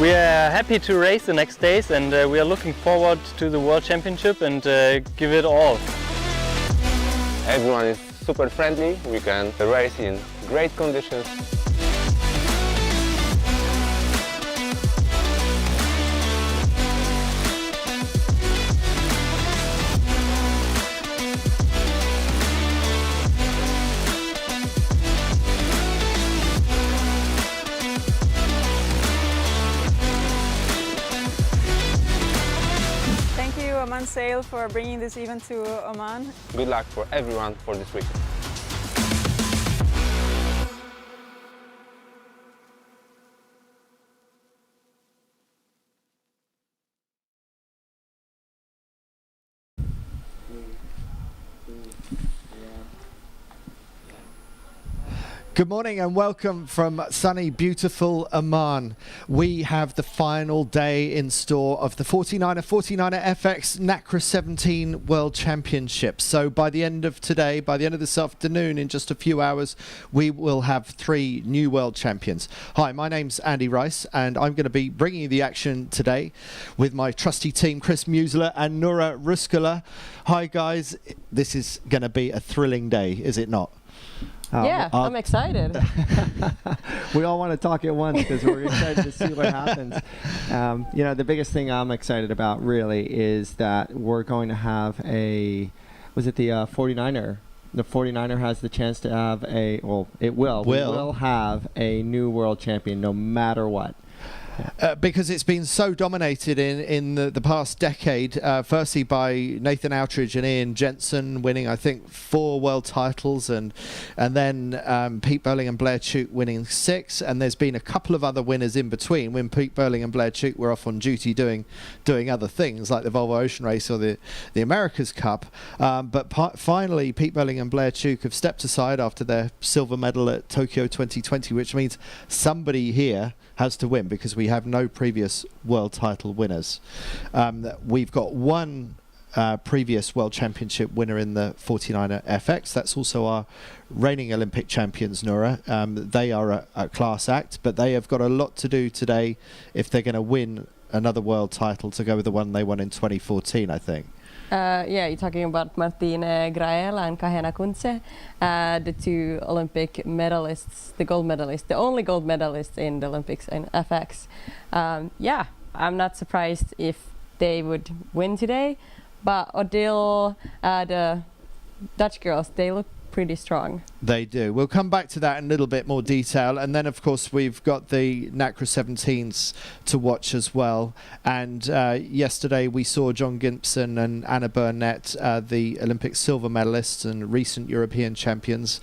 We are happy to race the next days, and we are looking forward to the World Championship and give it all. Everyone is super friendly. We can race in great conditions. Thank you, Oman Sail, for bringing this event to Oman. Good luck for everyone for this week. Good morning and welcome from sunny, beautiful Oman. We have the final day in store of the 49er FX Nacra 17 World Championships. So by the end of today, by the end of this afternoon, in just a few hours, we will have 3 new world champions. Hi, my name's Andy Rice and I'm going to be bringing you the action today with my trusty team, Chris Musler and Nora Ruskula. Hi guys, this is going to be a thrilling day, is it not? Yeah, I'm excited. We all want to talk at once because we're excited to see what happens. You know, the biggest thing I'm excited about really is that we're going to have a, was it the 49er? The 49er has the chance to have a, well, it will. We will have a new world champion no matter what. Because it's been so dominated in the past decade, firstly by Nathan Outridge and Ian Jensen winning, I think, 4 world titles, and then Pete Burling and Blair Tuke winning 6, and there's been a couple of other winners in between when Pete Burling and Blair Tuke were off on duty doing other things like the Volvo Ocean Race or the America's Cup. But finally, Pete Burling and Blair Tuke have stepped aside after their silver medal at Tokyo 2020, which means somebody here has to win because we have no previous world title winners. We've got one previous world championship winner in the 49er FX. That's also our reigning Olympic champions, Nora. They are a class act, but they have got a lot to do today if they're going to win another world title to go with the one they won in 2014, I think. Yeah, you're talking about Martine Grael and Kahena Kunze, the 2 Olympic medalists, the gold medalists, the only gold medalists in the Olympics in FX. Yeah, I'm not surprised if they would win today, but Odile, the Dutch girls, they look pretty strong. They do. We'll come back to that in a little bit more detail, and then of course we've got the Nacra 17s to watch as well. And yesterday we saw John Gimpson and Anna Burnett, the Olympic silver medalists and recent European champions,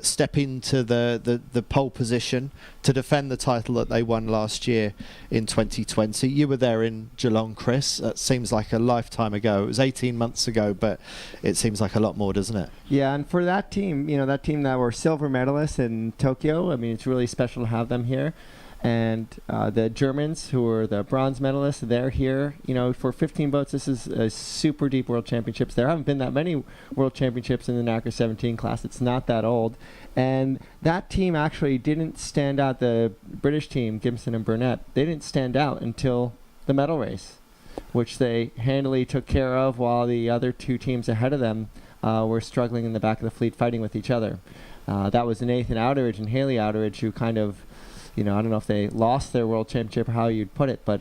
step into the pole position to defend the title that they won last year in 2020. You were there in Geelong, Chris. That seems like a lifetime ago. It was 18 months ago, but it seems like a lot more, doesn't it? Yeah, and for that team, you know, that team that were silver medalists in Tokyo, I mean, it's really special to have them here. And the Germans, who were the bronze medalists, they're here. You know, for 15 boats, this is a super deep world championships. There haven't been that many world championships in the Nacra 17 class. It's not that old. And that team actually didn't stand out, the British team, Gibson and Burnett, they didn't stand out until the medal race, which they handily took care of while the other 2 teams ahead of them were struggling in the back of the fleet fighting with each other. That was Nathan Outridge and Haley Outridge who kind of, you know, I don't know if they lost their world championship or how you'd put it, but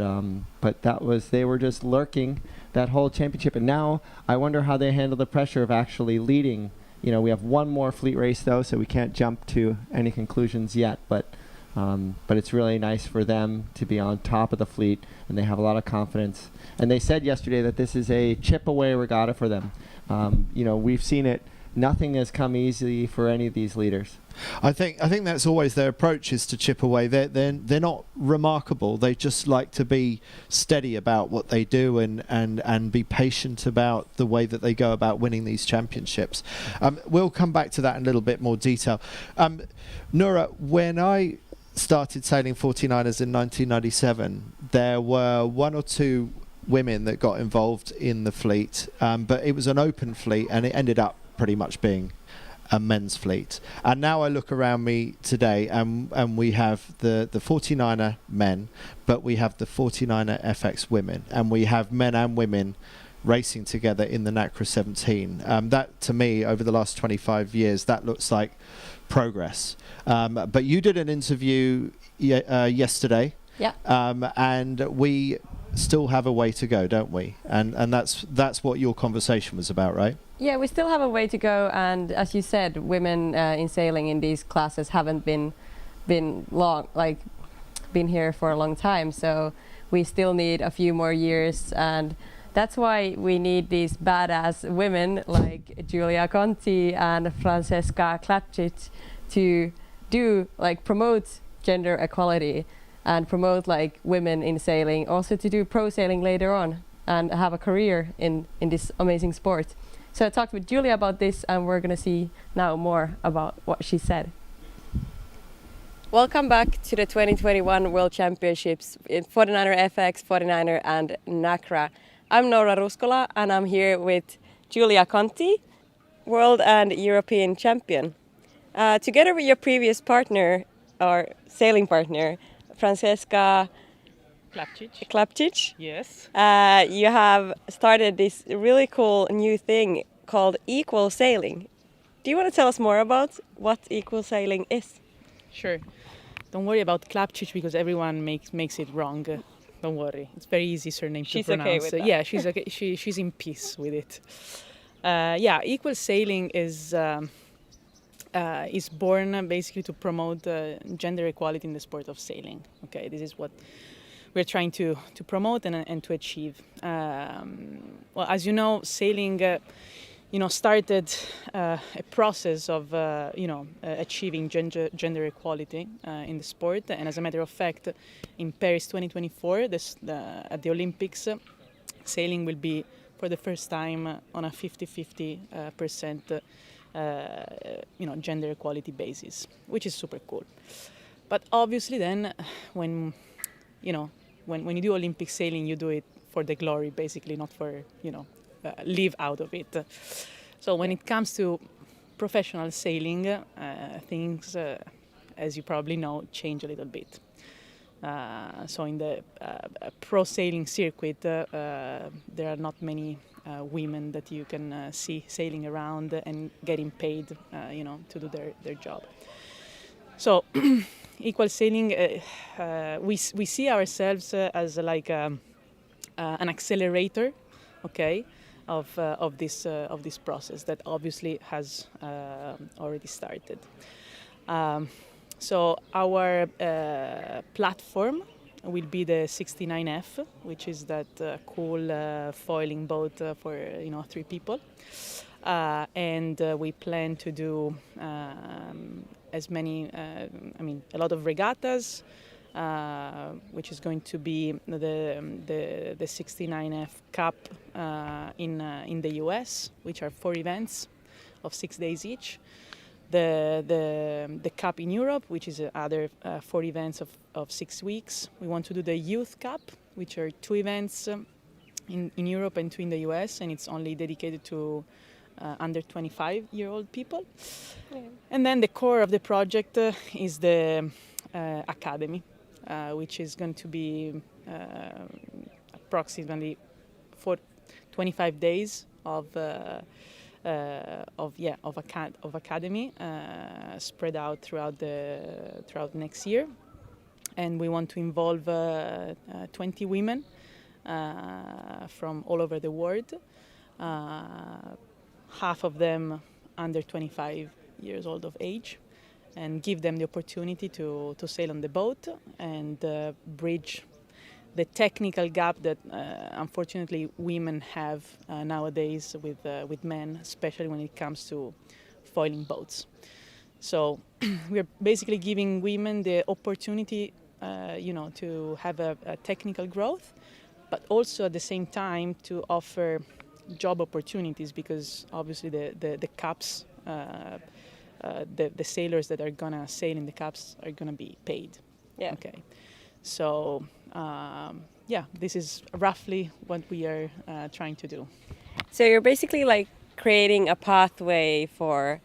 that was, they were just lurking that whole championship. And now I wonder how they handle the pressure of actually leading. You know, we have one more fleet race though, so we can't jump to any conclusions yet, but it's really nice for them to be on top of the fleet, and they have a lot of confidence. And they said yesterday that this is a chip away regatta for them. You know, we've seen it. Nothing has come easily for any of these leaders. I think that's always their approach, is to chip away. They're not remarkable. They just like to be steady about what they do and be patient about the way that they go about winning these championships. We'll come back to that in a little bit more detail. Nora, when I started sailing 49ers in 1997, there were 1 or 2 women that got involved in the fleet, but it was an open fleet and it ended up pretty much being a men's fleet. And now I look around me today, and we have the 49er men, but we have the 49er FX women, and we have men and women racing together in the Nacra 17. That, to me, over the last 25 years, that looks like progress. But you did an interview yesterday, Yeah. and we still have a way to go, don't we? And that's what your conversation was about, right? Yeah, we still have a way to go, and as you said, women in sailing in these classes haven't been here for a long time. So we still need a few more years, and that's why we need these badass women like Giulia Conti and Francesca Klapcic to promote gender equality and promote women in sailing, also to do pro sailing later on and have a career in this amazing sport. So I talked with Giulia about this, and we're gonna see now more about what she said. Welcome back to the 2021 World Championships in 49er FX, 49er and Nacra. I'm Nora Ruskola, and I'm here with Giulia Conti, world and European champion. Together with your previous partner, or sailing partner, Francesca Klapcic. Yes. You have started this really cool new thing called equal sailing. Do you want to tell us more about what equal sailing is? Sure. Don't worry about Klapcic because everyone makes it wrong. Don't worry. It's very easy surname She's to pronounce. okay with that. Yeah, she's okay. She's in peace with it. Equal sailing is born basically to promote gender equality in the sport of sailing. Okay, this is what we're trying to promote and to achieve. Well, as you know, sailing, started a process of, achieving gender equality in the sport. And as a matter of fact, in Paris 2024, at the Olympics, sailing will be for the first time on a 50-50% gender equality basis, which is super cool. But obviously, then when you do Olympic sailing, you do it for the glory, basically, not for live out of it. So when it comes to professional sailing, things, as you probably know, change a little bit. So in the pro sailing circuit, there are not many women that you can see sailing around and getting paid, to do their job. So equal sailing, we see ourselves as an accelerator, okay, of this process that obviously has already started. So our platform will be the 69F, which is that cool foiling boat for 3 people, and we plan to do as many, a lot of regattas, which is going to be the 69F Cup in the US, which are 4 events of 6 days each. The Cup in Europe, which is other 4 events of 6 weeks. We want to do the Youth Cup, which are 2 events in Europe and 2 in the US, and it's only dedicated to under 25-year-old people. Yeah. And then the core of the project is the Academy, which is going to be approximately 25 days of academy spread out throughout next year, and we want to involve 20 women from all over the world. Half of them under 25 years old of age, and give them the opportunity to sail on the boat and bridge the technical gap that unfortunately women have nowadays with men, especially when it comes to foiling boats. So we're basically giving women the opportunity, to have a technical growth, but also at the same time to offer job opportunities, because obviously the cups, the sailors that are gonna sail in the cups are gonna be paid. Yeah. Okay. So this is roughly what we are trying to do. So you're basically creating a pathway for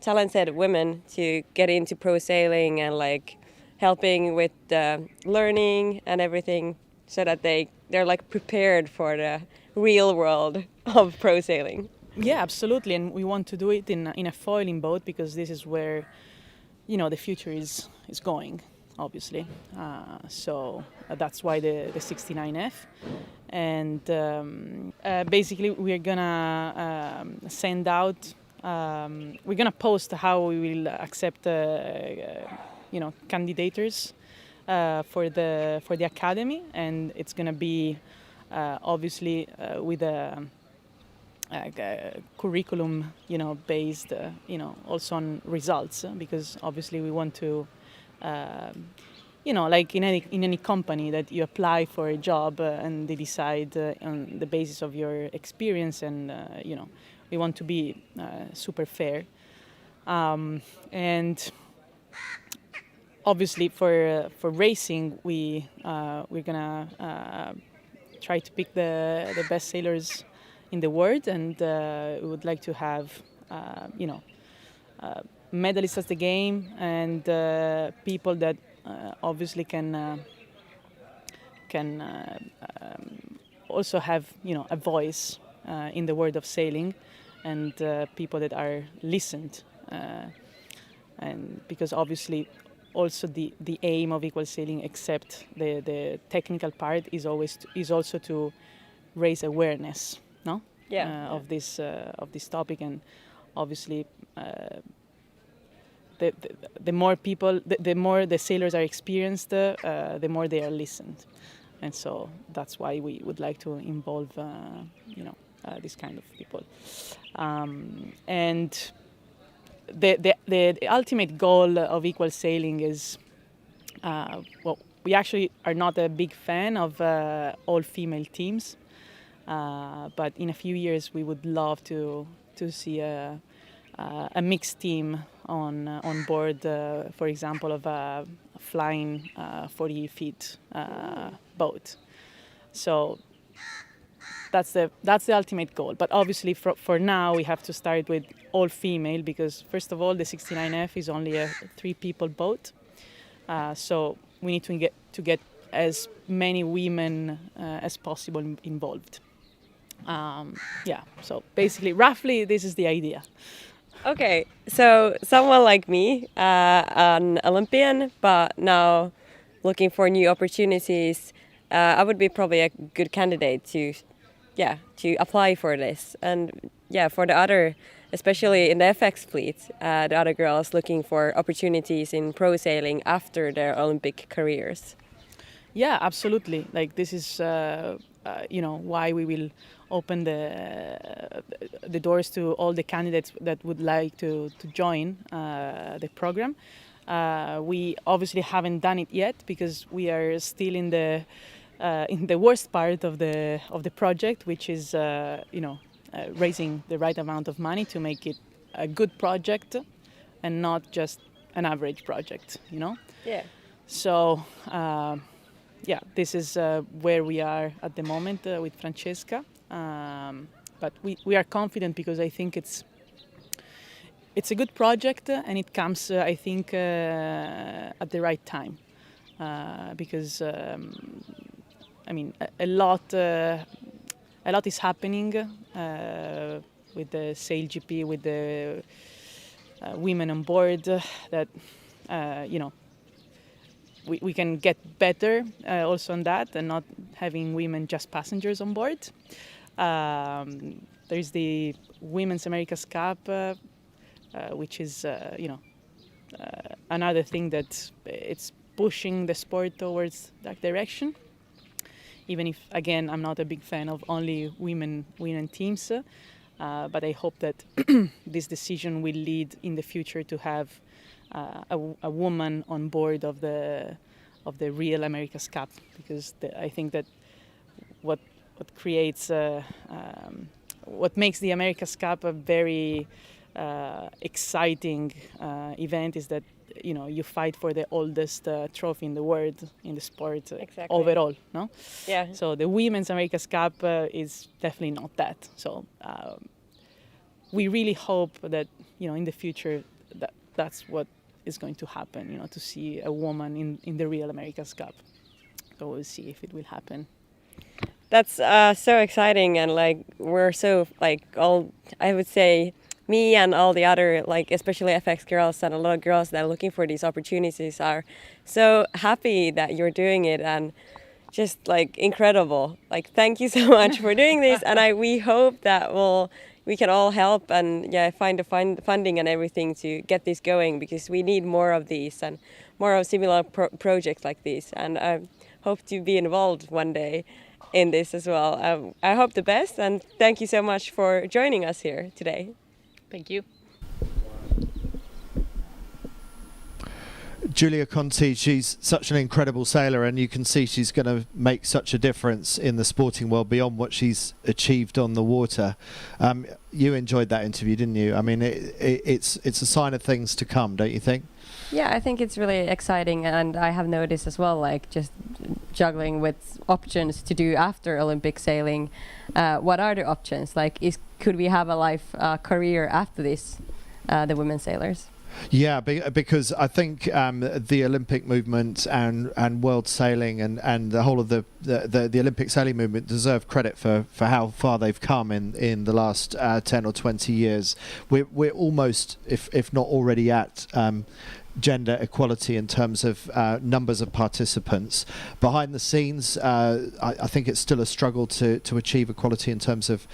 talented women to get into pro sailing and like helping with the learning and everything, so that they're like prepared for the real world of pro sailing. Yeah, absolutely, and we want to do it in a foiling boat because this is where, the future is going, obviously. So that's why the 69F, and basically we're gonna send out. We're gonna post how we will accept, candidatures for the academy, and it's gonna be obviously with a curriculum, based, also on results, because obviously we want to, like in any company that you apply for a job and they decide on the basis of your experience, and we want to be super fair, and obviously for racing we're gonna try to pick the best sailors in the world, and we would like to have medalists at the game, and people that obviously can also have a voice in the world of sailing, and people that are listened, and because obviously also the aim of equal sailing, except the technical part, is also to raise awareness, no? Of this topic, and obviously the more people, the more the sailors are experienced, the more they are listened, and so that's why we would like to involve this kind of people, and the ultimate goal of equal sailing is, we actually are not a big fan of all female teams. But in a few years, we would love to see a mixed team on board, for example, of a flying 40 feet boat. So that's the ultimate goal. But obviously, for now, we have to start with all female, because first of all, the 69F is only a 3-people boat. So we need to get as many women as possible involved. So basically, roughly, this is the idea. Okay, so someone like me, an Olympian, but now looking for new opportunities, I would be probably a good candidate to apply for this. And for the other, especially in the FX fleet, the other girls looking for opportunities in pro sailing after their Olympic careers. Yeah, absolutely. Like this is, why we will open the doors to all the candidates that would like to join the program. We obviously haven't done it yet because we are still in the worst part of the project, which is raising the right amount of money to make it a good project and not just an average project. Yeah. So. This is where we are at the moment with Francesca, but we are confident because I think it's a good project, and it comes I think at the right time, because a lot is happening with the Sail GP, with the women on board, that we can get better also on that, and not having women just passengers on board. There's the Women's America's Cup, which is another thing that it's pushing the sport towards that direction. Even if, again, I'm not a big fan of only women teams, but I hope that this decision will lead in the future to have a woman on board of the real America's Cup, because I think that what creates what makes the America's Cup a very exciting event is that you fight for the oldest trophy in the world in the sport overall, no? Yeah. So the Women's America's Cup is definitely not that. So we really hope that, in the future that's what is going to happen, to see a woman in the real America's Cup. So we'll see if it will happen. That's so exciting, and like we're so all, I would say, me and all the other especially FX girls and a lot of girls that are looking for these opportunities are so happy that you're doing it, and just incredible. Thank you so much for doing this, and we hope that we can all help and find the funding and everything to get this going, because we need more of these and more of similar projects like these, and I hope to be involved one day in this as well. I hope the best, and thank you so much for joining us here today. Thank you. Giulia Conti, she's such an incredible sailor, and you can see she's going to make such a difference in the sporting world beyond what she's achieved on the water. You enjoyed that interview, didn't you? I mean, it's a sign of things to come, don't you think? Yeah, I think it's really exciting, and I have noticed as well, just juggling with options to do after Olympic sailing. What are the options? Could we have a life career after this, the women sailors? Yeah, because I think the Olympic movement and world sailing and the whole of the Olympic sailing movement deserve credit for how far they've come in the last 10 or 20 years. We're almost, if not already at gender equality in terms of numbers of participants. Behind the scenes, I think it's still a struggle to achieve equality in terms of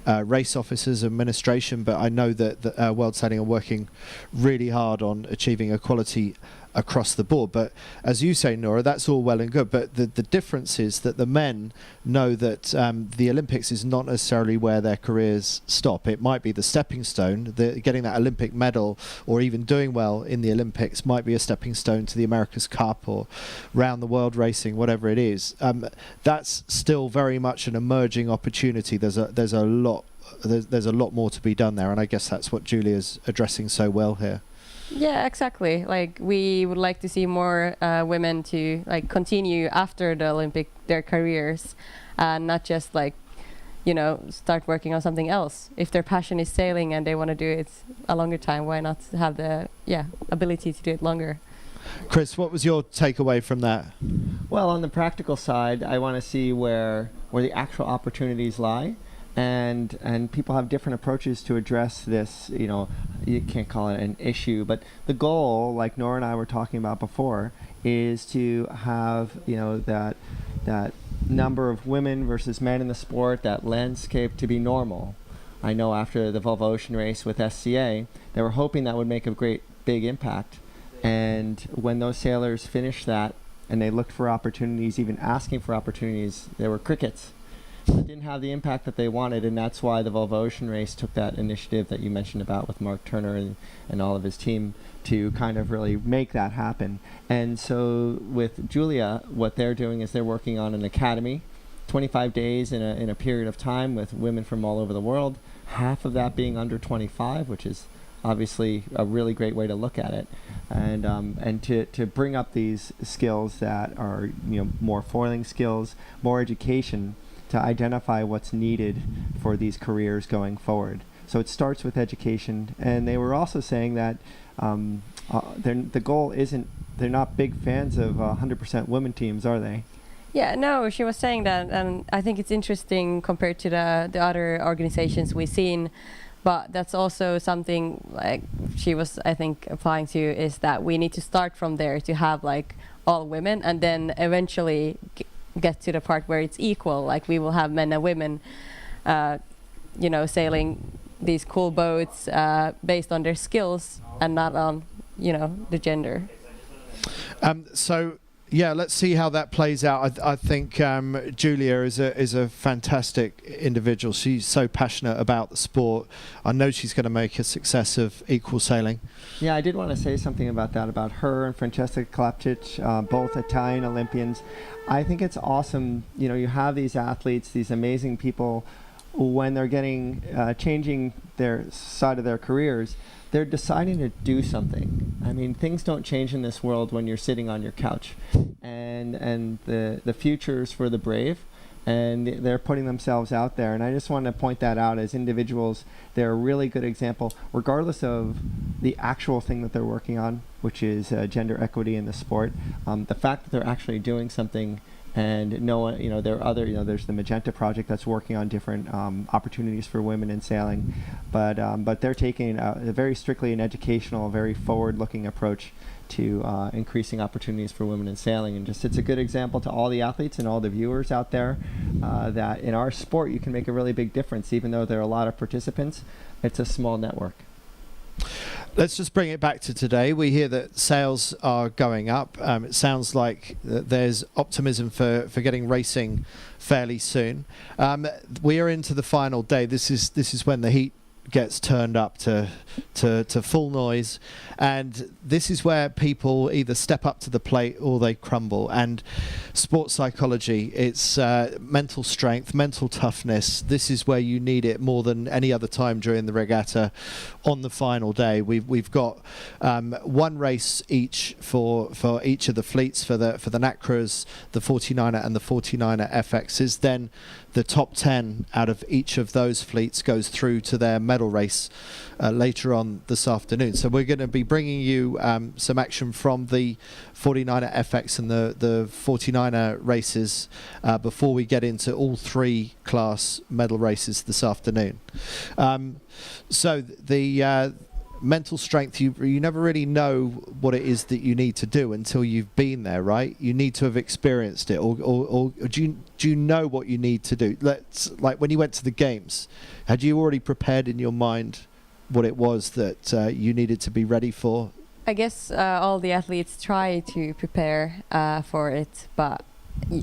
race officers, administration, but I know that World Sailing are working really hard on achieving equality across the board. But as you say, Nora, that's all well and good, but the difference is that the men know that the Olympics is not necessarily where their careers stop. It might be the stepping stone. Getting that Olympic medal or even doing well in the Olympics might be a stepping stone to the America's Cup or round the world racing, whatever it is. That's still very much an emerging opportunity. There's a lot more to be done there, and I guess that's what Giulia's addressing so well here. Yeah, exactly. We would like to see more women to continue after the Olympic their careers, and not just start working on something else. If their passion is sailing and they want to do it a longer time, why not have the ability to do it longer? Chris, what was your takeaway from that? Well, on the practical side, I want to see where the actual opportunities lie. And people have different approaches to address this. You can't call it an issue, but the goal, like Nora and I were talking about before, is to have that number of women versus men in the sport, that landscape to be normal. I know after the Volvo Ocean race with SCA, they were hoping that would make a great big impact. And when those sailors finished that and they looked for opportunities, even asking for opportunities, there were crickets. It didn't have the impact that they wanted, and that's why the Volvo Ocean race took that initiative that you mentioned about with Mark Turner and all of his team to kind of really make that happen. And so with Giulia, what they're doing is they're working on an academy, 25 days in a period of time with women from all over the world, half of that being under 25, which is obviously a really great way to look at it, and to bring up these skills that are more foiling skills, more education, to identify what's needed for these careers going forward. So it starts with education, and they were also saying that the goal isn't, they're not big fans of 100% women teams, are they? Yeah, no, she was saying that, and I think it's interesting compared to the other organizations we've seen, but that's also something she was, I think, applying to, is that we need to start from there to have all women, and then eventually get to the part where it's equal, we will have men and women sailing these cool boats based on their skills and not on the gender. So yeah, let's see how that plays out. I think Giulia is a fantastic individual. She's so passionate about the sport. I know she's going to make a success of equal sailing. Yeah, I did want to say something about that, about her and Francesca Klapčić, both Italian Olympians. I think it's awesome, you have these athletes, these amazing people, when they're getting, changing their side of their careers, they're deciding to do something. I mean, things don't change in this world when you're sitting on your couch. And the future's for the brave, and they're putting themselves out there. And I just want to point that out as individuals. They're a really good example, regardless of the actual thing that they're working on, which is gender equity in the sport. The fact that they're actually doing something, and no one, there are other, there's the Magenta project that's working on different opportunities for women in sailing, but they're taking a very strictly an educational, very forward-looking approach to increasing opportunities for women in sailing. And just, it's a good example to all the athletes and all the viewers out there that in our sport you can make a really big difference. Even though there are a lot of participants, it's a small network. Let's just bring it back to today. We hear that sales are going up. It sounds like there's optimism for getting racing fairly soon. We are into the final day. This is when the heat gets turned up to full noise, and this is where people either step up to the plate or they crumble. And sports psychology, it's mental strength, mental toughness. This is where you need it more than any other time during the regatta. On the final day, we've got one race each for each of the fleets, for the Nacras, the 49er and the 49er FXs. Then the top 10 out of each of those fleets goes through to their medal race later on this afternoon. So we're going to be bringing you some action from the 49er FX and the 49er races before we get into all three class medal races this afternoon. So the mental strength, you never really know what it is that you need to do until you've been there, right? You need to have experienced it, or do you know what you need to do? Like when you went to the games, had you already prepared in your mind what it was that you needed to be ready for? I guess all the athletes try to prepare for it, but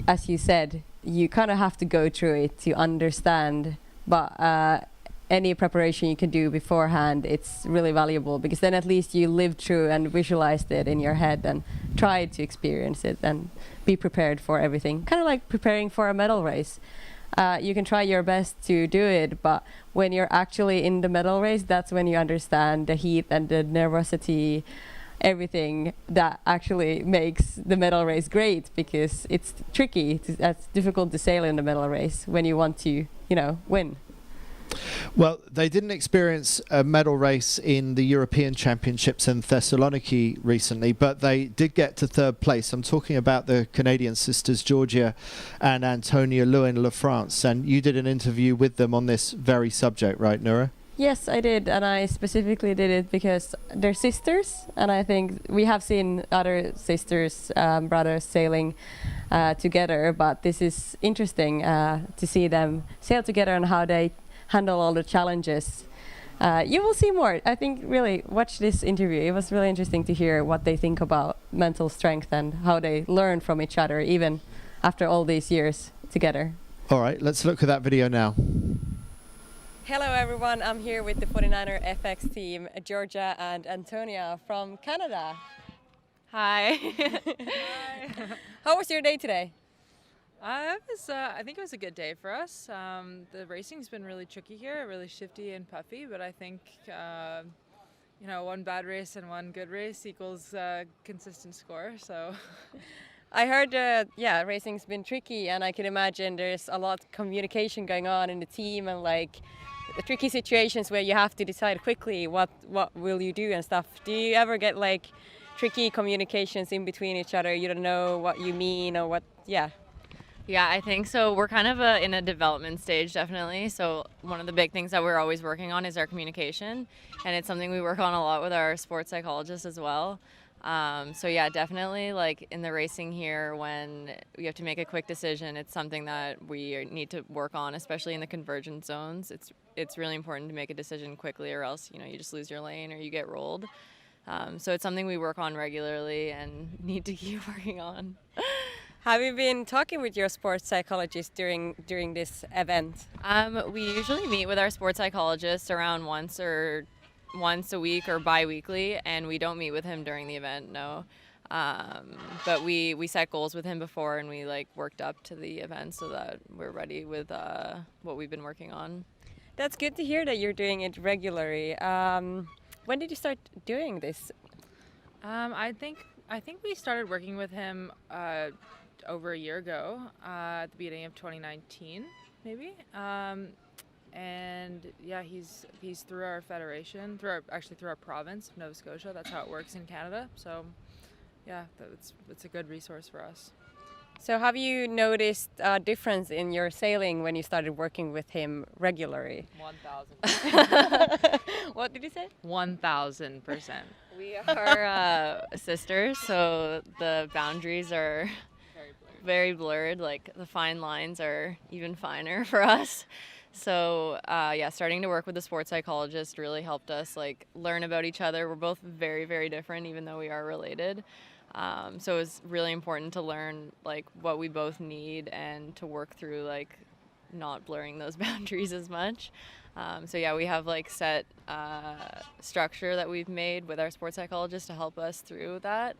as you said, you kind of have to go through it to understand. But any preparation you can do beforehand, it's really valuable, because then at least you lived through and visualized it in your head and tried to experience it and be prepared for everything. Kind of like preparing for a medal race. You can try your best to do it, but when you're actually in the medal race, that's when you understand the heat and the nervosity, everything that actually makes the medal race great, because it's tricky. It's difficult to sail in the medal race when you want to, win. Well, they didn't experience a medal race in the European Championships in Thessaloniki recently, but they did get to third place. I'm talking about the Canadian sisters, Georgia and Antonia Lewin La France, and you did an interview with them on this very subject, right, Nura? Yes, I did, and I specifically did it because they're sisters, and I think we have seen other sisters, brothers sailing together, but this is interesting to see them sail together and how they handle all the challenges. You will see more. I think really watch this interview. It was really interesting to hear what they think about mental strength and how they learn from each other even after all these years together. All right, let's look at that video now. Hello everyone, I'm here with the 49er FX team, Georgia and Antonia from Canada. Hi. Hi. How was your day today? I think it was a good day for us. The racing's been really tricky here, really shifty and puffy, but I think one bad race and one good race equals consistent score. So I heard, racing's been tricky, and I can imagine there's a lot of communication going on in the team, and like the tricky situations where you have to decide quickly what will you do and stuff. Do you ever get like tricky communications in between each other? You don't know what you mean or what? Yeah. yeah, I think so. We're kind of in a development stage, definitely. So one of the big things that we're always working on is our communication, and it's something we work on a lot with our sports psychologist as well. So yeah, definitely like in the racing here, when we have to make a quick decision, it's something that we need to work on, especially in the convergence zones. It's really important to make a decision quickly, or else you just lose your lane or you get rolled. So it's something we work on regularly and need to keep working on. Have you been talking with your sports psychologist during this event? We usually meet with our sports psychologist around once a week or bi-weekly, and we don't meet with him during the event, no. But we set goals with him before, and we worked up to the event so that we're ready with what we've been working on. That's good to hear that you're doing it regularly. When did you start doing this? I think we started working with him over a year ago, at the beginning of 2019, maybe. And yeah, he's through our federation, through our province of Nova Scotia. That's how it works in Canada. So yeah, it's a good resource for us. So have you noticed a difference in your sailing when you started working with him regularly? 1,000%. What did you say? 1,000%. We are sisters, so the boundaries are very blurred. Like the fine lines are even finer for us. So yeah, starting to work with a sports psychologist really helped us like learn about each other. We're both very, very different, even though we are related. So it was really important to learn like what we both need and to work through like not blurring those boundaries as much. So yeah, we have like set structure that we've made with our sports psychologist to help us through that.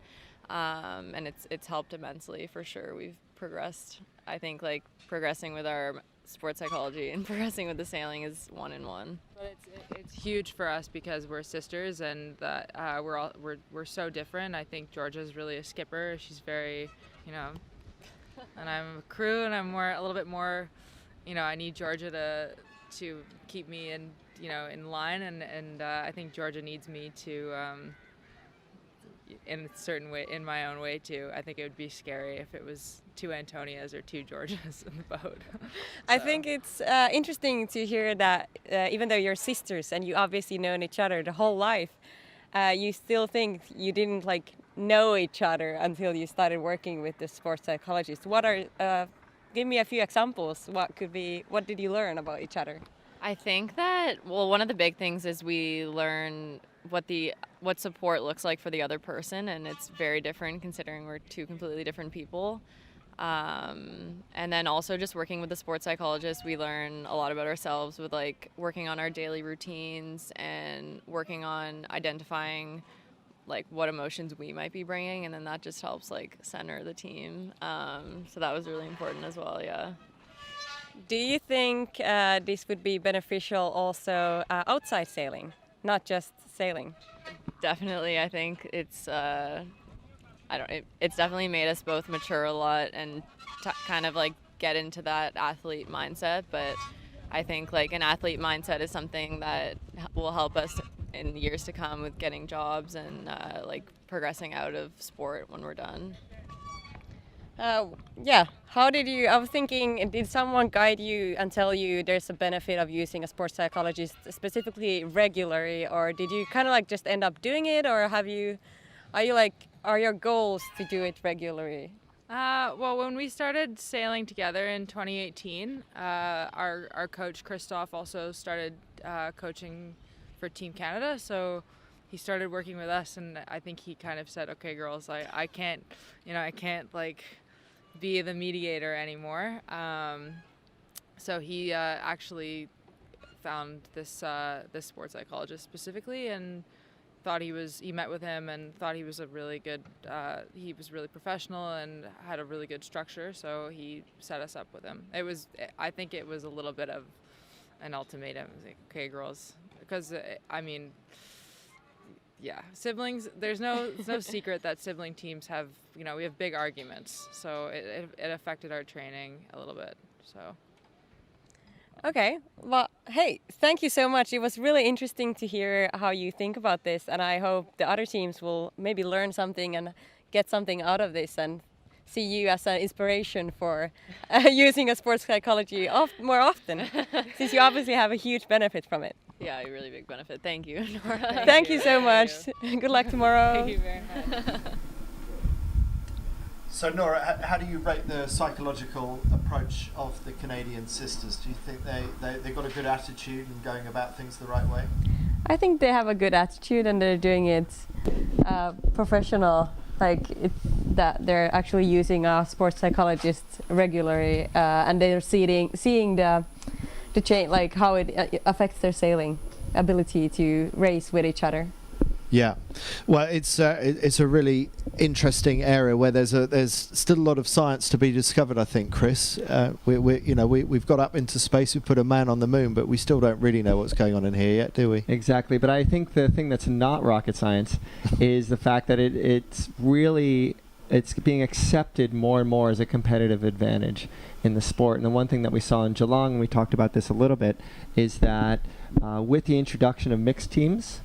And it's helped immensely for sure. We've progressed. I think like progressing with our sports psychology and progressing with the sailing is one in one. But it's huge for us because we're sisters and we're so different. I think Georgia's really a skipper. She's very, and I'm a crew, and I'm a little bit more, I need Georgia to keep me in line, and I think Georgia needs me to in a certain way, in my own way too. I think it would be scary if it was 2 Antonias or 2 Georgias in the boat. I think it's interesting to hear that even though you're sisters and you obviously known each other the whole life, you still think you didn't like know each other until you started working with the sports psychologist. Give me a few examples. What did you learn about each other? I think that, well, one of the big things is we learn what support looks like for the other person, and it's very different considering we're 2 completely different people. And then also just working with the sports psychologist, we learn a lot about ourselves with like working on our daily routines and working on identifying like what emotions we might be bringing, and then that just helps like center the team. So that was really important as well, yeah. Do you think this would be beneficial also outside sailing, not just sailing? Definitely, I think it's it's definitely made us both mature a lot and kind of like get into that athlete mindset. But I think like an athlete mindset is something that will help us in years to come with getting jobs and like progressing out of sport when we're done. Yeah, I was thinking, did someone guide you and tell you there's a benefit of using a sports psychologist specifically regularly, or did you kind of like just end up doing it, or are your goals to do it regularly? Well, when we started sailing together in 2018, our coach Christoph also started coaching for Team Canada, so he started working with us, and I think he kind of said, okay girls, I can't like be the mediator anymore. So he actually found this sports psychologist specifically, and he met with him and thought he was a really good, he was really professional and had a really good structure, so he set us up with him. I think it was a little bit of an ultimatum. It was like, okay girls, because yeah, siblings, there's no secret that sibling teams have, we have big arguments, so it affected our training a little bit, so. Okay, well, hey, thank you so much. It was really interesting to hear how you think about this, and I hope the other teams will maybe learn something and get something out of this and see you as an inspiration for using a sports psychology more often, since you obviously have a huge benefit from it. Yeah, a really big benefit. Thank you, Nora. Thank you so much. Good luck tomorrow. Thank you very much. So Nora, how do you rate the psychological approach of the Canadian sisters? Do you think they got a good attitude and going about things the right way? I think they have a good attitude and they're doing it professional. That they're actually using a sports psychologist regularly, and they're seeing the change, like how it affects their sailing ability to race with each other. Yeah, well, it's a really interesting area where there's still a lot of science to be discovered. I think, Chris, we've got up into space, we've put a man on the moon, but we still don't really know what's going on in here yet, do we? Exactly, but I think the thing that's not rocket science is the fact that it's really it's being accepted more and more as a competitive advantage in the sport. And the one thing that we saw in Geelong, and we talked about this a little bit, is that with the introduction of mixed teams,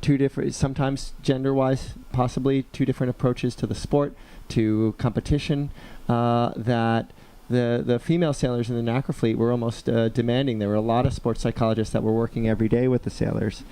two different, sometimes gender-wise, possibly two different approaches to the sport, to competition, that the female sailors in the Nacra fleet were almost demanding. There were a lot of sports psychologists that were working every day with the sailors,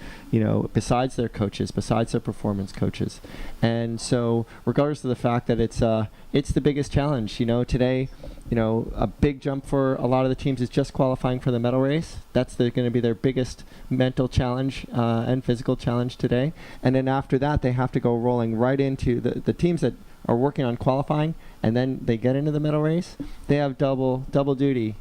besides their coaches, besides their performance coaches. And so regardless of the fact that it's the biggest challenge, today, a big jump for a lot of the teams is just qualifying for the medal race. That's going to be their biggest mental challenge and physical challenge today. And then after that, they have to go rolling right into the teams that are working on qualifying, and then they get into the medal race. They have double duty,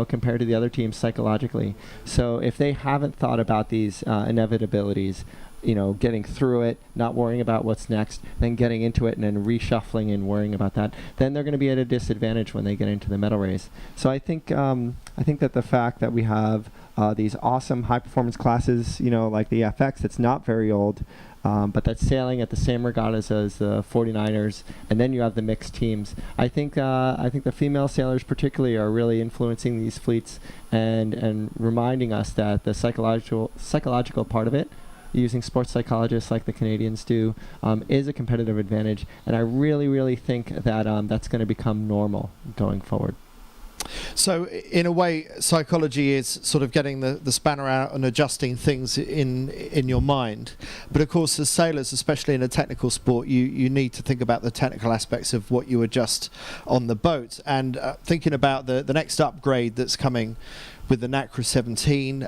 compared to the other teams psychologically. So if they haven't thought about these inevitabilities, getting through it, not worrying about what's next, then getting into it and then reshuffling and worrying about that, then they're going to be at a disadvantage when they get into the medal race. So I think that the fact that we have these awesome high performance classes, like the FX, that's not very old, but that's sailing at the same regattas as the 49ers, and then you have the mixed teams. I think the female sailors particularly are really influencing these fleets and reminding us that the psychological part of it, using sports psychologists like the Canadians do, is a competitive advantage, and I really, really think that that's going to become normal going forward. So in a way, psychology is sort of getting the spanner out and adjusting things in your mind. But of course, as sailors, especially in a technical sport, you need to think about the technical aspects of what you adjust on the boat. And thinking about the next upgrade that's coming with the Nacra 17,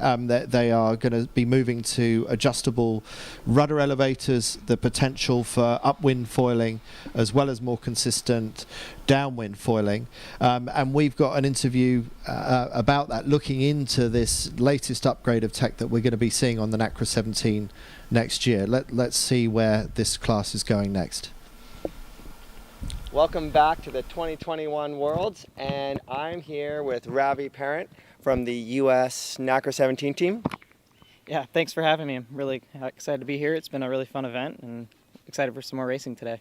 they are going to be moving to adjustable rudder elevators, the potential for upwind foiling as well as more consistent downwind foiling. And we've got an interview about that, looking into this latest upgrade of tech that we're going to be seeing on the Nacra 17 next year. Let's see where this class is going next. Welcome back to the 2021 Worlds, and I'm here with Ravi Parent from the U.S. Nacra 17 team. Yeah, thanks for having me. I'm really excited to be here. It's been a really fun event and excited for some more racing today.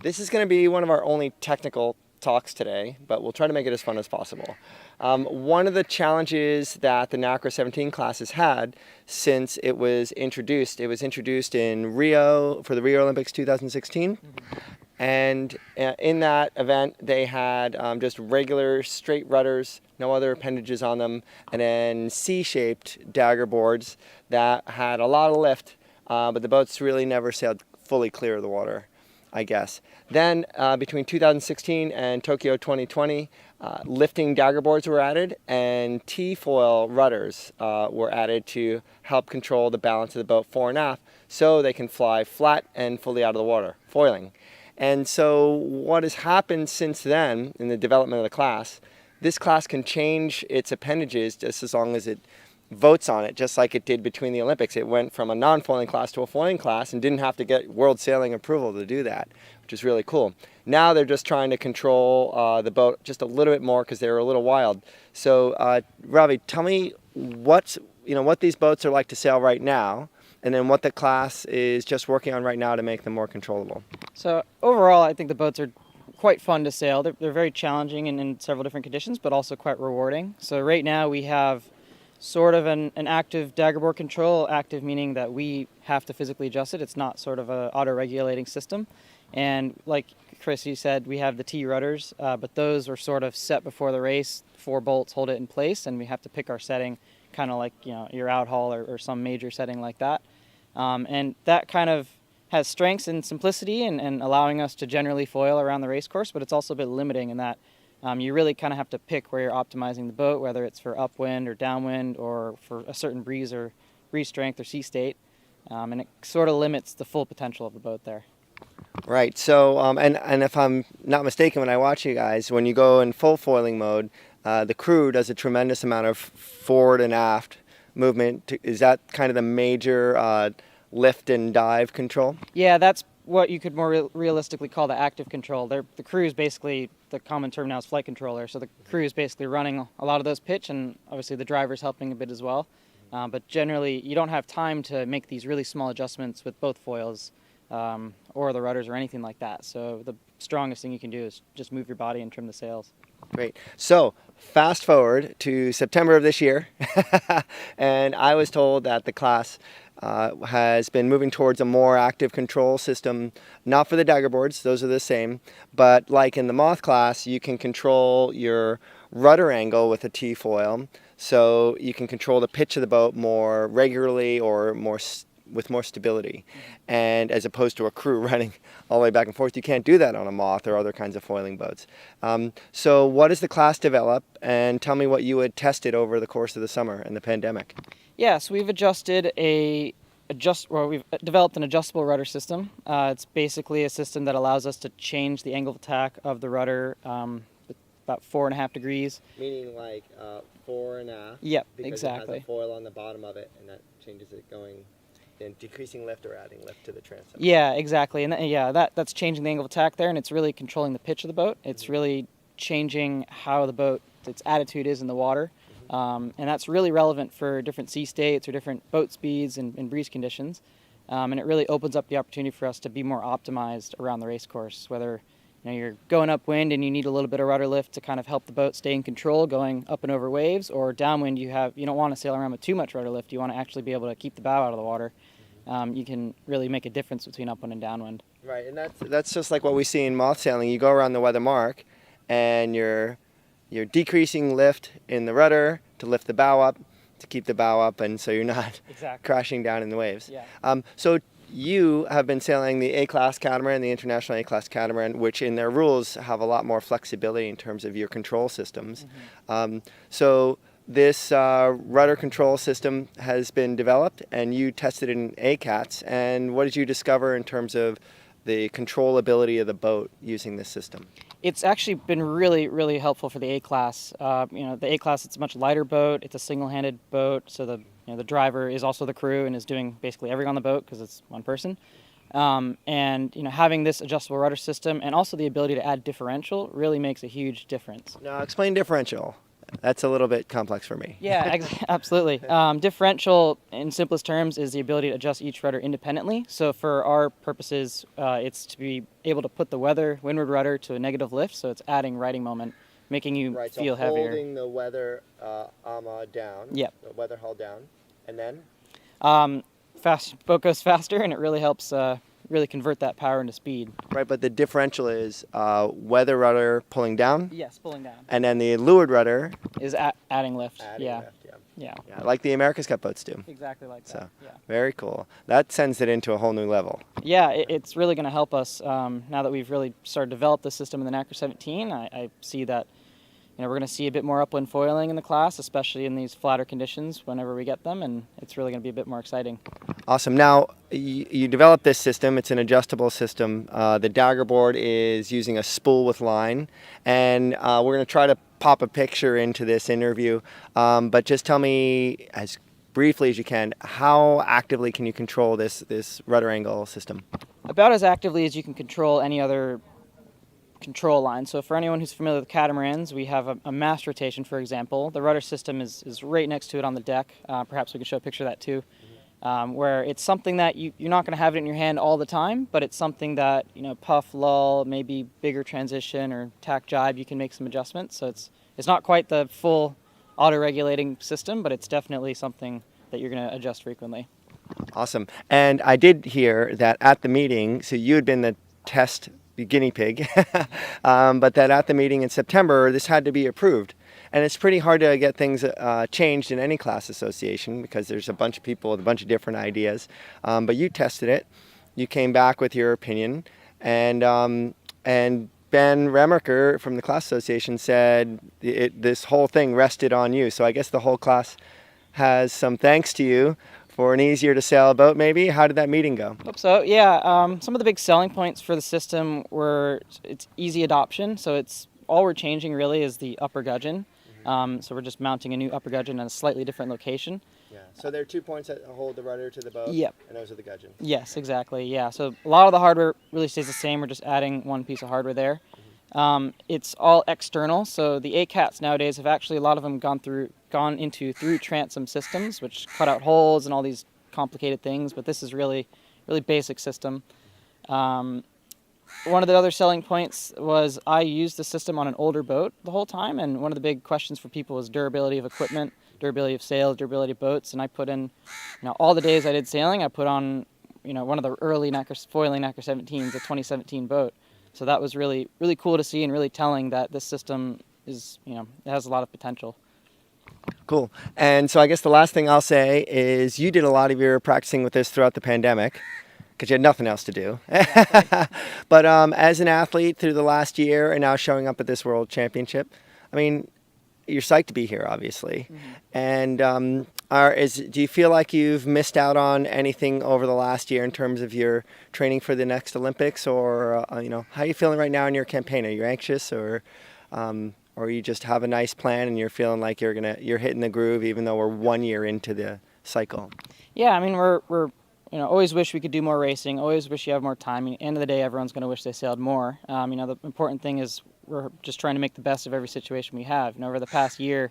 This is going to be one of our only technical talks today, but we'll try to make it as fun as possible. One of the challenges that the Nacra 17 class has had since it was introduced in Rio for the Rio Olympics 2016. And in that event, they had just regular straight rudders, no other appendages on them, and then C-shaped dagger boards that had a lot of lift, but the boats really never sailed fully clear of the water, I guess. Then between 2016 and Tokyo 2020, lifting dagger boards were added, and T-foil rudders were added to help control the balance of the boat fore and aft so they can fly flat and fully out of the water, foiling. And so what has happened since then in the development of the class, this class can change its appendages just as long as it votes on it, just like it did between the Olympics. It went from a non-foiling class to a foiling class and didn't have to get world sailing approval to do that, which is really cool. Now they're just trying to control the boat just a little bit more because they were a little wild. So Ravi, tell me what these boats are like to sail right now, and then what the class is just working on right now to make them more controllable. So overall, I think the boats are quite fun to sail. They're very challenging in several different conditions, but also quite rewarding. So right now we have sort of an active daggerboard control, active meaning that we have to physically adjust it. It's not sort of an auto-regulating system. And like Chris, you said, we have the T rudders, but those are sort of set before the race. 4 bolts hold it in place, and we have to pick our setting, kind of like your out haul or some major setting like that. And that kind of has strengths in simplicity and allowing us to generally foil around the race course, but it's also a bit limiting in that you really kind of have to pick where you're optimizing the boat, whether it's for upwind or downwind or for a certain breeze strength or sea state, and it sort of limits the full potential of the boat there. Right. So, and if I'm not mistaken, when I watch you guys, when you go in full foiling mode, the crew does a tremendous amount of forward and aft movement. Is that kind of the major lift and dive control? Yeah, that's what you could more realistically call the active control. The crew is basically, the common term now is flight controller, so the crew is basically running a lot of those pitch, and obviously the driver's helping a bit as well. But generally, you don't have time to make these really small adjustments with both foils or the rudders or anything like that. So the strongest thing you can do is just move your body and trim the sails. Great. So fast forward to September of this year, and I was told that the class has been moving towards a more active control system, not for the dagger boards, those are the same, but like in the Moth class, you can control your rudder angle with a T-foil, so you can control the pitch of the boat more regularly or with more stability. And as opposed to a crew running all the way back and forth, you can't do that on a Moth or other kinds of foiling boats. So what does the class develop, and tell me what you had tested over the course of the summer and the pandemic. Yeah, so we've we've developed an adjustable rudder system. It's basically a system that allows us to change the angle of attack of the rudder about 4.5 degrees. Meaning like 4.5? Yep, because exactly. it has a foil on the bottom of it, and that changes it going in decreasing lift or adding lift to the transom. Yeah, exactly. And that's changing the angle of attack there, and it's really controlling the pitch of the boat. It's really changing how the boat, its attitude is in the water. And that's really relevant for different sea states or different boat speeds and breeze conditions. And it really opens up the opportunity for us to be more optimized around the race course, whether you're going upwind and you need a little bit of rudder lift to kind of help the boat stay in control going up and over waves, or downwind you don't want to sail around with too much rudder lift. You want to actually be able to keep the bow out of the water. You can really make a difference between upwind and downwind. Right, and that's just like what we see in moth sailing. You go around the weather mark and you're decreasing lift in the rudder to lift the bow up, to keep the bow up, and so you're not crashing down in the waves. Yeah. So you have been sailing the A-class catamaran, the International A-class catamaran, which in their rules have a lot more flexibility in terms of your control systems. So this rudder control system has been developed, and you tested it in A-cats. And what did you discover in terms of the controllability of the boat using this system? It's actually been really, really helpful for the A-class. The A-class, it's a much lighter boat. It's a single-handed boat, so the driver is also the crew and is doing basically everything on the boat because it's one person. And having this adjustable rudder system and also the ability to add differential really makes a huge difference. Now explain differential. That's a little bit complex for me. Yeah, absolutely. Differential, in simplest terms, is the ability to adjust each rudder independently. So for our purposes, it's to be able to put the windward rudder to a negative lift, so it's adding riding moment, making you feel heavier. Holding the weather ama down, yep. The weather hull down, and then? Boat goes faster, and it really helps really convert that power into speed. Right, but the differential is weather rudder pulling down? Yes, pulling down. And then the leeward rudder? Is adding lift. Adding lift, yeah. Like the America's Cup boats do. Exactly like that. So, yeah. Very cool. That sends it into a whole new level. Yeah, it's really going to help us now that we've really started to develop the system in the Nacra 17. I see that we're going to see a bit more upwind foiling in the class, especially in these flatter conditions whenever we get them, and it's really going to be a bit more exciting. Awesome. Now, you developed this system. It's an adjustable system. The dagger board is using a spool with line, and we're going to try to pop a picture into this interview, but just tell me as briefly as you can, how actively can you control this rudder angle system? About as actively as you can control any other control line. So for anyone who's familiar with catamarans, we have a mast rotation, for example. The rudder system is right next to it on the deck. Perhaps we can show a picture of that too, where it's something that you're not going to have it in your hand all the time, but it's something that, puff, lull, maybe bigger transition or tack jibe, you can make some adjustments. So it's not quite the full auto-regulating system, but it's definitely something that you're going to adjust frequently. Awesome. And I did hear that at the meeting, so you had been the test guinea pig, but that at the meeting in September, this had to be approved. And it's pretty hard to get things changed in any class association because there's a bunch of people with a bunch of different ideas. But you tested it, you came back with your opinion, and Ben Remerker from the class association said this whole thing rested on you. So I guess the whole class has some thanks to you for an easier to sail boat, maybe. How did that meeting go? Hope so. Yeah, some of the big selling points for the system were it's easy adoption. So all we're changing really is the upper gudgeon. So we're just mounting a new upper gudgeon in a slightly different location. Yeah. So there are 2 points that hold the rudder to the boat. Yep. And those are the gudgeon. Yes, exactly. Yeah. So a lot of the hardware really stays the same. We're just adding one piece of hardware there. It's all external. So the A-cats nowadays have actually, a lot of them gone into through transom systems, which cut out holes and all these complicated things, but this is really basic system. one of the other selling points was I used the system on an older boat the whole time, and one of the big questions for people was durability of equipment, durability of sail, durability of boats, and I put in, all the days I did sailing, I put on, one of the early foiling Nacra 17s, a 2017 boat. So that was really, really cool to see and really telling that this system is, it has a lot of potential. Cool. And so I guess the last thing I'll say is you did a lot of your practicing with this throughout the pandemic because you had nothing else to do. But as an athlete through the last year and now showing up at this World Championship, I mean, you're psyched to be here, obviously. And do you feel like you've missed out on anything over the last year in terms of your training for the next Olympics, or how are you feeling right now in your campaign? Are you anxious, or you just have a nice plan and you're feeling like you're hitting the groove even though we're 1 year into the cycle? Yeah, I mean we're always wish we could do more racing. Always wish you have more time. At the end of the day, everyone's going to wish they sailed more. The important thing is we're just trying to make the best of every situation we have. Over the past year,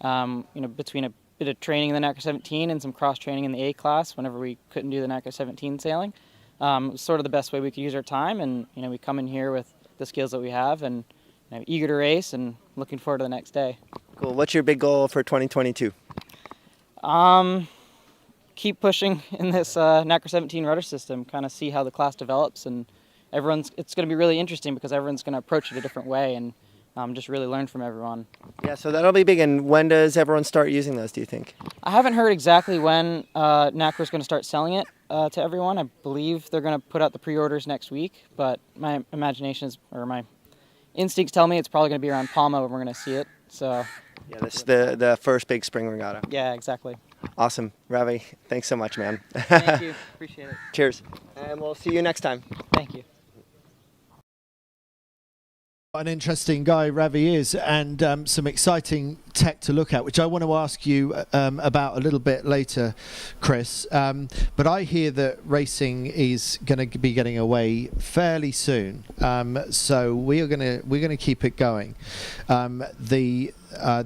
between a bit of training in the Nacra 17 and some cross training in the A class, whenever we couldn't do the Nacra 17 sailing, it was sort of the best way we could use our time. And we come in here with the skills that we have and eager to race and looking forward to the next day. Cool. What's your big goal for 2022? Keep pushing in this Nacra 17 rudder system, kind of see how the class develops, and it's going to be really interesting because everyone's going to approach it a different way and just really learn from everyone. Yeah, so that'll be big. And when does everyone start using those, do you think? I haven't heard exactly when Nacra is going to start selling it to everyone. I believe they're going to put out the pre-orders next week, but my my instincts tell me it's probably going to be around Palma when we're going to see it. So yeah, this is the first big spring regatta. Yeah, exactly. Awesome. Ravi, thanks so much, man. Thank you. Appreciate it. Cheers. And we'll see you next time. Thank you. What an interesting guy Ravi is, and some exciting tech to look at, which I want to ask you about a little bit later, Chris. But I hear that racing is going to be getting away fairly soon, so we're going to keep it going. The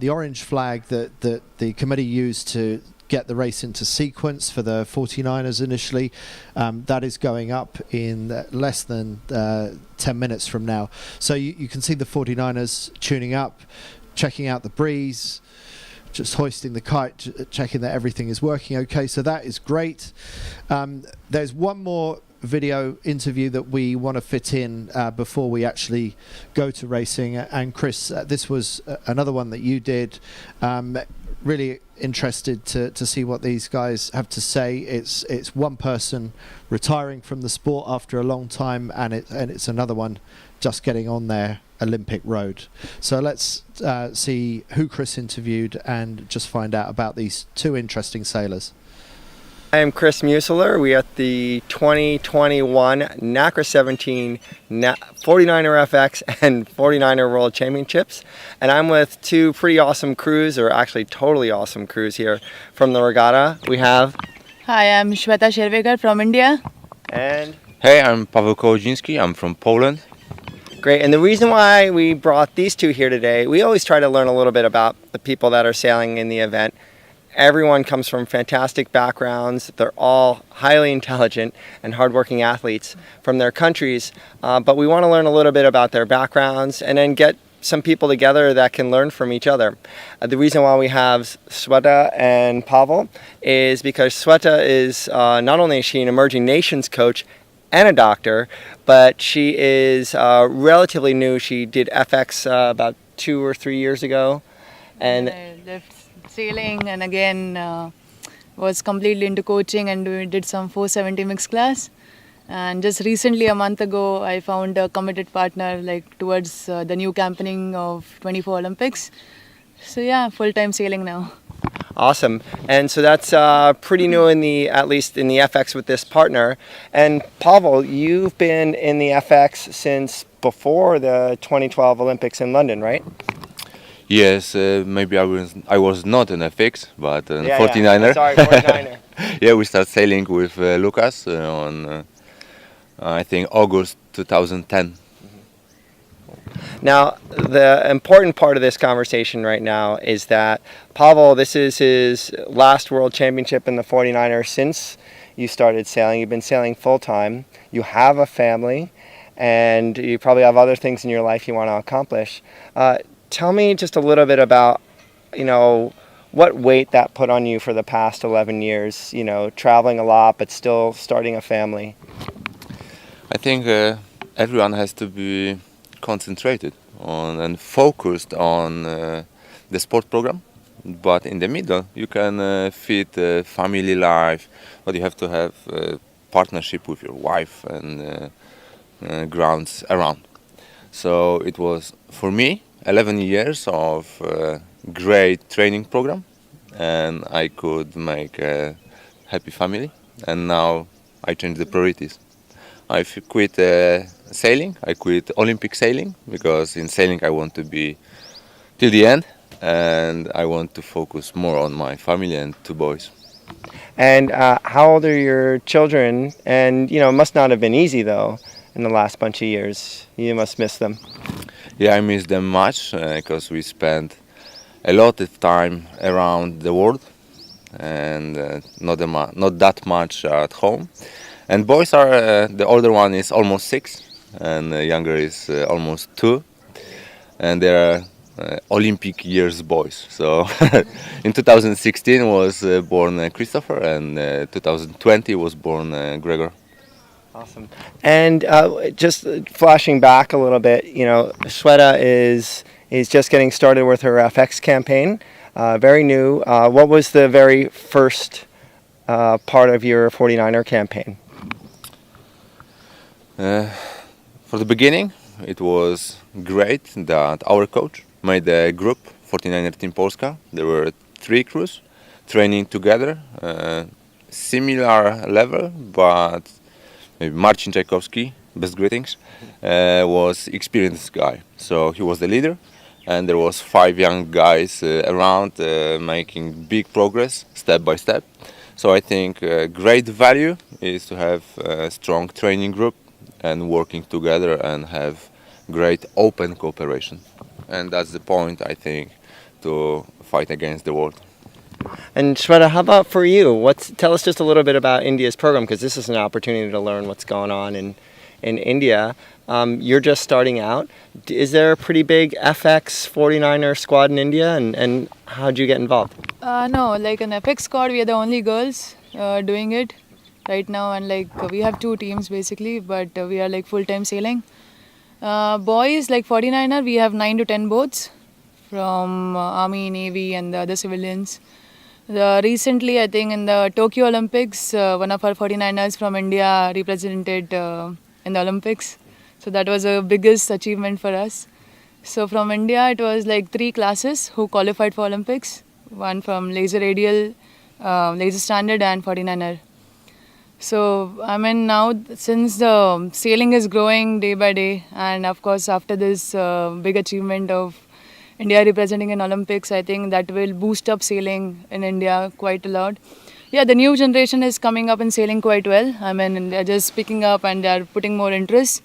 orange flag that the committee used to get the race into sequence for the 49ers initially, that is going up in less than 10 minutes from now. So you can see the 49ers tuning up, checking out the breeze, just hoisting the kite, checking that everything is working okay. So that is great. There's one more video interview that we want to fit in before we actually go to racing. And Chris, this was another one that you did. Really interested to see what these guys have to say. It's one person retiring from the sport after a long time, and it's another one just getting on their Olympic road. So let's see who Chris interviewed and just find out about these two interesting sailors. I am Chris Musler. We are at the 2021 Nacra 17 49er FX and 49er World Championships. And I'm with two pretty awesome crews, or actually totally awesome crews here from the regatta. We have... Hi, I'm Shweta Shervekar from India. And... Hey, I'm Paweł Kołodziński. I'm from Poland. Great. And the reason why we brought these two here today, we always try to learn a little bit about the people that are sailing in the event. Everyone comes from fantastic backgrounds. They're all highly intelligent and hardworking athletes from their countries. But we want to learn a little bit about their backgrounds and then get some people together that can learn from each other. The reason why we have Shweta and Paweł is because Shweta is not only is she an emerging nations coach and a doctor, but she is relatively new. She did FX about 2 or 3 years ago. And I left sailing and again was completely into coaching and did some 470 mixed class. And just recently, a month ago, I found a committed partner towards the new campaigning of 24 Olympics. So yeah, full-time sailing now. Awesome. And so that's pretty new at least in the FX with this partner. And Paweł, you've been in the FX since before the 2012 Olympics in London, right? Yes, maybe I was not an FX, but a 49er. Yeah. Sorry, 49er. Yeah, we started sailing with Lucas on, I think, August 2010. Now, the important part of this conversation right now is that Paweł, this is his last World Championship in the 49er since you started sailing. You've been sailing full time. You have a family. and you probably have other things in your life you want to accomplish. Tell me just a little bit about, what weight that put on you for the past 11 years, traveling a lot but still starting a family. I think everyone has to be concentrated on and focused on the sport program, but in the middle you can fit family life, but you have to have partnership with your wife and grounds around. So it was for me 11 years of great training program, and I could make a happy family, and now I changed the priorities. I quit sailing. I quit Olympic sailing because in sailing I want to be till the end, and I want to focus more on my family and 2 boys. And how old are your children? And it must not have been easy though in the last bunch of years. You must miss them. Yeah, I miss them much because we spent a lot of time around the world and not that much at home. And boys are, the older one is almost 6 and the younger is almost 2. And they are Olympic years boys. So in 2016 was born Christopher, and 2020 was born Gregor. Awesome. And just flashing back a little bit, Shweta is just getting started with her FX campaign, very new. What was the very first part of your 49er campaign? For the beginning, it was great that our coach made a group, 49er Team Polska. There were 3 crews training together, similar level, but maybe Marcin Czajkowski, best greetings, was experienced guy. So he was the leader, and there was 5 young guys around making big progress step by step. So I think great value is to have a strong training group and working together and have great open cooperation. And that's the point, I think, to fight against the world. And Shweta, how about for you? Tell us just a little bit about India's program, because this is an opportunity to learn what's going on in India. You're just starting out. Is there a pretty big FX 49er squad in India, and how did you get involved? No, like an FX squad, we are the only girls doing it right now, and we have 2 teams basically, but we are full-time sailing. Boys, 49er, we have 9 to 10 boats from Army, Navy and the other civilians. Recently, I think in the Tokyo Olympics, one of our 49ers from India represented in the Olympics. So that was the biggest achievement for us. So from India, it was 3 classes who qualified for Olympics. One from laser radial, laser standard and 49er. So now since the sailing is growing day by day, and of course after this big achievement of India representing in Olympics, I think that will boost up sailing in India quite a lot. Yeah, the new generation is coming up in sailing quite well. They're just picking up and they're putting more interest.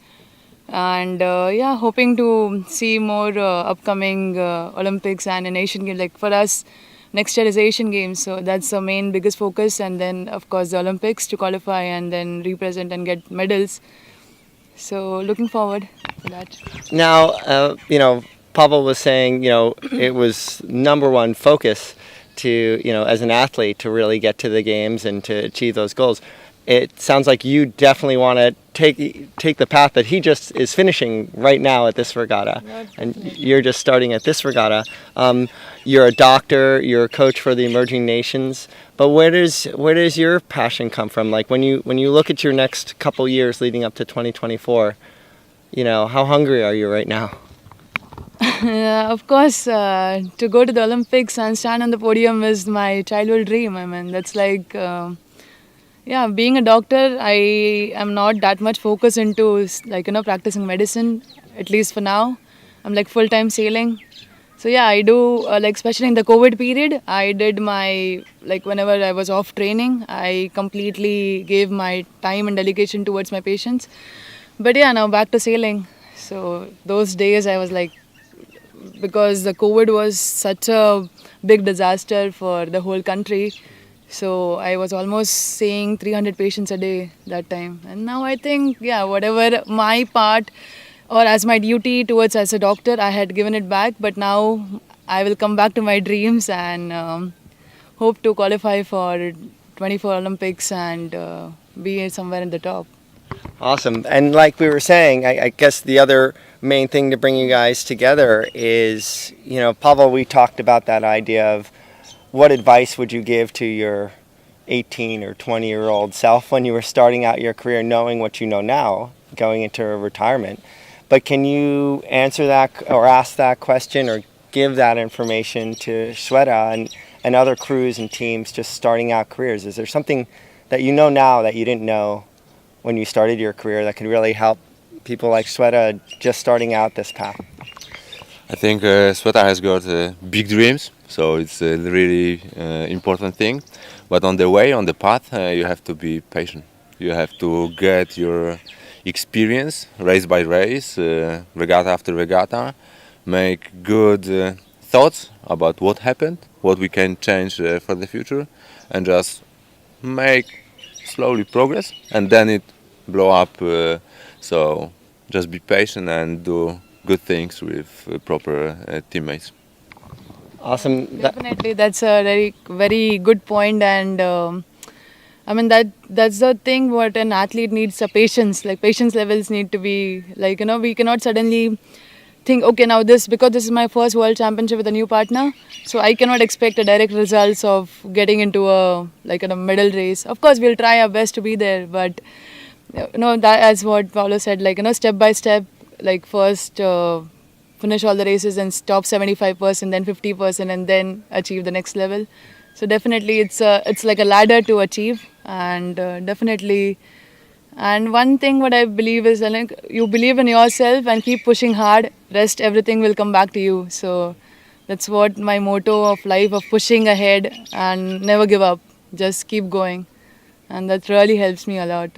And hoping to see more upcoming Olympics and an Asian Games. For us, next year is Asian Games, so that's the main biggest focus. And then of course the Olympics to qualify and then represent and get medals. So looking forward to that. Now, Pavel was saying, it was number one focus to, as an athlete, to really get to the games and to achieve those goals. It sounds like you definitely want to take the path that he just is finishing right now at this regatta, and you're just starting at this regatta. You're a doctor, you're a coach for the emerging nations, but where does your passion come from? When you look at your next couple years leading up to 2024, how hungry are you right now? Of course, to go to the Olympics and stand on the podium is my childhood dream. That's being a doctor, I am not that much focused into practicing medicine, at least for now. I'm full-time sailing. So yeah, I do, especially in the COVID period, I did my, whenever I was off training, I completely gave my time and dedication towards my patients. But yeah, now back to sailing. So those days I was because the COVID was such a big disaster for the whole country. So I was almost seeing 300 patients a day that time. And now I think, yeah, whatever my part or as my duty towards as a doctor, I had given it back. But now I will come back to my dreams and hope to qualify for 24 Olympics and be somewhere in the top. Awesome. And like we were saying, I guess the other main thing to bring you guys together is, you know, Pavel, we talked about that idea of what advice would you give to your 18 or 20-year-old self when you were starting out your career, knowing what you know now, going into retirement. But can you answer that or ask that question or give that information to Shweta and other crews and teams just starting out careers? Is there something that you know now that you didn't know when you started your career that could really help people like Shweta just starting out this path? I think Shweta has got big dreams, so it's a really important thing. But on the way, on the path, you have to be patient. You have to get your experience race by race, regatta after regatta, make good thoughts about what happened, what we can change for the future, and just make slowly progress, and then it blow up. So just be patient and do good things with proper teammates. Awesome. Definitely, that's a very, very good point, and I mean that's the thing. What an athlete needs, a patience. Like patience levels need to be like, you know, we cannot suddenly think, okay, now because this is my first world championship with a new partner, so I cannot expect a direct results of getting into a medal race. Of course, we'll try our best to be there, but you know, that as what Paulo said, like, you know, step by step, like first finish all the races and stop 75%, then 50%, and then achieve the next level. So definitely it's like a ladder to achieve, and definitely. And one thing what I believe is, like, you believe in yourself and keep pushing hard, rest everything will come back to you. So that's what my motto of life, of pushing ahead and never give up, just keep going, and that really helps me a lot.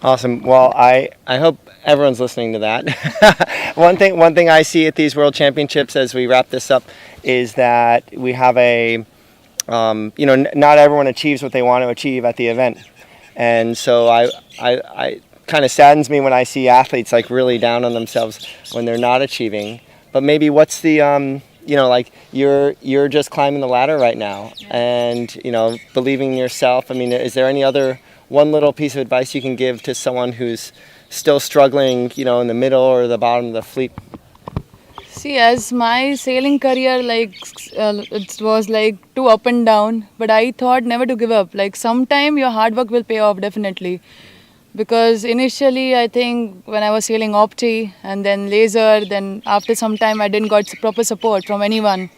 Awesome. Well, I hope everyone's listening to that. One thing I see at these World Championships as we wrap this up is that we have a, you know, not everyone achieves what they want to achieve at the event. And so I kind of saddens me when I see athletes like really down on themselves when they're not achieving. But maybe what's the, you know, like you're just climbing the ladder right now and, you know, believing in yourself. I mean, is there any other one little piece of advice you can give to someone who's still struggling, you know, in the middle or the bottom of the fleet? See, as my sailing career, like, it was like too up and down, but I thought never to give up. Like, sometime your hard work will pay off, definitely. Because initially, I think when I was sailing Opti and then laser, then after some time I didn't got proper support from anyone.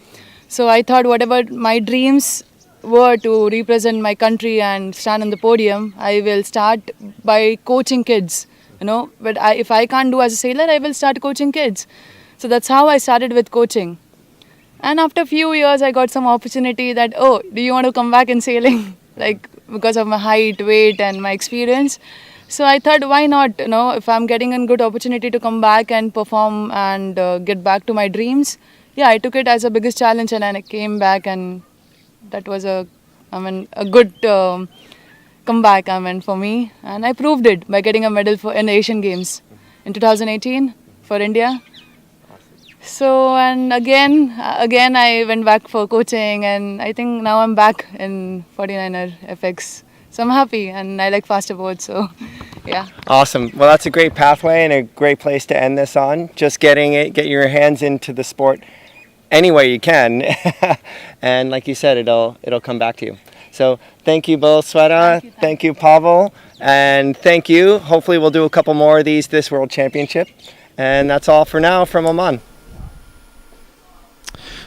So I thought whatever my dreams were to represent my country and stand on the podium, I will start by coaching kids, you know. But if I can't do as a sailor, I will start coaching kids. So that's how I started with coaching. And after a few years, I got some opportunity that, oh, do you want to come back in sailing? Like, because of my height, weight, and my experience. So I thought, why not? You know, if I'm getting a good opportunity to come back and perform and get back to my dreams, yeah, I took it as a biggest challenge, and I came back, and that was a good comeback, for me. And I proved it by getting a medal in the Asian Games in 2018 for India. So, and again I went back for coaching, and I think now I'm back in 49er FX. So I'm happy, and I like faster boards, so yeah. Awesome. Well, that's a great pathway and a great place to end this on. Just get your hands into the sport any way you can. And like you said, it'll come back to you. So thank you both, Shweta. Thank you, Pavel. And thank you. Hopefully we'll do a couple more of these this World Championship. And that's all for now from Oman.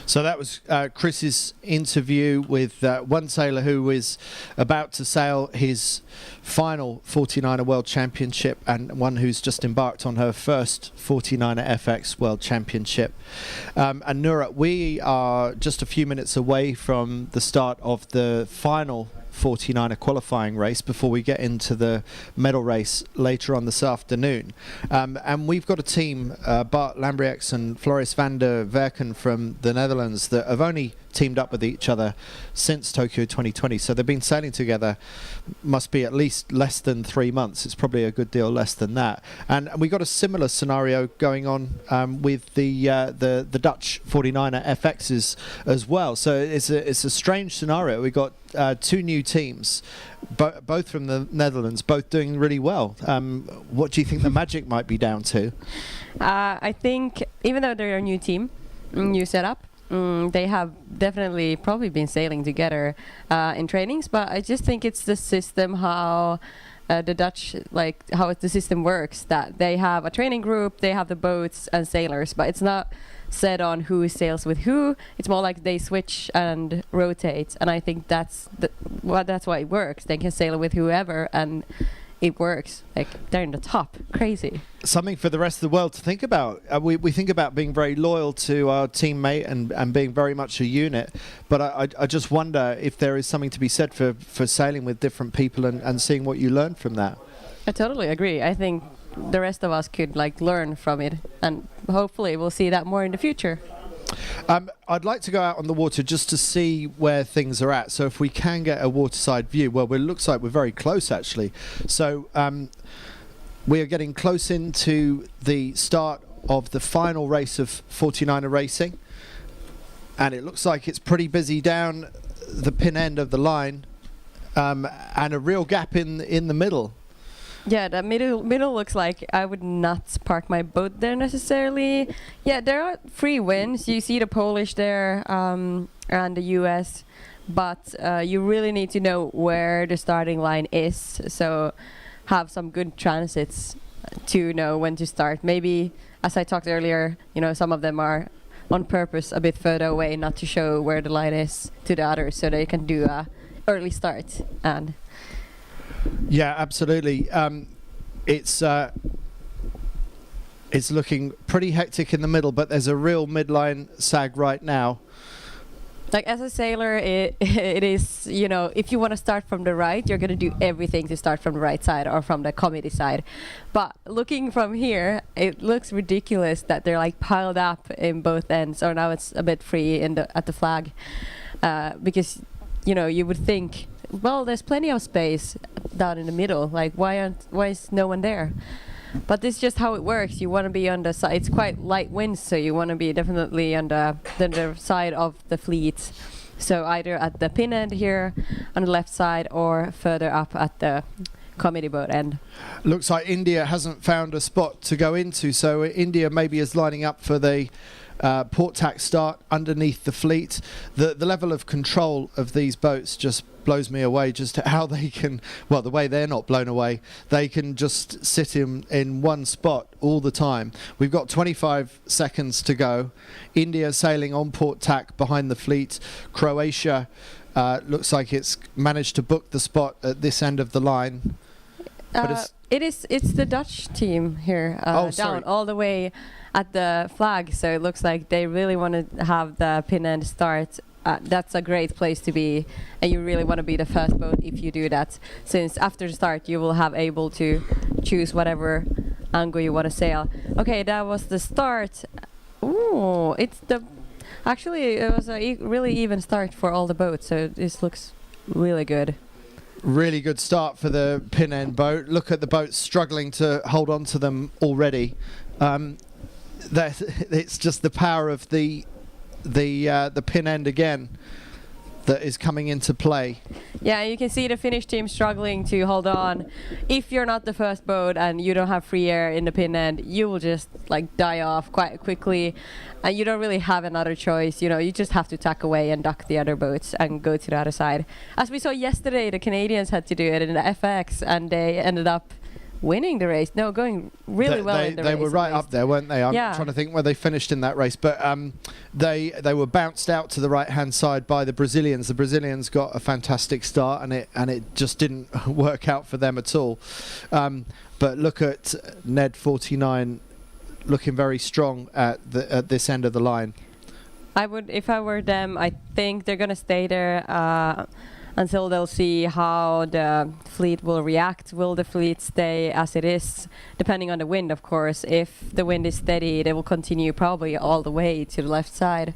So that was Chris's interview with one sailor who is about to sail his final 49er World Championship, and one who's just embarked on her first 49er FX World Championship. And Nura, we are just a few minutes away from the start of the final 49er qualifying race before we get into the medal race later on this afternoon. And we've got a team, Bart Lambriax and Floris van der Werken from the Netherlands, that have only teamed up with each other since Tokyo 2020. So they've been sailing together, must be at least less than 3 months. It's probably a good deal less than that. And we got a similar scenario going on with the Dutch 49er FXs as well. So it's a strange scenario. We got two new teams, both from the Netherlands, both doing really well. What do you think the magic might be down to? I think even though they're a new team, new setup, they have definitely probably been sailing together in trainings, but I just think it's the system, how the Dutch, like how the system works, that they have a training group, they have the boats and sailors, but it's not set on who sails with who. It's more like they switch and rotate, and I think that's why it works. They can sail with whoever, and it works. Like, they're in the top. Crazy. Something for the rest of the world to think about. We think about being very loyal to our teammate and being very much a unit, but I just wonder if there is something to be said for sailing with different people and seeing what you learn from that. I totally agree. I think the rest of us could like learn from it, and hopefully we'll see that more in the future. I'd like to go out on the water just to see where things are at. So if we can get a waterside view, well, it looks like we're very close actually. So we are getting close into the start of the final race of 49er racing, and it looks like it's pretty busy down the pin end of the line, and a real gap in the middle. Yeah, the middle looks like I would not park my boat there necessarily. Yeah, there are 3 winds. You see the Polish there and the US, but you really need to know where the starting line is. So have some good transits to know when to start. Maybe, as I talked earlier, some of them are on purpose a bit further away, not to show where the line is to the others, so they can do a early start. And yeah, absolutely. It's looking pretty hectic in the middle, but there's a real midline sag right now. Like, as a sailor, it is, if you want to start from the right, you're going to do everything to start from the right side or from the committee side. But looking from here, it looks ridiculous that they're like piled up in both ends, or now it's a bit free at the flag, because you would think, well, there's plenty of space down in the middle. Like, why is no one there? But this is just how it works. You want to be on the side. It's quite light winds, so you want to be definitely on the side of the fleet. So either at the pin end here on the left side, or further up at the committee boat end. Looks like India hasn't found a spot to go into, so India maybe is lining up for the port tack start underneath the fleet. The level of control of these boats just blows me away, just how they can, well, the way they're not blown away, they can just sit in one spot all the time. We've got 25 seconds to go. India sailing on port tack behind the fleet. Croatia looks like it's managed to book the spot at this end of the line. But it's the Dutch team here, down all the way at the flag, so it looks like they really want to have the pin end start. That's a great place to be, and you really want to be the first boat if you do that, since after the start you will have able to choose whatever angle you want to sail. Okay, that was the start. Ooh, actually it was a really even start for all the boats, so this looks really good. Really good start for the pin end boat. Look at the boats struggling to hold on to them already. It's just the power of the pin end again that is coming into play. Yeah, you can see the Finnish team struggling to hold on. If you're not the first boat and you don't have free air in the pin end, you will just like die off quite quickly, and you don't really have another choice. You just have to tack away and duck the other boats and go to the other side. As we saw yesterday, the Canadians had to do it in the FX, and they ended up winning the race. No, going really well in the race. They were right up there, weren't they? I'm trying to think where they finished in that race, but they were bounced out to the right-hand side by the Brazilians. The Brazilians got a fantastic start, and it just didn't work out for them at all. But look at Ned 49 looking very strong at this end of the line. I would, if I were them, I think they're gonna stay there until they'll see how the fleet will react. Will the fleet stay as it is, depending on the wind, of course? If the wind is steady, they will continue probably all the way to the left side.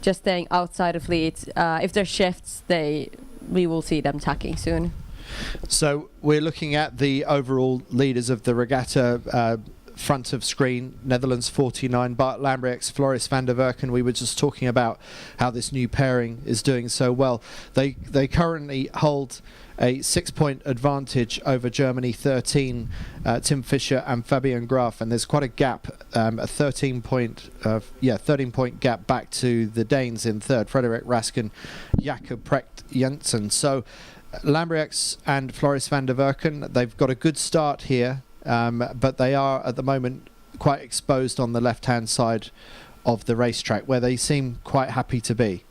just staying outside of fleet. If there's shifts, we will see them tacking soon. So we're looking at the overall leaders of the regatta. Front of screen, Netherlands 49, Bart Lambrechts, Floris van der Werken. We were just talking about how this new pairing is doing so well. They currently hold a 6-point advantage over Germany 13, Tim Fischer and Fabian Graf, and there's quite a gap, a 13-point gap back to the Danes in third, Frederik Raskin, Jakob Precht Jensen. So Lambrechts and Floris van der Werken, they've got a good start here. But they are at the moment quite exposed on the left-hand side of the racetrack, where they seem quite happy to be.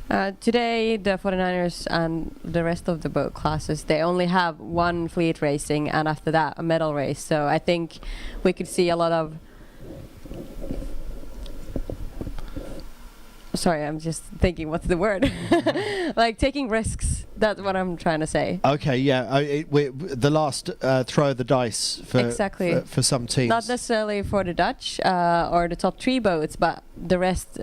Today, the 49ers and the rest of the boat classes, they only have one fleet racing, and after that, a medal race. So I think we could see a lot of... Sorry, I'm just thinking, what's the word? Like taking risks. That's what I'm trying to say. Okay, yeah. The last throw of the dice for, exactly. for some teams. Not necessarily for the Dutch or the top 3 boats, but the rest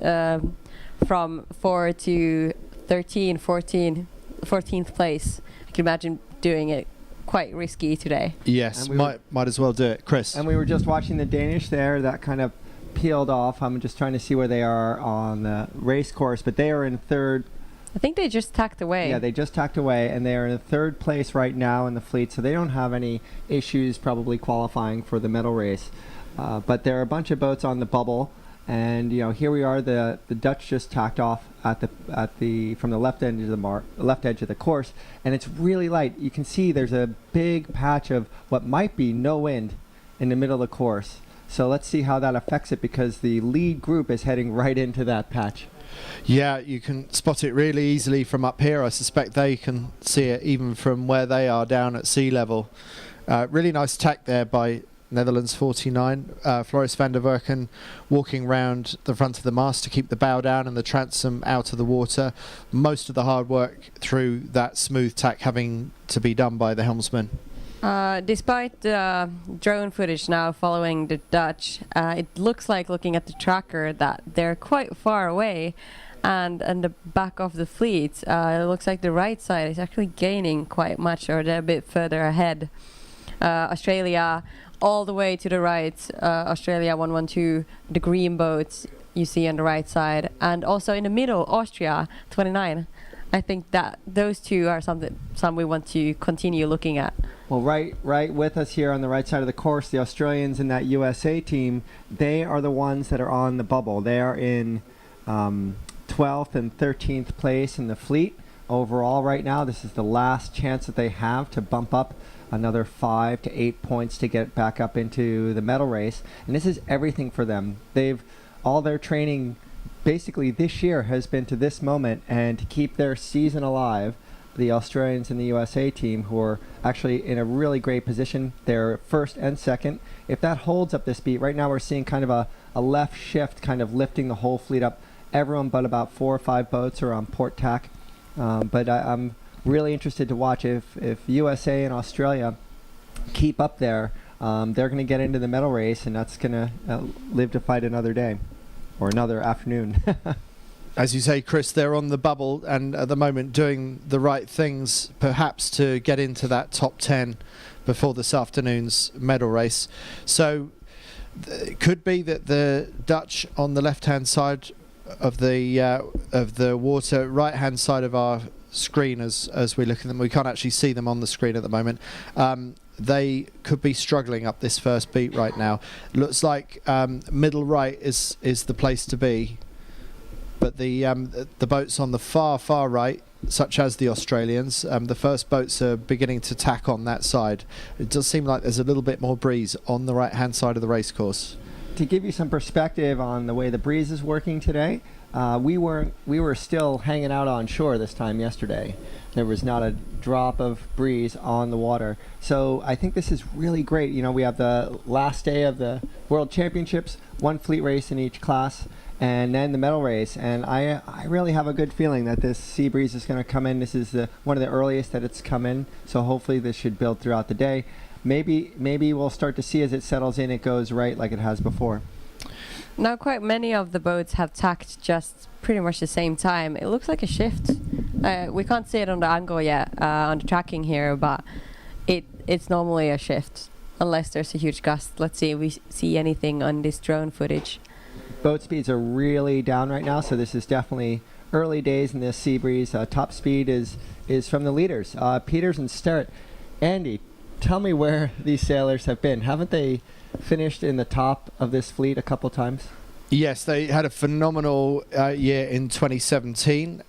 from 4 to 13, 14th place. I can imagine doing it quite risky today. Yes, might as well do it. Chris. And we were just watching the Danish there, that kind of peeled off. I'm just trying to see where they are on the race course, but they are in third. I think they just tacked away. Yeah, they just tacked away, and they are in third place right now in the fleet, so they don't have any issues probably qualifying for the medal race. But there are a bunch of boats on the bubble, and here we are. The Dutch just tacked off from the left edge of the course, and it's really light. You can see there's a big patch of what might be no wind in the middle of the course. So let's see how that affects it, because the lead group is heading right into that patch. Yeah, you can spot it really easily from up here. I suspect they can see it even from where they are down at sea level. Really nice tack there by Netherlands 49. Floris van der Werken walking round the front of the mast to keep the bow down and the transom out of the water. Most of the hard work through that smooth tack having to be done by the helmsman. Despite the drone footage now following the Dutch, it looks like, looking at the tracker, that they're quite far away, and the back of the fleet, it looks like the right side is actually gaining quite much, or they're a bit further ahead. Australia all the way to the right, Australia 112, the green boats you see on the right side, and also in the middle, Austria 29. I think that those two are some we want to continue looking at. Well, right with us here on the right side of the course, the Australians in that USA team, they are the ones that are on the bubble. They are in 12th and 13th place in the fleet overall right now. This is the last chance that they have to bump up another 5 to 8 points to get back up into the medal race. And this is everything for them. All their training basically this year has been to this moment, and to keep their season alive. The Australians and the USA team, who are actually in a really great position, they're first and second. If that holds up this beat, right now we're seeing kind of a left shift, kind of lifting the whole fleet up. Everyone but about 4 or 5 boats are on port tack. But I'm really interested to watch if USA and Australia keep up there. They're going to get into the medal race, and that's going to live to fight another day. Or another afternoon. As you say, Chris, they're on the bubble and at the moment doing the right things, perhaps to get into that top 10 before this afternoon's medal race. So it could be that the Dutch on the left-hand side of the water, right-hand side of our screen as we look at them. We can't actually see them on the screen at the moment. They could be struggling up this first beat right now. Looks like middle right is the place to be, but the boats on the far right, such as the Australians, the first boats are beginning to tack on that side. It does seem like there's a little bit more breeze on the right hand side of the race course. To give you some perspective on the way the breeze is working today, we were still hanging out on shore this time yesterday. There was not a drop of breeze on the water. So I think this is really great. We have the last day of the World Championships, 1 fleet race in each class, and then the medal race. And I really have a good feeling that this sea breeze is going to come in. This is one of the earliest that it's come in. So hopefully this should build throughout the day. Maybe we'll start to see as it settles in, it goes right like it has before. Now quite many of the boats have tacked just pretty much the same time. It looks like a shift. We can't see it on the angle yet, on the tracking here, but it's normally a shift, unless there's a huge gust. Let's see if we see anything on this drone footage. Boat speeds are really down right now, so this is definitely early days in this sea breeze. Top speed is from the leaders, Peters and Sterrett. Andy, tell me where these sailors have been. Haven't they finished in the top of this fleet a couple times? Yes, they had a phenomenal year in 2017,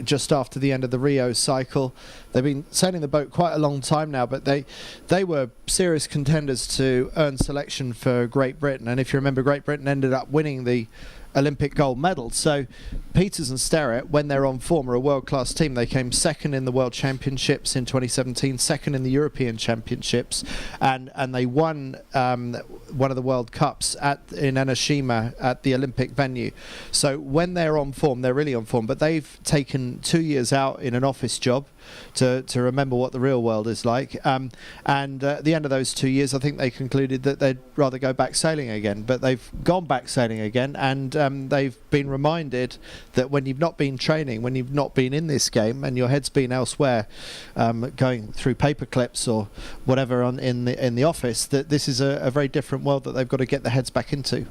just after the end of the Rio cycle. They've been sailing the boat quite a long time now, but they were serious contenders to earn selection for Great Britain. And if you remember, Great Britain ended up winning the Olympic gold medal. So Peters and Sterrett, when they're on form, are a world-class team. They came second in the World Championships in 2017, second in the European Championships, and they won one of the World Cups in Enoshima at the Olympic venue. So when they're on form, they're really on form. But they've taken 2 years out in an office job to remember what the real world is like. And at the end of those 2 years, I think they concluded that they'd rather go back sailing again. But they've gone back sailing again, and they've been reminded that when you've not been training, when you've not been in this game, and your head's been elsewhere, going through paper clips or whatever in the office, that this is a very different world that they've got to get their heads back into.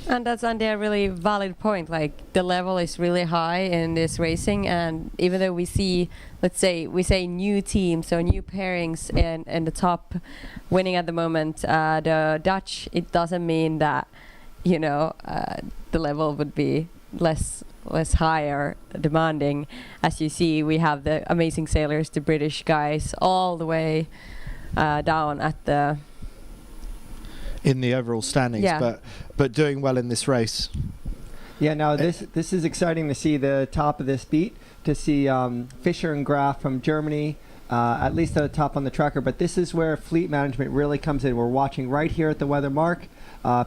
And that's Andy, a really valid point. Like, the level is really high in this racing, and even though we see, let's say, new teams or new pairings in the top winning at the moment, the Dutch, it doesn't mean that, the level would be less higher demanding. As you see, we have the amazing sailors, the British guys, all the way down at the in the overall standings, yeah. but doing well in this race. Yeah, now this is exciting to see the top of this beat, to see Fischer and Graf from Germany, at least at the top on the tracker. But this is where fleet management really comes in. We're watching right here at the weather mark,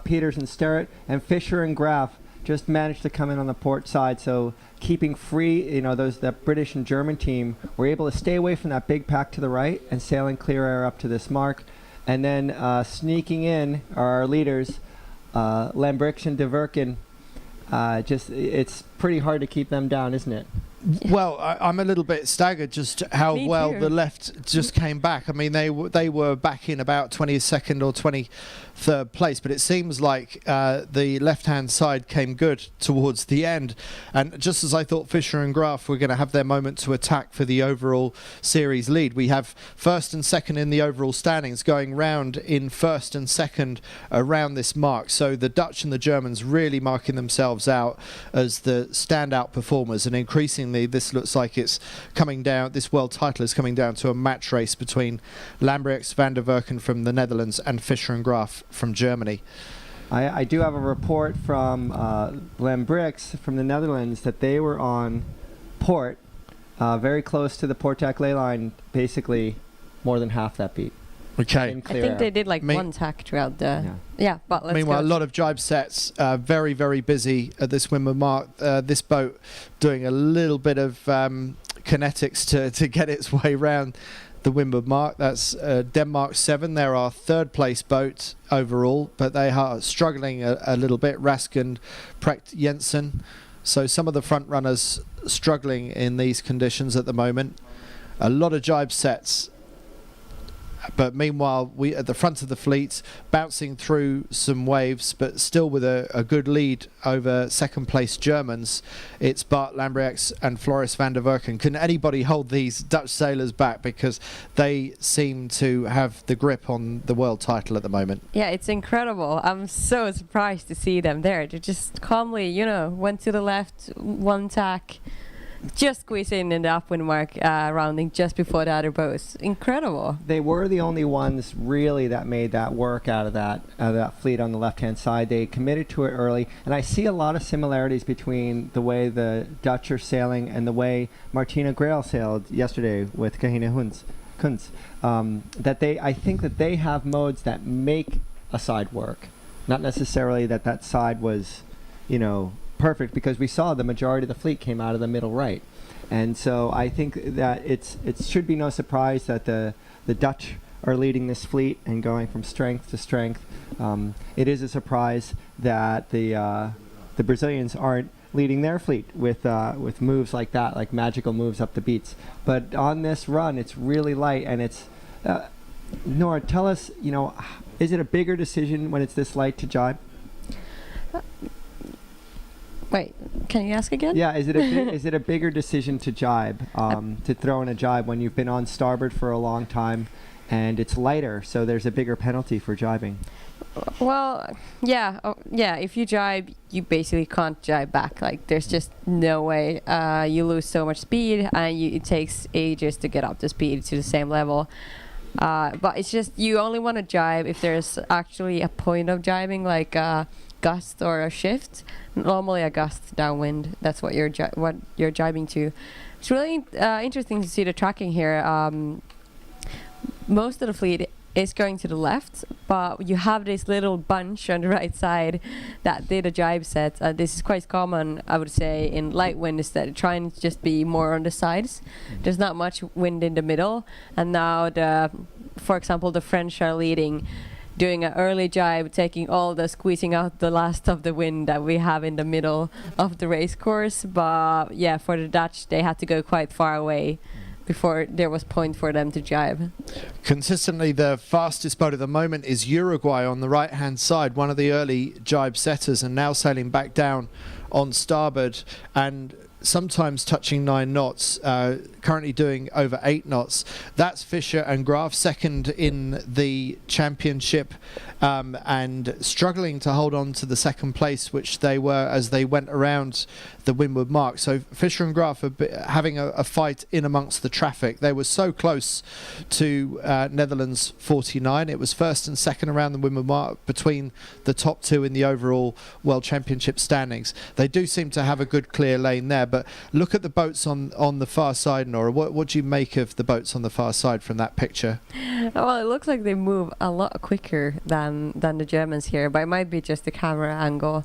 Peters and Sterrett, and Fischer and Graf just managed to come in on the port side. So keeping free, that British and German team were able to stay away from that big pack to the right and sailing clear air up to this mark. And then sneaking in are our leaders, Lambrix and De Verken. It's pretty hard to keep them down, isn't it? Well, I'm a little bit staggered just how well the left just came back. I mean, they were back in about 22nd or 23rd place, but it seems like the left-hand side came good towards the end. And just as I thought Fischer and Graf were going to have their moment to attack for the overall series lead, we have first and second in the overall standings going round in first and second around this mark. So the Dutch and the Germans really marking themselves out as the standout performers, and increasingly this looks like it's coming down, this world title is coming down to a match race between Lambrix, Van der Verken from the Netherlands and Fischer and Graf from Germany. I do have a report from Lambrix from the Netherlands that they were on port, very close to the port-tack ley line, basically more than half that beat. Okay. I think they did one tack throughout the... Yeah, but let's Meanwhile, go. a lot of jibe sets, very, very busy at this windward mark. This boat doing a little bit of kinetics to get its way round the windward mark. That's Denmark 7. They're our third place boat overall, but they are struggling a little bit. Rask and Precht Jensen. So some of the front runners struggling in these conditions at the moment. A lot of jibe sets. But meanwhile, we at the front of the fleet, bouncing through some waves, but still with a good lead over second place Germans. It's Bart Lambrix and Floris van der Verken. Can anybody hold these Dutch sailors back? Because they seem to have the grip on the world title at the moment. Yeah, it's incredible. I'm so surprised to see them there. They just calmly, went to the left, one tack, just squeeze in the upwind mark rounding just before the other boats. Incredible. They were the only ones really that made that work out of that fleet on the left-hand side. They committed to it early, and I see a lot of similarities between the way the Dutch are sailing and the way Martina Grael sailed yesterday with Kahina Kuntz. I think that they have modes that make a side work, not necessarily that side was, perfect, because we saw the majority of the fleet came out of the middle right. And so I think that it should be no surprise that the Dutch are leading this fleet and going from strength to strength. It is a surprise that the Brazilians aren't leading their fleet with moves like that, like magical moves up the beats. But on this run, it's really light, and it's Nora, tell us, is it a bigger decision when it's this light to jibe? Wait, can you ask again? Yeah, is it a bigger decision to jibe, to throw in a jibe when you've been on starboard for a long time, and it's lighter, so there's a bigger penalty for jibing? Well, yeah, if you jibe, you basically can't jibe back. Like, there's just no way. You lose so much speed, and it takes ages to get up to speed to the same level. But it's just, you only want to jibe if there's actually a point of jibing, like a gust or a shift. Normally a gust downwind, that's what you're jibing to. It's really interesting to see the tracking here. Most of the fleet is going to the left, but you have this little bunch on the right side that did a jibe set. This is quite common, I would say, in light wind, is that trying to just be more on the sides. There's not much wind in the middle, and now for example, the French are leading, doing an early jibe, squeezing out the last of the wind that we have in the middle of the race course. But yeah, for the Dutch, they had to go quite far away before there was point for them to jibe. Consistently, the fastest boat at the moment is Uruguay on the right-hand side, one of the early jibe setters, and now sailing back down on starboard and sometimes touching 9 knots, currently doing over 8 knots. That's Fischer and Graf, second in the championship, and struggling to hold on to the second place, which they were as they went around the windward mark. So Fischer and Graf are having a fight in amongst the traffic. They were so close to Netherlands 49. It was first and second around the windward mark between the top 2 in the overall World Championship standings. They do seem to have a good clear lane there, but look at the boats on the far side, Nora. What do you make of the boats on the far side from that picture? Well, it looks like they move a lot quicker than the Germans here, but it might be just the camera angle.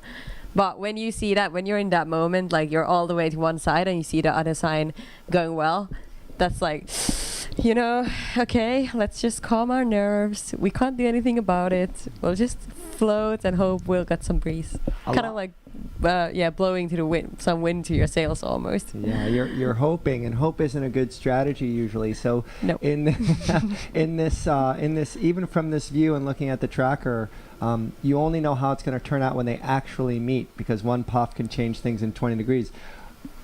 But when you see that, when you're in that moment, like you're all the way to one side and you see the other side going well, that's like, okay, let's just calm our nerves. We can't do anything about it. We'll just float and hope we'll get some breeze. Kind of like, blowing to the wind, some wind to your sails almost. Yeah, you're hoping, and hope isn't a good strategy usually. So no. in this, even from this view and looking at the tracker, you only know how it's going to turn out when they actually meet, because one puff can change things in 20 degrees.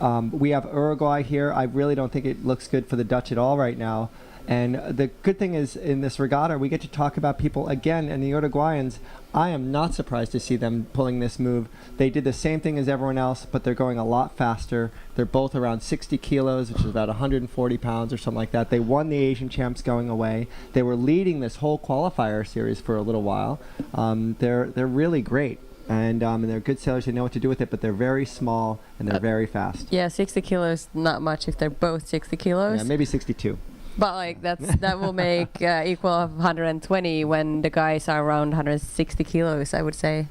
We have Uruguay here. I really don't think it looks good for the Dutch at all right now. And the good thing is, in this regatta, we get to talk about people again, and the Uruguayans, I am not surprised to see them pulling this move. They did the same thing as everyone else, but they're going a lot faster. They're both around 60 kilos, which is about 140 pounds or something like that. They won the Asian champs going away. They were leading this whole qualifier series for a little while. They're really great. And they're good sailors. They know what to do with it, but they're very small and they're very fast. Yeah, 60 kilos, not much if they're both 60 kilos. Yeah, maybe 62. But like that will make equal of 120 when the guys are around 160 kilos, I would say.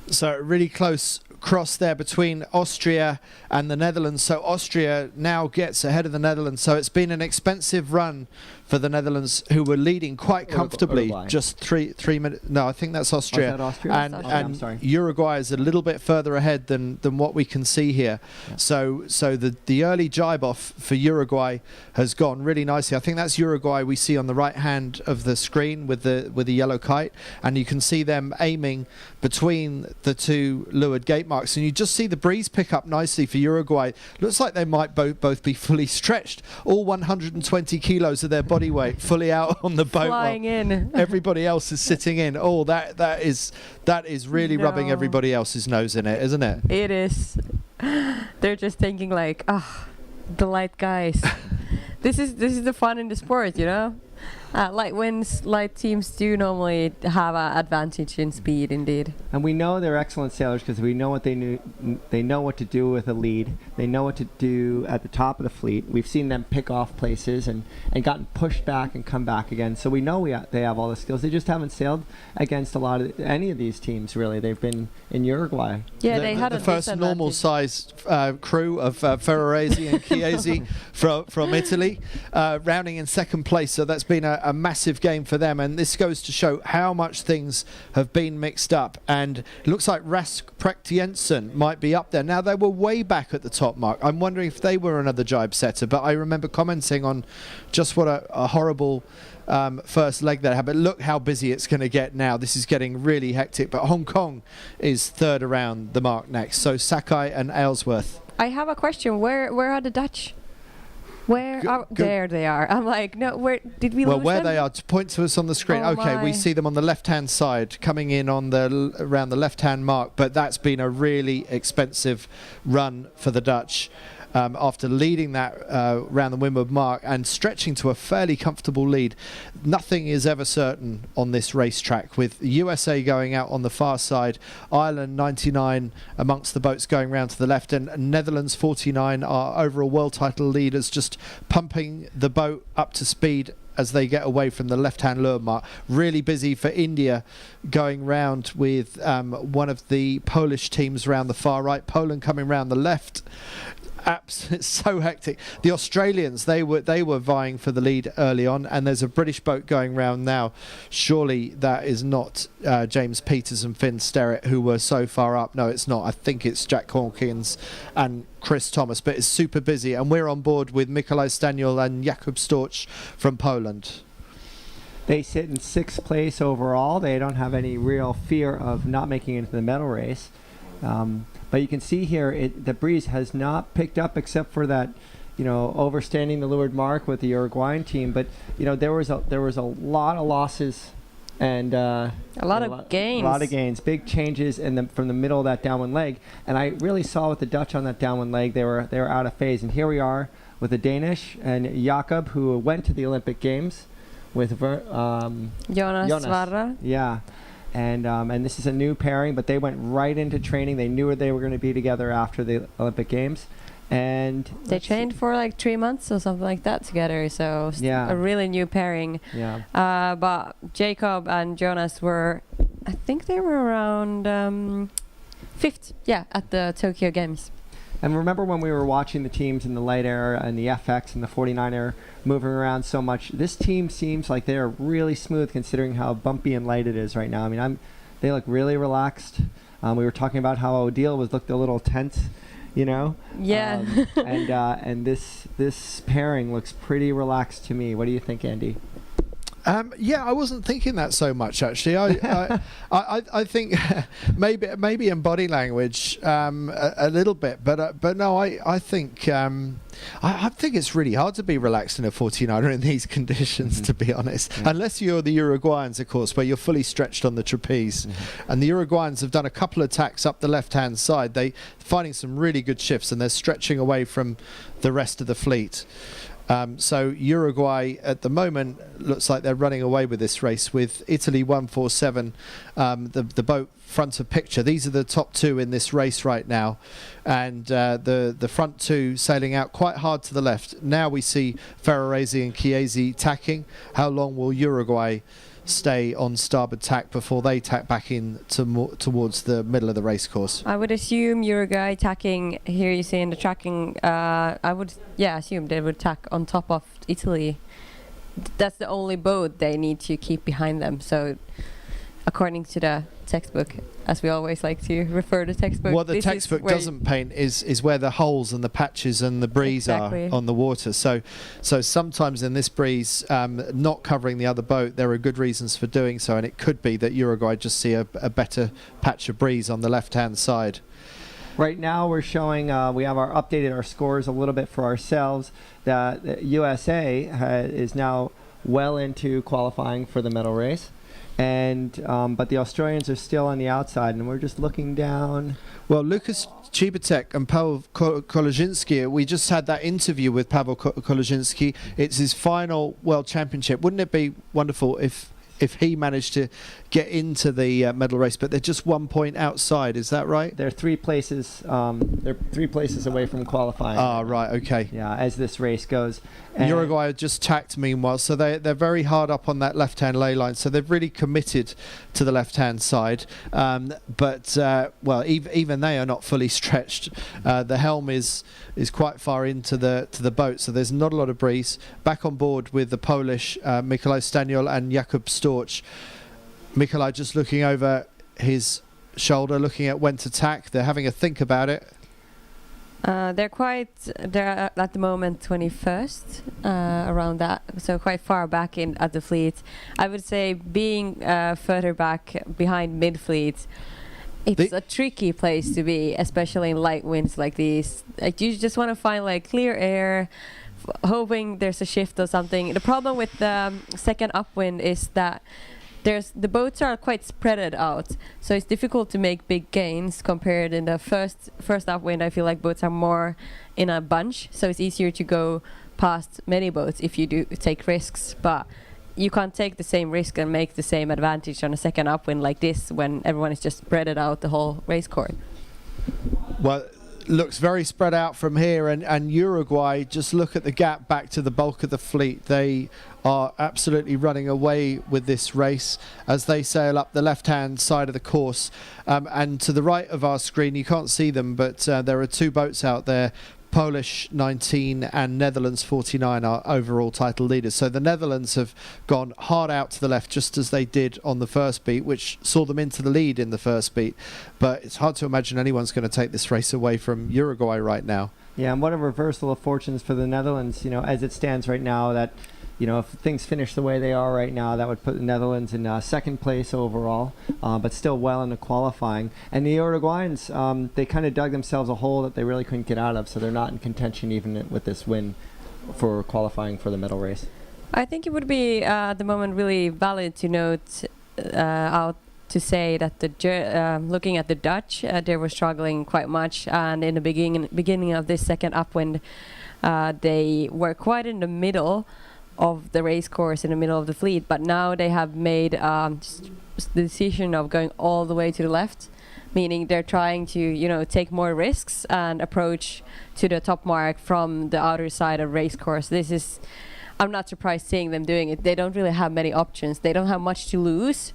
So really close cross there between Austria and the Netherlands. So Austria now gets ahead of the Netherlands. So it's been an expensive run for the Netherlands, who were leading quite comfortably. Uruguay. Just three minutes. No, I think that's Austria. Oh, is that Austria? And, That's and I'm sorry. Uruguay is a little bit further ahead than what we can see here. Yeah. So the early jibe off for Uruguay has gone really nicely. I think that's Uruguay we see on the right hand of the screen with the yellow kite, and you can see them aiming between the 2 leeward gate marks, and you just see the breeze pick up nicely for Uruguay. Looks like they might both be fully stretched, all 120 kilos of their body weight fully out on the boat, flying in. Everybody else is sitting in. Oh, that is really rubbing everybody else's nose in it, isn't it? It is. They're just thinking like, the light guys. This is the fun in the sport, Light winds, light teams do normally have an advantage in speed, indeed. And we know they're excellent sailors because we know what they know what to do with a lead. They know what to do at the top of the fleet. We've seen them pick off places and gotten pushed back and come back again. So we know they have all the skills. They just haven't sailed against any of these teams, really. They've been in Uruguay. Yeah, they had the first normal-sized crew of Ferrarese and Chiesi from Italy, rounding in second place. So that's been a massive game for them, and this goes to show how much things have been mixed up. And it looks like Rask Jensen might be up there. Now, they were way back at the top, Mark. I'm wondering if they were another jibe setter, but I remember commenting on just what a horrible first leg they had. But look how busy it's going to get now. This is getting really hectic. But Hong Kong is third around the mark next. So Sakai and Aylesworth. I have a question. Where are the Dutch? There they are. I'm like, no, where did we lose them? Well, where they are, point to us on the screen. Oh Okay, we see them on the left-hand side, coming in on around the left-hand mark, but that's been a really expensive run for the Dutch. After leading that round the windward mark and stretching to a fairly comfortable lead. Nothing is ever certain on this racetrack, with USA going out on the far side, Ireland 99 amongst the boats going round to the left, and Netherlands 49 are overall world title leaders, just pumping the boat up to speed as they get away from the left-hand lure mark. Really busy for India, going round with one of the Polish teams round the far right, Poland coming round the left. It's so hectic. The Australians, they were vying for the lead early on, and there's a British boat going round now. Surely that is not James Peters and Finn Sterrett, who were so far up. No, it's not. I think it's Jack Hawkins and Chris Thomas, but it's super busy, and we're on board with Mikolaj Staniel and Jakub Storch from Poland. They sit in 6th place overall. They don't have any real fear of not making it into the medal race. But you can see here, the breeze has not picked up except for that, overstanding the leeward mark with the Uruguayan team. But there was a lot of losses and a lot of gains, big changes from the middle of that downwind leg. And I really saw with the Dutch on that downwind leg, they were out of phase. And here we are with the Danish and Jakob, who went to the Olympic Games with Jonas Svarra. Yeah. And this is a new pairing, but they went right into training. They knew where they were going to be together after the Olympic Games. And they trained for like 3 months or something like that together. So a really new pairing. Yeah. But Jacob and Jonas were, I think they were around 5th, at the Tokyo Games. And remember when we were watching the teams in the light air and the FX and the 49 air moving around so much, this team seems like they're really smooth considering how bumpy and light it is right now. I mean, they look really relaxed. We were talking about how Odile looked a little tense, Yeah. And this pairing looks pretty relaxed to me. What do you think, Andy? I wasn't thinking that so much actually. I think maybe in body language a little bit, but no, I think I think it's really hard to be relaxed in a 49er in these conditions, to be honest. Unless you're the Uruguayans, of course, where you're fully stretched on the trapeze. And the Uruguayans have done a couple of tacks up the left-hand side. They finding some really good shifts, and they're stretching away from the rest of the fleet. So Uruguay at the moment looks like they're running away with this race, with Italy 147, the boat front of picture. These are the top two in this race right now, and the front two sailing out quite hard to the left. Now we see Ferrarese and Chiesi tacking. How long will Uruguay stay on starboard tack before they tack back in towards the middle of the race course? I would assume Uruguay tacking, here you see in the tracking, I would assume they would tack on top of Italy. That's the only boat they need to keep behind them. So according to the textbook, as we always like to refer to textbook. What the textbook doesn't paint is where the holes and the patches and the breeze are on the water. So sometimes in this breeze, not covering the other boat, there are good reasons for doing so, and it could be that Uruguay just see a better patch of breeze on the left-hand side. Right now we're showing, we have updated our scores a little bit for ourselves. The USA is now well into qualifying for the medal race. And but the Australians are still on the outside, and we're just looking down. Well, Lukas Cibatek and Pavel Kolozinski, we just had that interview with Pavel Kolozinski. It's his final World Championship. Wouldn't it be wonderful if if he managed to get into the medal race, but they're just 1 point outside. Is that right? They're 3 places. They're 3 places away from qualifying. Ah, right. Okay. Yeah, as this race goes. Uruguay just tacked meanwhile, so they're very hard up on that left-hand lay line. So they've really committed to the left-hand side. But even they are not fully stretched. The helm is quite far into the boat, so there's not a lot of breeze. Back on board with the Polish Mikołaj Staniol and Jakub Storch. Mikołaj just looking over his shoulder, looking at when to tack. They're having a think about it. They're at the moment 21st, around that, so quite far back at the fleet. I would say being further back behind mid-fleet, it's a tricky place to be, especially in light winds like these. Like, you just want to find like clear air, hoping there's a shift or something. The problem with the second upwind is that the boats are quite spread out, so it's difficult to make big gains compared in the first upwind. I feel like boats are more in a bunch, so it's easier to go past many boats if you do take risks, but you can't take the same risk and make the same advantage on a second upwind like this when everyone is just spread out the whole race course. Well, looks very spread out from here, and Uruguay, just look at the gap back to the bulk of the fleet. They are absolutely running away with this race as they sail up the left-hand side of the course. And to the right of our screen, you can't see them, but there are 2 boats out there. Polish 19 and Netherlands 49 are overall title leaders. So the Netherlands have gone hard out to the left, just as they did on the first beat, which saw them into the lead in the first beat. But it's hard to imagine anyone's going to take this race away from Uruguay right now. Yeah, and what a reversal of fortunes for the Netherlands, as it stands right now, that if things finish the way they are right now, that would put the Netherlands in second place overall, but still well into qualifying. And the Uruguayans, they kind of dug themselves a hole that they really couldn't get out of, so they're not in contention even with this win for qualifying for the medal race. I think it would be at the moment really valid to note out to say that looking at the Dutch, they were struggling quite much, and in the beginning of this second upwind, they were quite in the middle of the race course, in the middle of the fleet, but now they have made the decision of going all the way to the left, meaning they're trying to take more risks and approach to the top mark from the outer side of race course. I'm not surprised seeing them doing it. They don't really have many options. They don't have much to lose,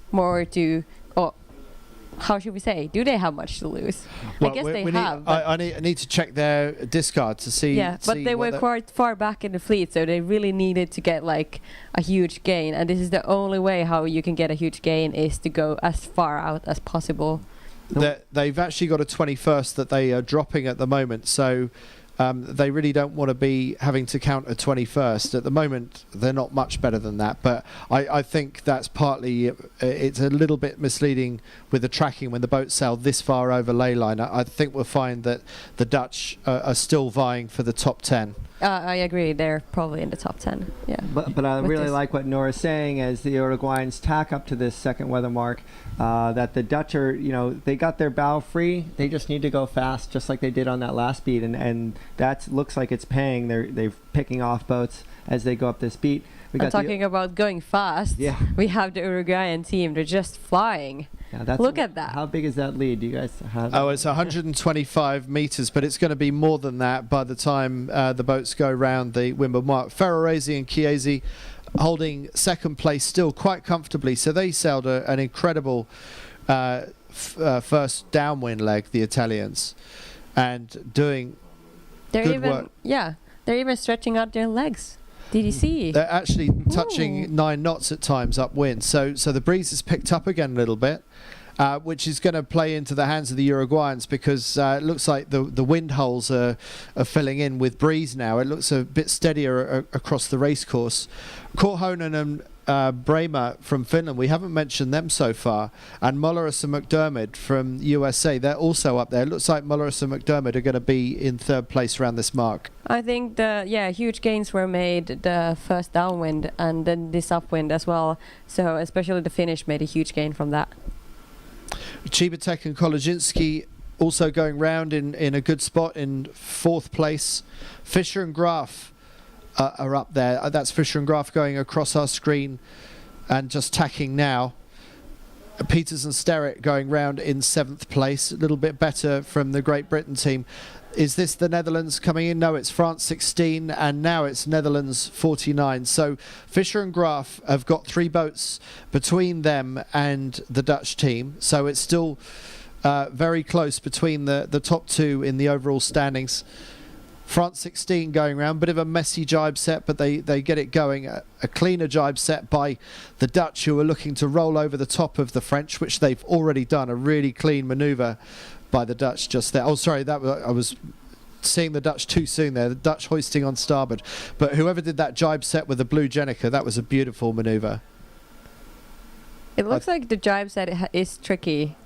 how should we say? Do they have much to lose? Well, I guess they have. I need to check their discard to see. Yeah, but they were quite far back in the fleet, so they really needed to get like a huge gain. And this is the only way how you can get a huge gain, is to go as far out as possible. They've actually got a 21st that they are dropping at the moment, so they really don't want to be having to count a 21st. At the moment, they're not much better than that, but I think that's partly, it's a little bit misleading with the tracking when the boats sail this far over ley line. I think we'll find that the Dutch are still vying for the top 10. I agree, they're probably in the top 10. Yeah. But I really like what Nora's saying as the Uruguayans tack up to this second weather mark, that the Dutch are, they got their bow free. They just need to go fast, just like they did on that last beat, and that looks like it's paying. They're picking off boats as they go up this beat. I'm talking about going fast. Yeah. We have the Uruguayan team. They're just flying. Yeah, look at that. How big is that lead? Do you guys have? Oh, it's 125 meters, but it's going to be more than that by the time the boats go round the windward mark. Ferrarese and Chiesi holding second place still quite comfortably. So they sailed an incredible first downwind leg, the Italians, and doing good work. Yeah, they're even stretching out their legs. Did you see? They're actually touching 9 knots at times upwind. So the breeze has picked up again a little bit, which is going to play into the hands of the Uruguayans, because it looks like the wind holes are filling in with breeze now. It looks a bit steadier across the race course. Korhonen and Bremer from Finland, we haven't mentioned them so far, and Mulleris and McDermott from USA, they're also up there. It looks like Mulleris and McDermott are going to be in third place around this mark. I think huge gains were made the first downwind and then this upwind as well, so especially the Finnish made a huge gain from that. Chibatek and Kolodzinski also going round in a good spot in fourth place. Fischer and Graf are up there. That's Fischer and Graf going across our screen And just tacking now, Peters and Sterrett going round in 7th place, a little bit better from the Great Britain team. Is this the Netherlands coming in? No, it's France 16, and now it's Netherlands 49. So Fischer and Graaf have got 3 boats between them and the Dutch team. So it's still very close between the top 2 in the overall standings. France 16 going round, bit of a messy jibe set, but they get it going. A cleaner jibe set by the Dutch, who are looking to roll over the top of the French, which they've already done. A really clean manoeuvre by the Dutch just there. Oh, sorry, I was seeing the Dutch too soon there. The Dutch hoisting on starboard. But whoever did that jibe set with the blue Jenica, that was a beautiful manoeuvre. It looks like the jibe set is tricky.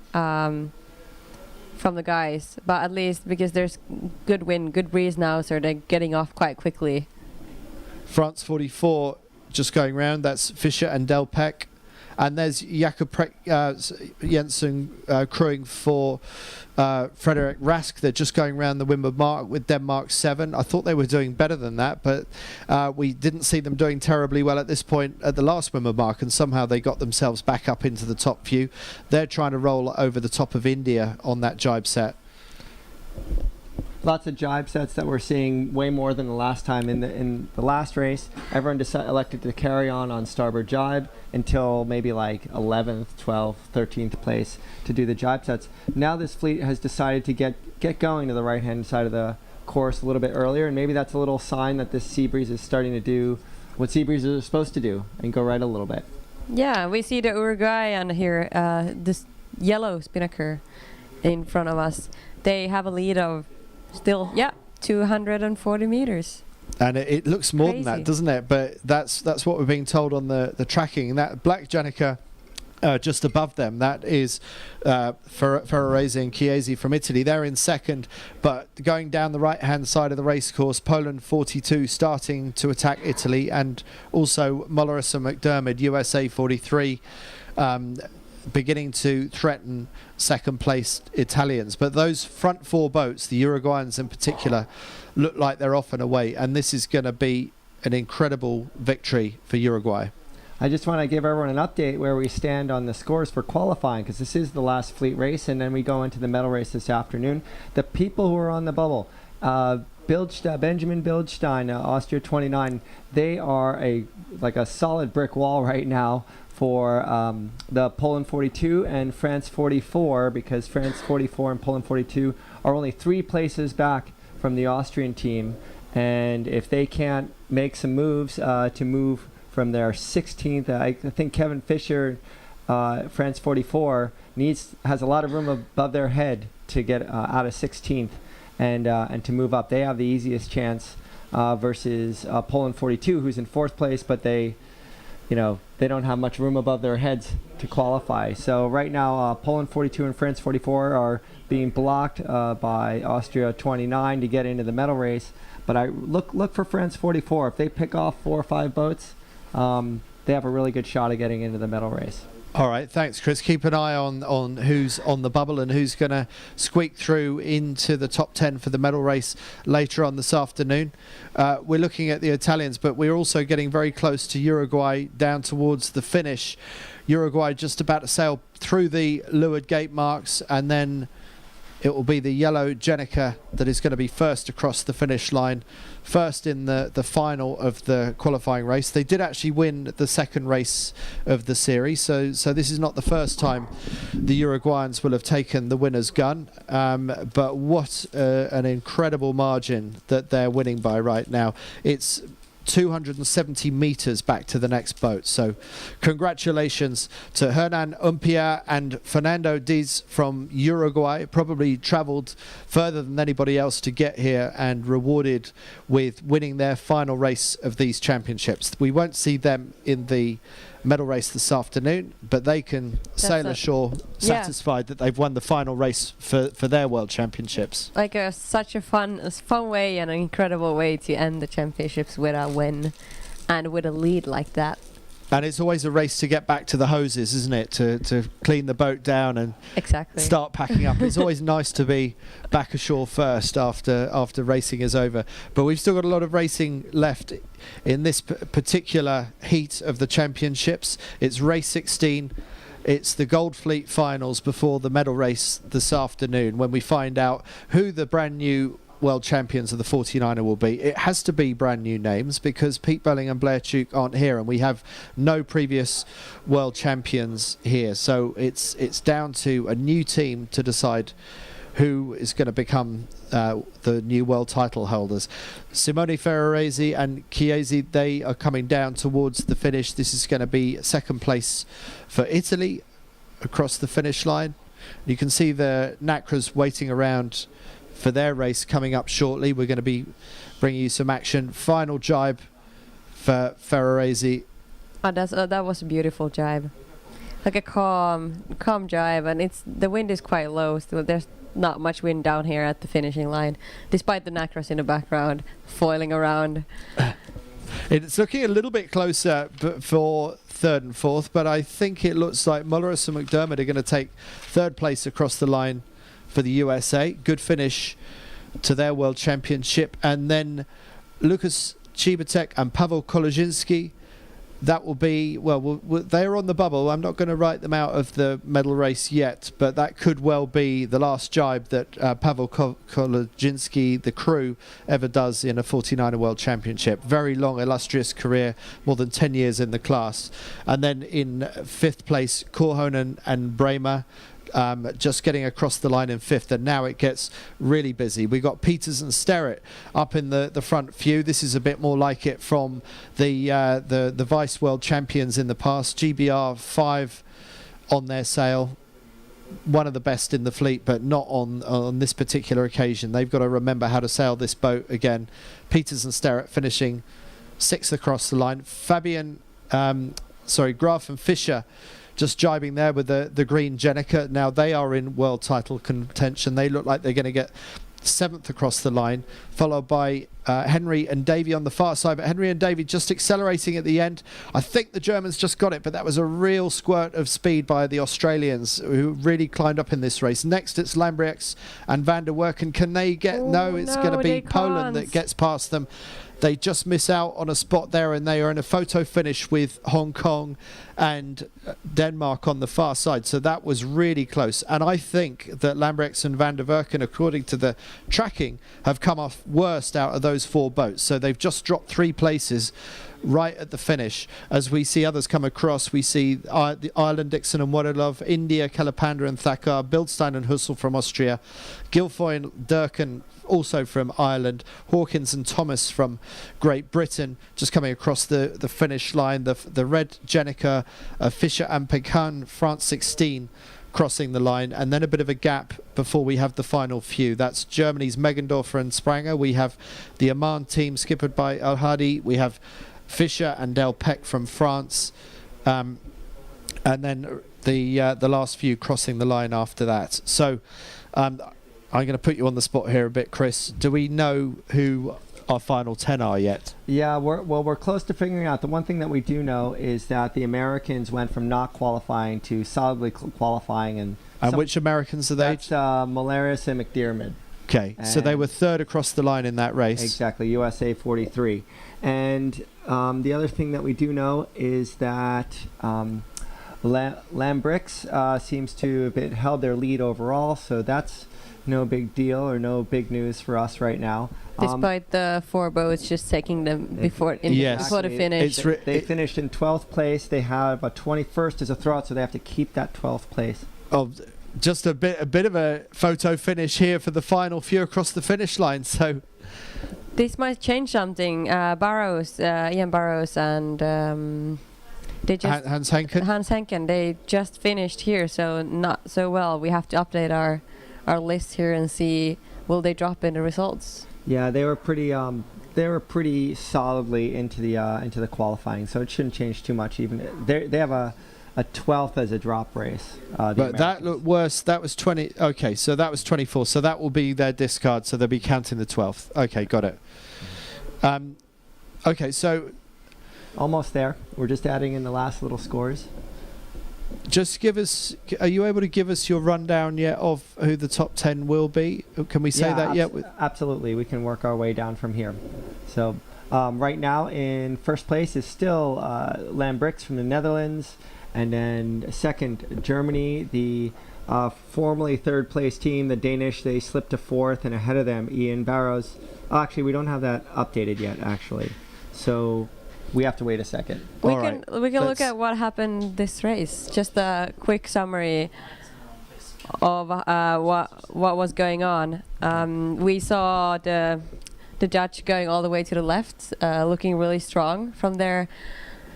From the guys, but at least because there's good wind, good breeze now, so they're getting off quite quickly. France 44 just going round. That's Fischer and Delpech, and there's Jakob Jensen crewing for Frederik Rask. They're just going round the windward mark with Denmark 7. I thought they were doing better than that, but we didn't see them doing terribly well at this point at the last windward mark, and somehow they got themselves back up into the top few. They're trying to roll over the top of India on that jibe set. Lots of jibe sets that we're seeing, way more than the last time. In the last race, everyone elected to carry on starboard jibe until maybe like 11th, 12th, 13th place to do the jibe sets. Now this fleet has decided to get going to the right-hand side of the course a little bit earlier, and maybe that's a little sign that this sea breeze is starting to do what sea breezes are supposed to do and go right a little bit. Yeah, we see the Uruguay on here, this yellow spinnaker in front of us. They have a lead of still, 240 meters. And it looks more than that, doesn't it? But that's what we're being told on the tracking. That black Jenica just above them, that is Ferrarese and Chiesi from Italy. They're in second, but going down the right-hand side of the race course, Poland 42 starting to attack Italy, and also Molleris and McDermott, USA 43, beginning to threaten second-placed Italians. But those front 4 boats, the Uruguayans in particular, look like they're off and away, and this is going to be an incredible victory for Uruguay. I just want to give everyone an update where we stand on the scores for qualifying, because this is the last fleet race, and then we go into the medal race this afternoon. The people who are on the bubble, Benjamin Bildstein, Austria 29, they are like a solid brick wall right now for the Poland 42 and France 44, because France 44 and Poland 42 are only 3 places back from the Austrian team, and if they can't make some moves to move from their 16th, I think Kevin Fischer, France 44, has a lot of room above their head to get out of 16th and to move up. They have the easiest chance versus Poland 42, who's in 4th place, but they don't have much room above their heads to qualify. So right now, Poland 42 and France 44 are being blocked by Austria 29 to get into the medal race. But I look for France 44. If they pick off 4 or 5 boats, they have a really good shot at getting into the medal race. All right, thanks, Chris. Keep an eye on who's on the bubble and who's going to squeak through into the top 10 for the medal race later on this afternoon. We're looking at the Italians, but we're also getting very close to Uruguay down towards the finish. Uruguay just about to sail through the leeward gate marks, and then it will be the yellow Jenica that is going to be first across the finish line, first in the final of the qualifying race. They did actually win the second race of the series, so this is not the first time the Uruguayans will have taken the winner's gun, but what an incredible margin that they're winning by right now. It's 270 meters back to the next boat. So congratulations to Hernan Umpia and Fernando Diz from Uruguay. Probably traveled further than anybody else to get here and rewarded with winning their final race of these championships. We won't see them in the medal race this afternoon, but they can sail ashore satisfied that they've won the final race for their world championships. Like such a fun way and an incredible way to end the championships with a win and with a lead like that. And it's always a race to get back to the hoses, isn't it? To clean the boat down and Exactly. start packing up. It's always nice to be back ashore first after racing is over. But we've still got a lot of racing left in this particular heat of the championships. It's race 16. It's the Gold Fleet finals before the medal race this afternoon, when we find out who the brand new world champions of the 49er will be. It has to be brand new names because Pete Belling and Blair Tuke aren't here, and we have no previous world champions here. So it's down to a new team to decide who is going to become the new world title holders. Simone Ferrarese and Chiesi, they are coming down towards the finish. This is going to be second place for Italy across the finish line. You can see the Nacras waiting around for their race coming up shortly. We're going to be bringing you some action. Final jibe for Ferrarese. That was a beautiful jibe. Like a calm jibe, and the wind is quite low. Still, there's not much wind down here at the finishing line, despite the Nacras in the background foiling around. It's looking a little bit closer for third and fourth, but I think it looks like Mulleris and McDermott are going to take third place across the line for the USA. Good finish to their world championship. And then Lukas Cibatek and Pavel Kolodziński, that will be, well, they're on the bubble. I'm not going to write them out of the medal race yet, but that could well be the last jibe that Pavel Kolodziński, the crew, ever does in a 49er World Championship. Very long, illustrious career, more than 10 years in the class. And then in fifth place, Korhonen and Bremer, just getting across the line in fifth, and now it gets really busy. We got Peters and Sterrett up in the front few. This is a bit more like it from the vice world champions in the past. GBR 5 on their sail, one of the best in the fleet, but not on this particular occasion. They've got to remember how to sail this boat again. Peters and Sterrett finishing sixth across the line. Graf and Fischer just jibing there with the green Jenica. Now they are in world title contention. They look like they're going to get seventh across the line, followed by Henry and Davy on the far side. But Henry and Davy just accelerating at the end. I think the Germans just got it, but that was a real squirt of speed by the Australians, who really climbed up in this race. Next it's Lambriax and Van der Werken. Can they get... No, it's going to be Poland that gets past them. They just miss out on a spot there, and they are in a photo finish with Hong Kong and Denmark on the far side. So that was really close. And I think that Lambriax and Van der Werken, according to the tracking, have come off worst out of those four boats. So they've just dropped 3 places right at the finish. As we see others come across, we see the Ireland, Dixon and Waterlove, India, Kalapanda and Thakkar, Bildstein and Hussel from Austria, Guilfoyle and Durkin also from Ireland, Hawkins and Thomas from Great Britain, just coming across the finish line. The red Jenica, Fischer and Pecan, France 16, crossing the line, and then a bit of a gap before we have the final few. That's Germany's Meggendorfer and Spranger. We have the Oman team skippered by Al Hadi. We have Fischer and Del Peck from France, and then the last few crossing the line after that. So I'm going to put you on the spot here a bit, Chris. Do we know who our final 10 are yet? Yeah, we're close to figuring out. The one thing that we do know is that the Americans went from not qualifying to solidly qualifying. And which Americans are they? That's Malaris and McDermott. Okay, so they were third across the line in that race. Exactly, USA 43. And the other thing that we do know is that Lambrix seems to have held their lead overall, so that's no big deal or no big news for us right now. Despite the 4 boats just taking them before the finish. They finished in 12th place. They have a 21st as a throwout, so they have to keep that 12th place. Oh, just a bit of a photo finish here for the final few across the finish line. So this might change something. Ian Burrows and Hans Henken, they just finished here, so not so well. We have to update our list here and see, will they drop in the results? Yeah, they were pretty solidly into the qualifying, so it shouldn't change too much. Even they have a 12th as a drop race. But that looked worse. That was 20. Okay, so that was 24. So that will be their discard. So they'll be counting the 12th. Okay, got it. Okay, so almost there. We're just adding in the last little scores. Just give us, are you able to give us your rundown yet of who the top 10 will be? Can we say that yet? Absolutely. We can work our way down from here. So right now in first place is still Lambrix from the Netherlands, and then second, Germany. The formerly third place team, the Danish, they slipped to fourth, and ahead of them, Ian Barrows. Actually, we don't have that updated yet, actually. So we have to wait a second. We can look at what happened this race. Just a quick summary of what was going on. We saw the Dutch going all the way to the left, looking really strong from there.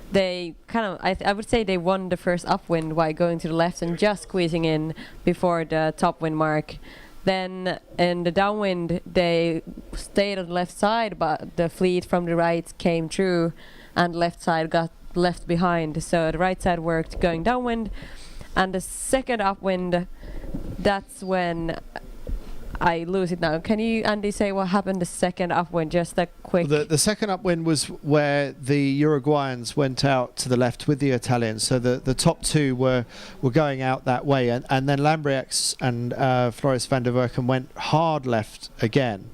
They kind of, I would say they won the first upwind by going to the left and just squeezing in before the top wind mark. Then in the downwind, they stayed on the left side, but the fleet from the right came through and left side got left behind. So the right side worked going downwind. And the second upwind, that's when I lose it now. Can you, Andy, say what happened the second upwind? Just a quick... The second upwind was where the Uruguayans went out to the left with the Italians. So the top two were going out that way. And then Lambrix and Floris van der Werken went hard left again.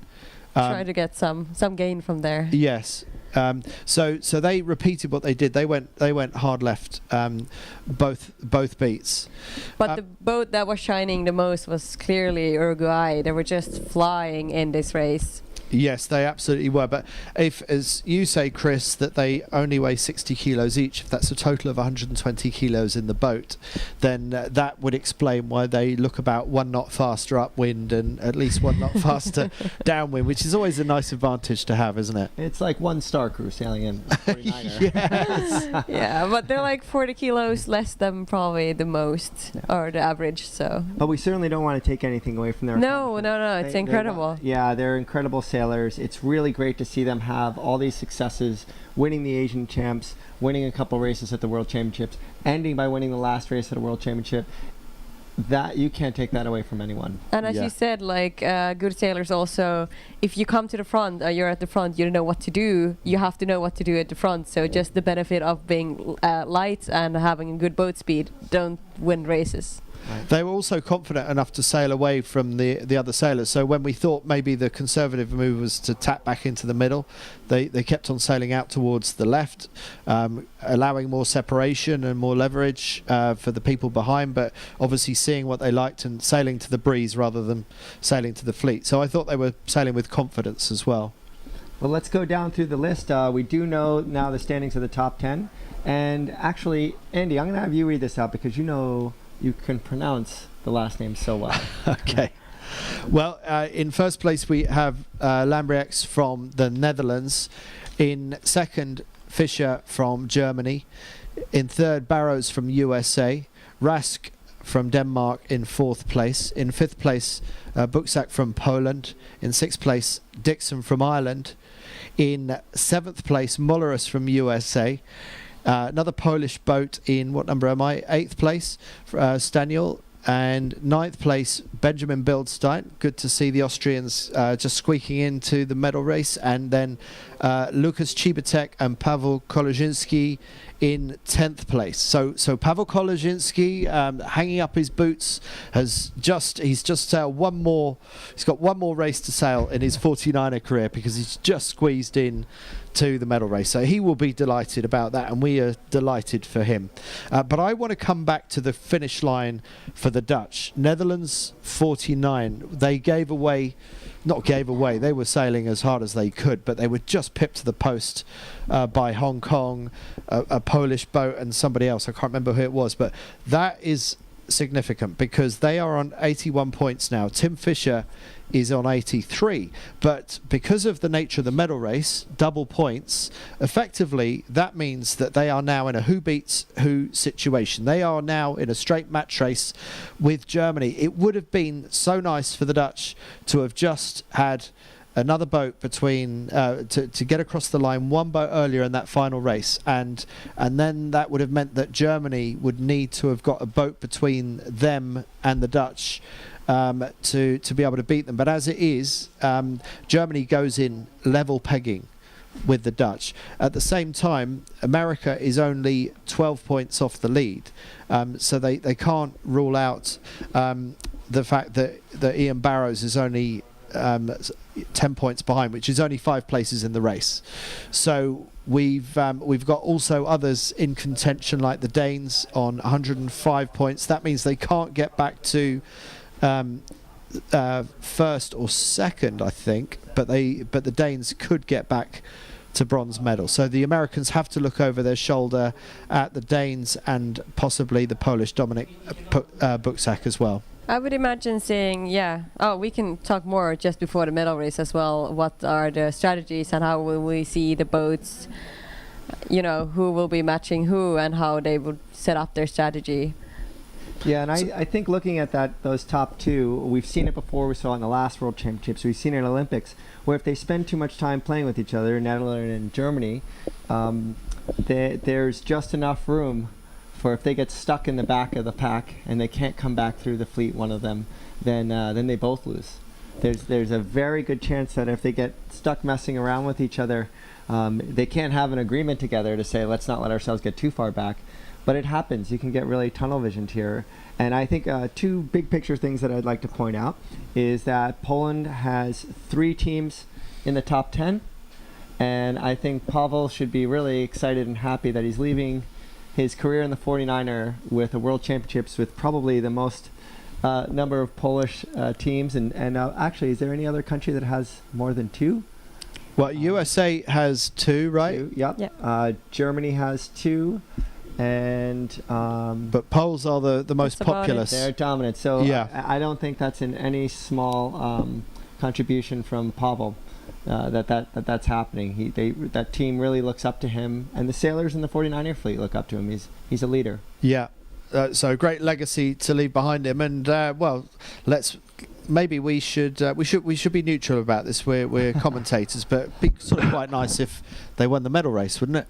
Try to get some gain from there. Yes. So they repeated what they did. They went hard left, both beats. But the boat that was shining the most was clearly Uruguay. They were just flying in this race. Yes, they absolutely were. But if, as you say, Chris, that they only weigh 60 kilos each, if that's a total of 120 kilos in the boat, then that would explain why they look about 1 knot faster upwind and at least 1 knot faster downwind, which is always a nice advantage to have, isn't it? It's like one star crew sailing in 49er. Yes. Yeah, but they're like 40 kilos less than probably the most or the average. So. But we certainly don't want to take anything away from their No, it's incredible. They're incredible sailors. It's really great to see them have all these successes, winning the Asian champs, winning a couple races at the World Championships, ending by winning the last race at a World Championship. That you can't take that away from anyone. And as you said, like good sailors also, if you come to the front or you're at the front, you don't know what to do. You have to know what to do at the front. So just the benefit of being light and having a good boat speed don't win races. Right. They were also confident enough to sail away from the other sailors. So when we thought maybe the conservative move was to tap back into the middle, they kept on sailing out towards the left, allowing more separation and more leverage for the people behind, but obviously seeing what they liked and sailing to the breeze rather than sailing to the fleet. So I thought they were sailing with confidence as well. Well, let's go down through the list. We do know now the standings of the top 10. And actually, Andy, I'm going to have you read this out because you can pronounce the last name so well. Okay. Well, in first place we have Lambrix from the Netherlands. In second, Fischer from Germany. In third, Barrows from USA. Rask from Denmark in fourth place. In fifth place, Buksak from Poland. In sixth place, Dixon from Ireland. In seventh place, Mollerus from USA. Another Polish boat in, what number am I? 8th place, Staniel. And 9th place, Benjamin Bildstein. Good to see the Austrians just squeaking into the medal race. And then Lukas Cibatek and Pavel Kolozinski in 10th place. So Pavel Kolozinski, hanging up his boots, he's just sailed one more. He's got one more race to sail in his 49er career because he's just squeezed in to the medal race. So he will be delighted about that, and we are delighted for him. But I want to come back to the finish line for the Dutch. Netherlands 49. They they were sailing as hard as they could, but they were just pipped to the post by Hong Kong, a Polish boat and somebody else. I can't remember who it was, but that is significant because they are on 81 points now. Tim Fischer is on 83, but because of the nature of the medal race, double points, effectively that means that they are now in a who beats who situation. They are now in a straight match race with Germany. It would have been so nice for the Dutch to have just had another boat between to get across the line one boat earlier in that final race, and then that would have meant that Germany would need to have got a boat between them and the Dutch to be able to beat them. But as it is, Germany goes in level pegging with the Dutch. At the same time, America is only 12 points off the lead, so they can't rule out the fact that Ian Barrows is only 10 points behind, which is only 5 places in the race. So we've got also others in contention, like the Danes on 105 points. That means they can't get back to first or second, I think, but the Danes could get back to bronze medal. So the Americans have to look over their shoulder at the Danes and possibly the Polish Dominik Buksak as well. I would imagine saying, we can talk more just before the medal race as well. What are the strategies and how will we see the boats, who will be matching who and how they would set up their strategy. Yeah, and I think looking at those top two, we've seen it before. We saw it in the last World Championships. We've seen it in Olympics, where if they spend too much time playing with each other, Netherlands and Germany, there's just enough room for if they get stuck in the back of the pack and they can't come back through the fleet, one of them, then they both lose. There's a very good chance that if they get stuck messing around with each other, they can't have an agreement together to say, let's not let ourselves get too far back. But it happens. You can get really tunnel visioned here. And I think two big picture things that I'd like to point out is that Poland has 3 teams in the top 10. And I think Pavel should be really excited and happy that he's leaving his career in the 49er with the World Championships with probably the most number of Polish teams. And actually, is there any other country that has more than 2? Well, USA has 2, right? 2, yep. Germany has 2. And but Poles are the most populous. They're dominant. So I don't think that's in any small contribution from Pavel that's happening. That team really looks up to him, and the sailors in the 49er fleet look up to him. He's a leader. Yeah. So great legacy to leave behind him, and maybe we should be neutral about this. We're commentators, but it'd be sort of quite nice if they won the medal race, wouldn't it?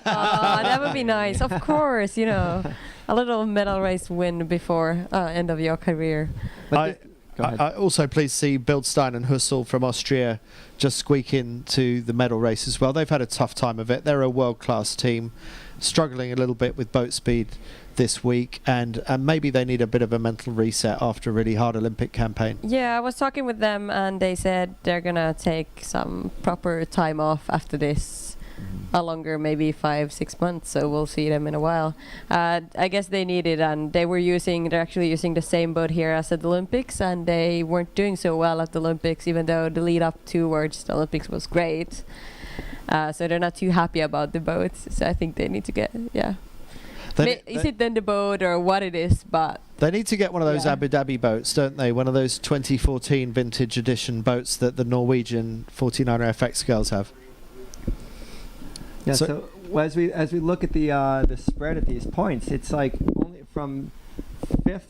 That would be nice. Of course, a little medal race win before end of your career. I also pleased to see Bildstein and Hussel from Austria just squeak into the medal race as well. They've had a tough time of it. They're a world-class team, struggling a little bit with boat speed this week, and maybe they need a bit of a mental reset after a really hard Olympic campaign. Yeah, I was talking with them and they said they're gonna take some proper time off after this. A longer, maybe 5-6 months, so we'll see them in a while. I guess they need it, and they're actually using the same boat here as at the Olympics, and they weren't doing so well at the Olympics, even though the lead up towards the Olympics was great. So they're not too happy about the boats, so I think they need to get, is it then the boat or what it is, but... They need to get one of those Abu Dhabi boats, don't they? One of those 2014 vintage edition boats that the Norwegian 49er FX girls have. Yeah. So as we look at the spread at these points, it's like only from 5th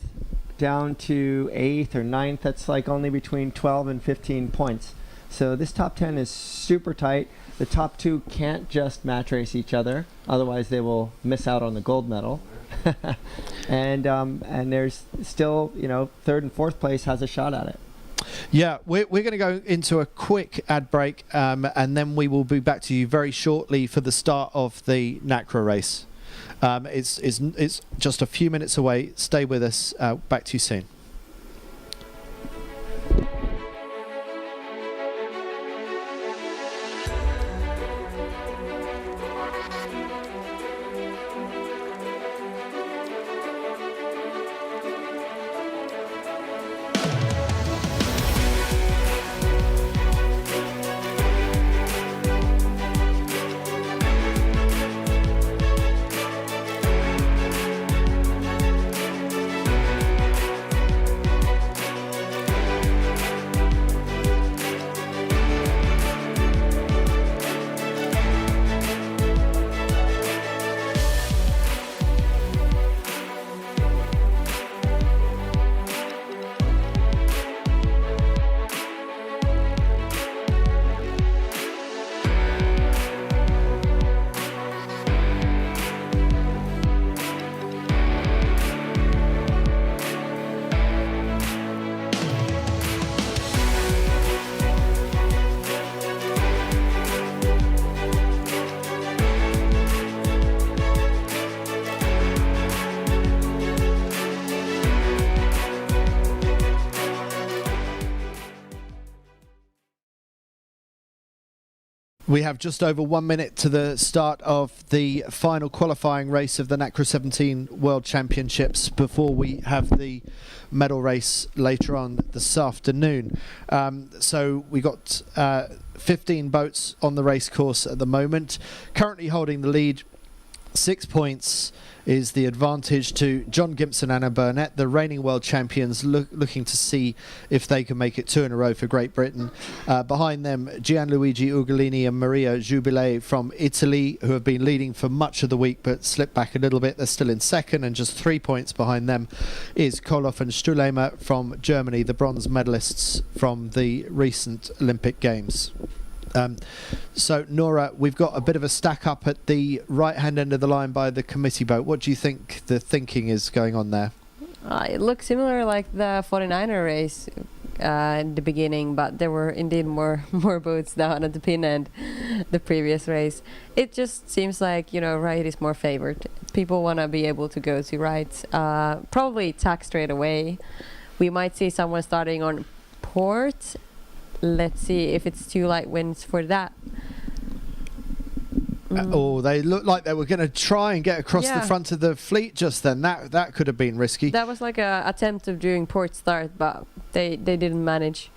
down to 8th or 9th. That's like only between 12 and 15 points. So this top 10 is super tight. The top 2 can't just match race each other, otherwise they will miss out on the gold medal. and there's still 3rd and 4th place has a shot at it. Yeah, we're going to go into a quick ad break, and then we will be back to you very shortly for the start of the Nacra race. It's just a few minutes away. Stay with us. Back to you soon. We have just over 1 minute to the start of the final qualifying race of the Nacra 17 World Championships before we have the medal race later on this afternoon. So we got 15 boats on the race course at the moment. Currently holding the lead, 6 points is the advantage to John Gimpson and Anna Burnett, the reigning world champions, looking to see if they can make it 2 in a row for Great Britain. Behind them, Gianluigi Ugolini and Maria Jubilei from Italy, who have been leading for much of the week but slipped back a little bit. They're still in second, and just 3 points behind them is Koloff and Stulehmer from Germany, the bronze medalists from the recent Olympic Games. So Nora, we've got a bit of a stack up at the right hand end of the line by the committee boat. What do you think the thinking is going on there? It looks similar like the 49er race in the beginning, but there were indeed more boats down at the pin end the previous race. It just seems like, right is more favored. People want to be able to go to right, probably tack straight away. We might see someone starting on port. Let's see if it's too light winds for that. They looked like they were going to try and get across the front of the fleet just then. That could have been risky. That was like a attempt of doing port start, but they didn't manage.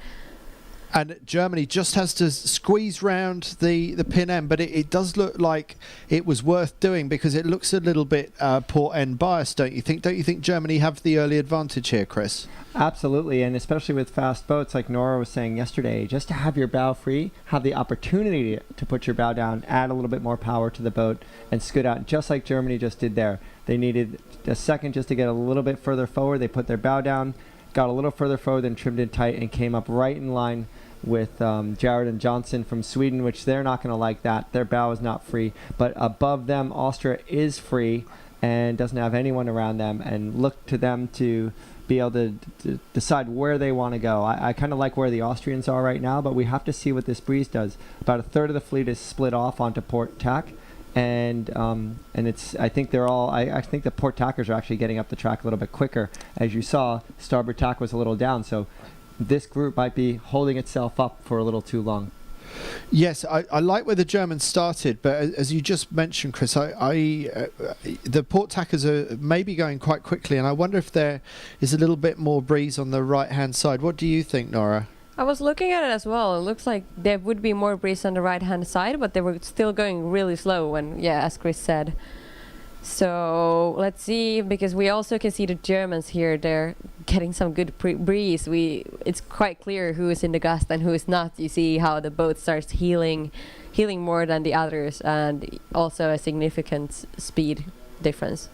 And Germany just has to squeeze round the pin end, but it does look like it was worth doing because it looks a little bit port end biased, don't you think? Don't you think Germany have the early advantage here, Chris? Absolutely, and especially with fast boats, like Nora was saying yesterday, just to have your bow free, have the opportunity to put your bow down, add a little bit more power to the boat, and scoot out, just like Germany just did there. They needed a second just to get a little bit further forward. They put their bow down, got a little further forward, then trimmed in tight, and came up right in line with Jared and Johnson from Sweden, which they're not going to like that. Their bow is not free. But above them, Austria is free and doesn't have anyone around them, and look to them to be able to decide where they want to go. I kind of like where the Austrians are right now, but we have to see what this breeze does. About a third of the fleet is split off onto port tack, and it's I think the port tackers are actually getting up the track a little bit quicker. As you saw, starboard tack was a little down, so this group might be holding itself up for a little too long. Yes, I like where the Germans started, but as you just mentioned, Chris, the port tackers are maybe going quite quickly, and I wonder if there is a little bit more breeze on the right-hand side. What do you think, Nora? I was looking at it as well. It looks like there would be more breeze on the right-hand side, but they were still going really slow when, as Chris said. So let's see, because we also can see the Germans here. They're getting some good breeze. It's quite clear who is in the gust and who is not. You see how the boat starts heeling more than the others, and also a significant speed difference.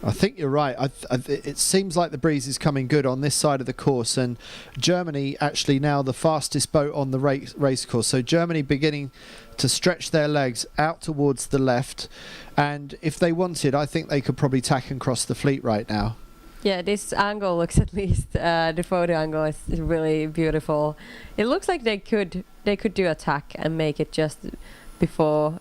I think you're right. It seems like the breeze is coming good on this side of the course, and Germany actually now the fastest boat on the race course. So Germany beginning to stretch their legs out towards the left, and if they wanted, I think they could probably tack and cross the fleet right now. Yeah, this angle looks, at least the photo angle is really beautiful. It looks like they could do a tack and make it just before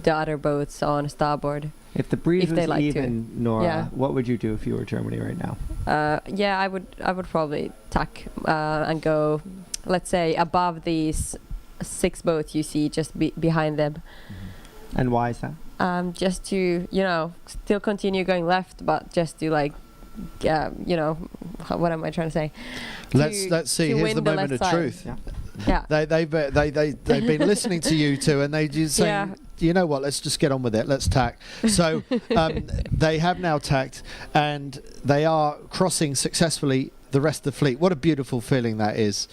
the other boats on starboard. If the breeze was like even, Nora, what would you do if you were Germany right now? I would probably tack and go, let's say, above these 6 boats you see just behind them. Mm-hmm. And why is that? Just to, still continue going left, but just to what am I trying to say? Let's see. Here's the moment of truth. Yeah. They've been listening to you two, and they just saying, you know what? Let's just get on with it. Let's tack. So they have now tacked, and they are crossing successfully the rest of the fleet. What a beautiful feeling that is,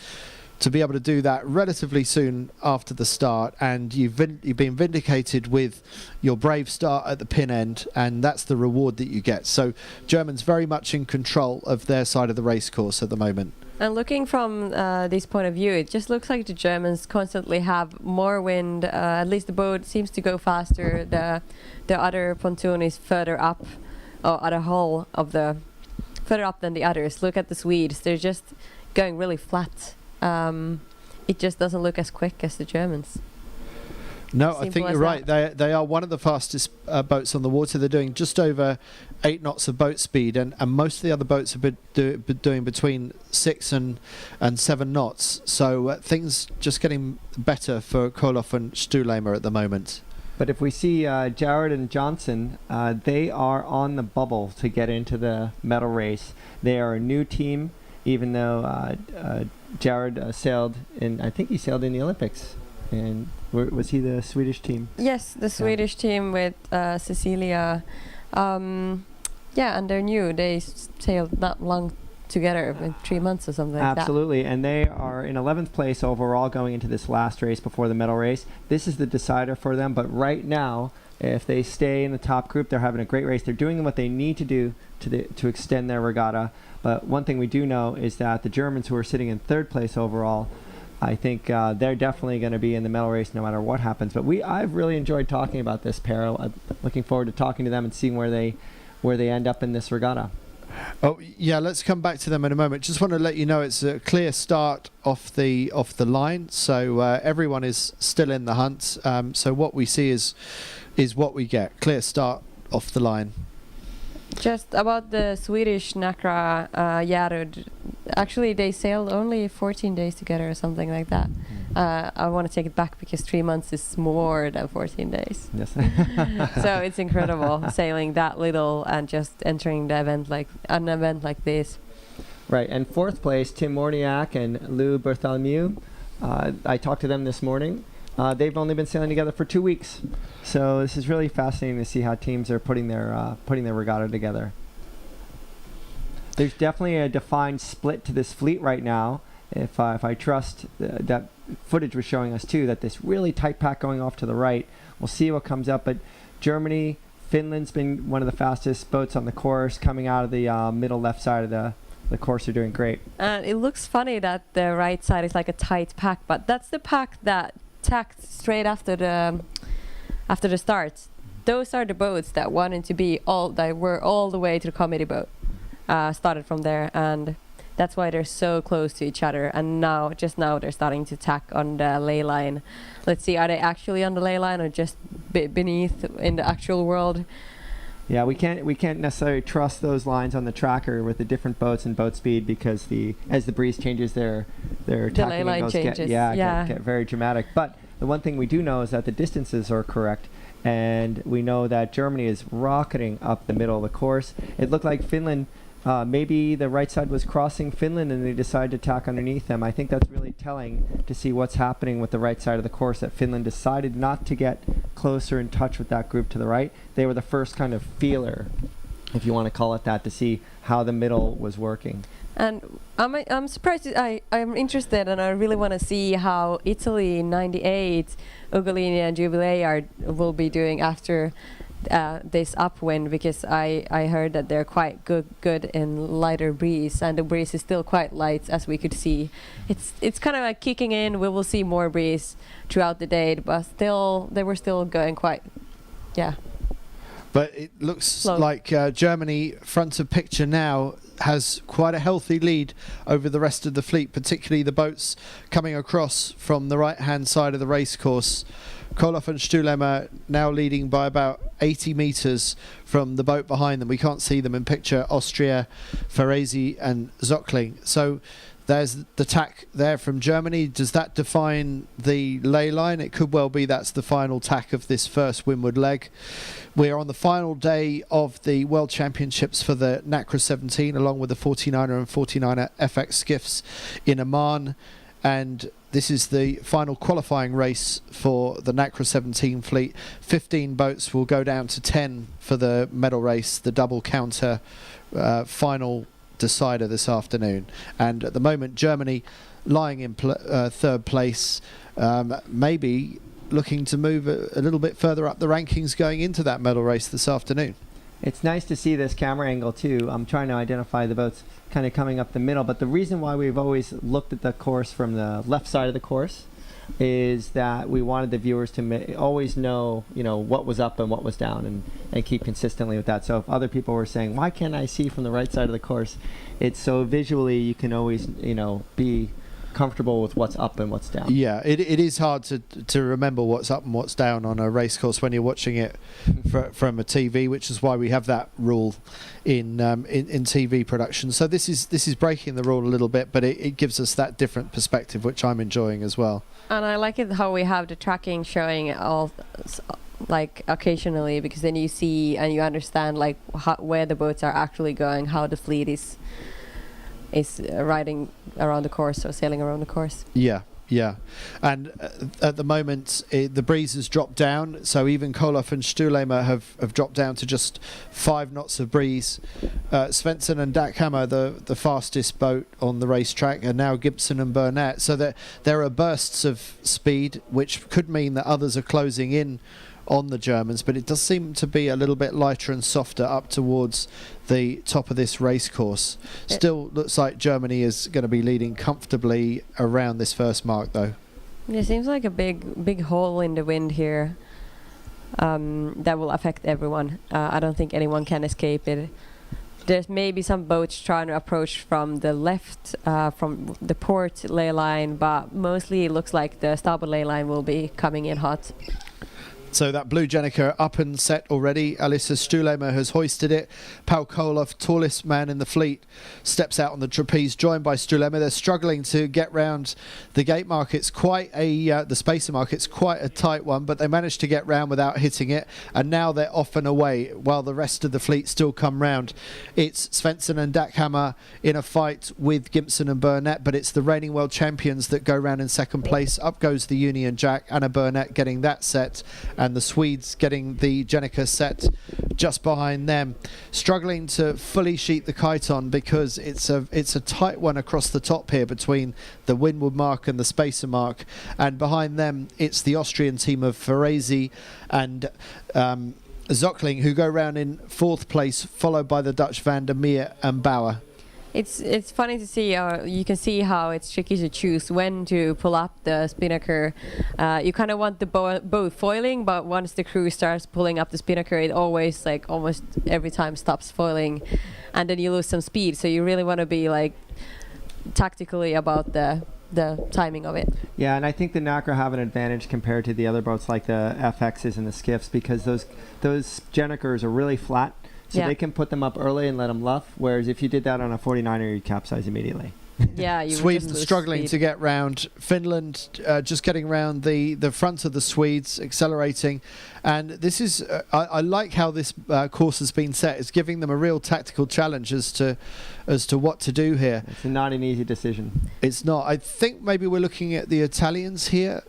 to be able to do that relatively soon after the start, and you've been vindicated with your brave start at the pin end, and that's the reward that you get. So Germans very much in control of their side of the race course at the moment. And looking from this point of view, it just looks like the Germans constantly have more wind. At least the boat seems to go faster. The other pontoon is further up, or at a hull of the further up than the others. Look at the Swedes; they're just going really flat. It just doesn't look as quick as the Germans. No, I Simple think as you're right. that. They are one of the fastest boats on the water. They're doing just over 8 knots of boat speed, and most of the other boats have been doing between 6 and 7 knots. So things just getting better for Koloff and Stulehmer at the moment. But if we see Jared and Johnson, they are on the bubble to get into the medal race. They are a new team, even though Jared sailed in, I think he sailed in the Olympics. And was he the Swedish team? Yes, the Swedish team with Cecilia. And they're new. They sailed not long together, in 3 months or something like that. Absolutely, and they are in 11th place overall going into this last race before the medal race. This is the decider for them, but right now, if they stay in the top group, they're having a great race. They're doing what they need to do to extend their regatta. But one thing we do know is that the Germans, who are sitting in 3rd place overall, I think they're definitely going to be in the medal race no matter what happens. But I've really enjoyed talking about this pair. I'm looking forward to talking to them and seeing where they end up in this regatta. Oh yeah, let's come back to them in a moment. Just want to let you know it's a clear start off the line, so everyone is still in the hunt. So what we see is what we get. Clear start off the line. Just about the Swedish Nacra Järud, actually they sailed only 14 days together or something like that. I want to take it back because 3 months is more than 14 days. Yes. So it's incredible sailing that little and just entering the event an event like this. Right, and 4th place, Tim Morniak and Lou Bartholomew. I talked to them this morning. They've only been sailing together for 2 weeks, so this is really fascinating to see how teams are putting their regatta together. There's definitely a defined split to this fleet right now. If I trust that footage was showing us too, that this really tight pack going off to the right. We'll see what comes up, but Germany, Finland's been one of the fastest boats on the course, coming out of the middle left side of the course. Are doing great. And it looks funny that the right side is like a tight pack, but that's the pack that tacked straight after the start. Those are the boats that wanted to be were all the way to the committee boat. Started from there, and that's why they're so close to each other. And now they're starting to tack on the ley line. Let's see, are they actually on the ley line or just beneath in the actual world? Yeah, we can't necessarily trust those lines on the tracker with the different boats and boat speed, because as the breeze changes, their tacking line angles changes. get very dramatic. But the one thing we do know is that the distances are correct, and we know that Germany is rocketing up the middle of the course. It looked like Finland, maybe the right side was crossing Finland and they decided to tack underneath them. I think that's really telling to see what's happening with the right side of the course, that Finland decided not to get closer in touch with that group to the right. They were the first kind of feeler, if you want to call it that, to see how the middle was working. And I'm surprised. I'm interested, and I really want to see how Italy in '98, Ugolini and Jubilee will be doing after this upwind, because I heard that they're quite good in lighter breeze, and the breeze is still quite light, as we could see. It's kind of like kicking in. We will see more breeze throughout the day, but still they were still going quite, yeah. But it looks slow. like Germany, front of picture now, has quite a healthy lead over the rest of the fleet, particularly the boats coming across from the right-hand side of the race course. Koloff and Stulehmer now leading by about 80 metres from the boat behind them. We can't see them in picture. Austria, Ferrezi and Zockling. So there's the tack there from Germany. Does that define the ley line? It could well be that's the final tack of this first windward leg. We're on the final day of the World Championships for the Nacra 17, along with the 49er and 49er FX skiffs in Oman. And this is the final qualifying race for the Nacra 17 fleet. 15 boats will go down to 10 for the medal race, the double counter final decider this afternoon. And at the moment, Germany lying in third place, maybe looking to move a little bit further up the rankings going into that medal race this afternoon. It's nice to see this camera angle too. I'm trying to identify the boats kind of coming up the middle, but the reason why we've always looked at the course from the left side of the course is that we wanted the viewers to always know, what was up and what was down, and keep consistently with that. So if other people were saying, why can't I see from the right side of the course? It's so visually you can always, be comfortable with what's up and what's down. Yeah, it is hard to remember what's up and what's down on a race course when you're watching it from a TV, which is why we have that rule in TV production. So this is breaking the rule a little bit, but it gives us that different perspective, which I'm enjoying as well. And I like it how we have the tracking showing all like occasionally, because then you see and you understand like where the boats are actually going, how the fleet is riding around the course or sailing around the course. Yeah. And at the moment the breeze has dropped down, so even Koloff and Stulehmer have dropped down to just 5 knots of breeze. Svensson and Dackhammer, the fastest boat on the racetrack, and now Gibson and Burnett, so that there are bursts of speed which could mean that others are closing in on the Germans, but it does seem to be a little bit lighter and softer up towards the top of this race course. Still looks like Germany is going to be leading comfortably around this first mark, though. It seems like a big hole in the wind here that will affect everyone. I don't think anyone can escape it. There's maybe some boats trying to approach from the left, from the port ley line, but mostly it looks like the starboard ley line will be coming in hot. So that blue Jenica up and set already. Alissa Stulehmer has hoisted it. Paul Koloff, tallest man in the fleet, steps out on the trapeze, joined by Stulehmer. They're struggling to get round the gate mark. It's quite the spacer mark. It's quite a tight one, but they managed to get round without hitting it. And now they're off and away while the rest of the fleet still come round. It's Svensson and Dackhammer in a fight with Gibson and Burnett, but it's the reigning world champions that go round in second place. Up goes the Union Jack, Anna Burnett getting that set, and the Swedes getting the Jenica set just behind them, struggling to fully sheet the chiton because it's a tight one across the top here between the windward mark and the spacer mark, and behind them it's the Austrian team of Ferrezi and Zockling, who go round in 4th place, followed by the Dutch Van der Meer and Bauer. It's funny to see. You can see how it's tricky to choose when to pull up the spinnaker. You kind of want the boat foiling, but once the crew starts pulling up the spinnaker, it always, like almost every time, stops foiling, and then you lose some speed. So you really want to be like tactically about the timing of it. Yeah, and I think the Nacra have an advantage compared to the other boats like the FXs and the skiffs, because those Jenicers are really flat. So they can put them up early and let them luff, whereas if you did that on a 49er, you'd capsize immediately. Yeah, you Sweden struggling to get round. Finland just getting round the front of the Swedes, accelerating. And this is, I like how this course has been set. It's giving them a real tactical challenge as to what to do here. It's not an easy decision. It's not. I think maybe we're looking at the Italians here.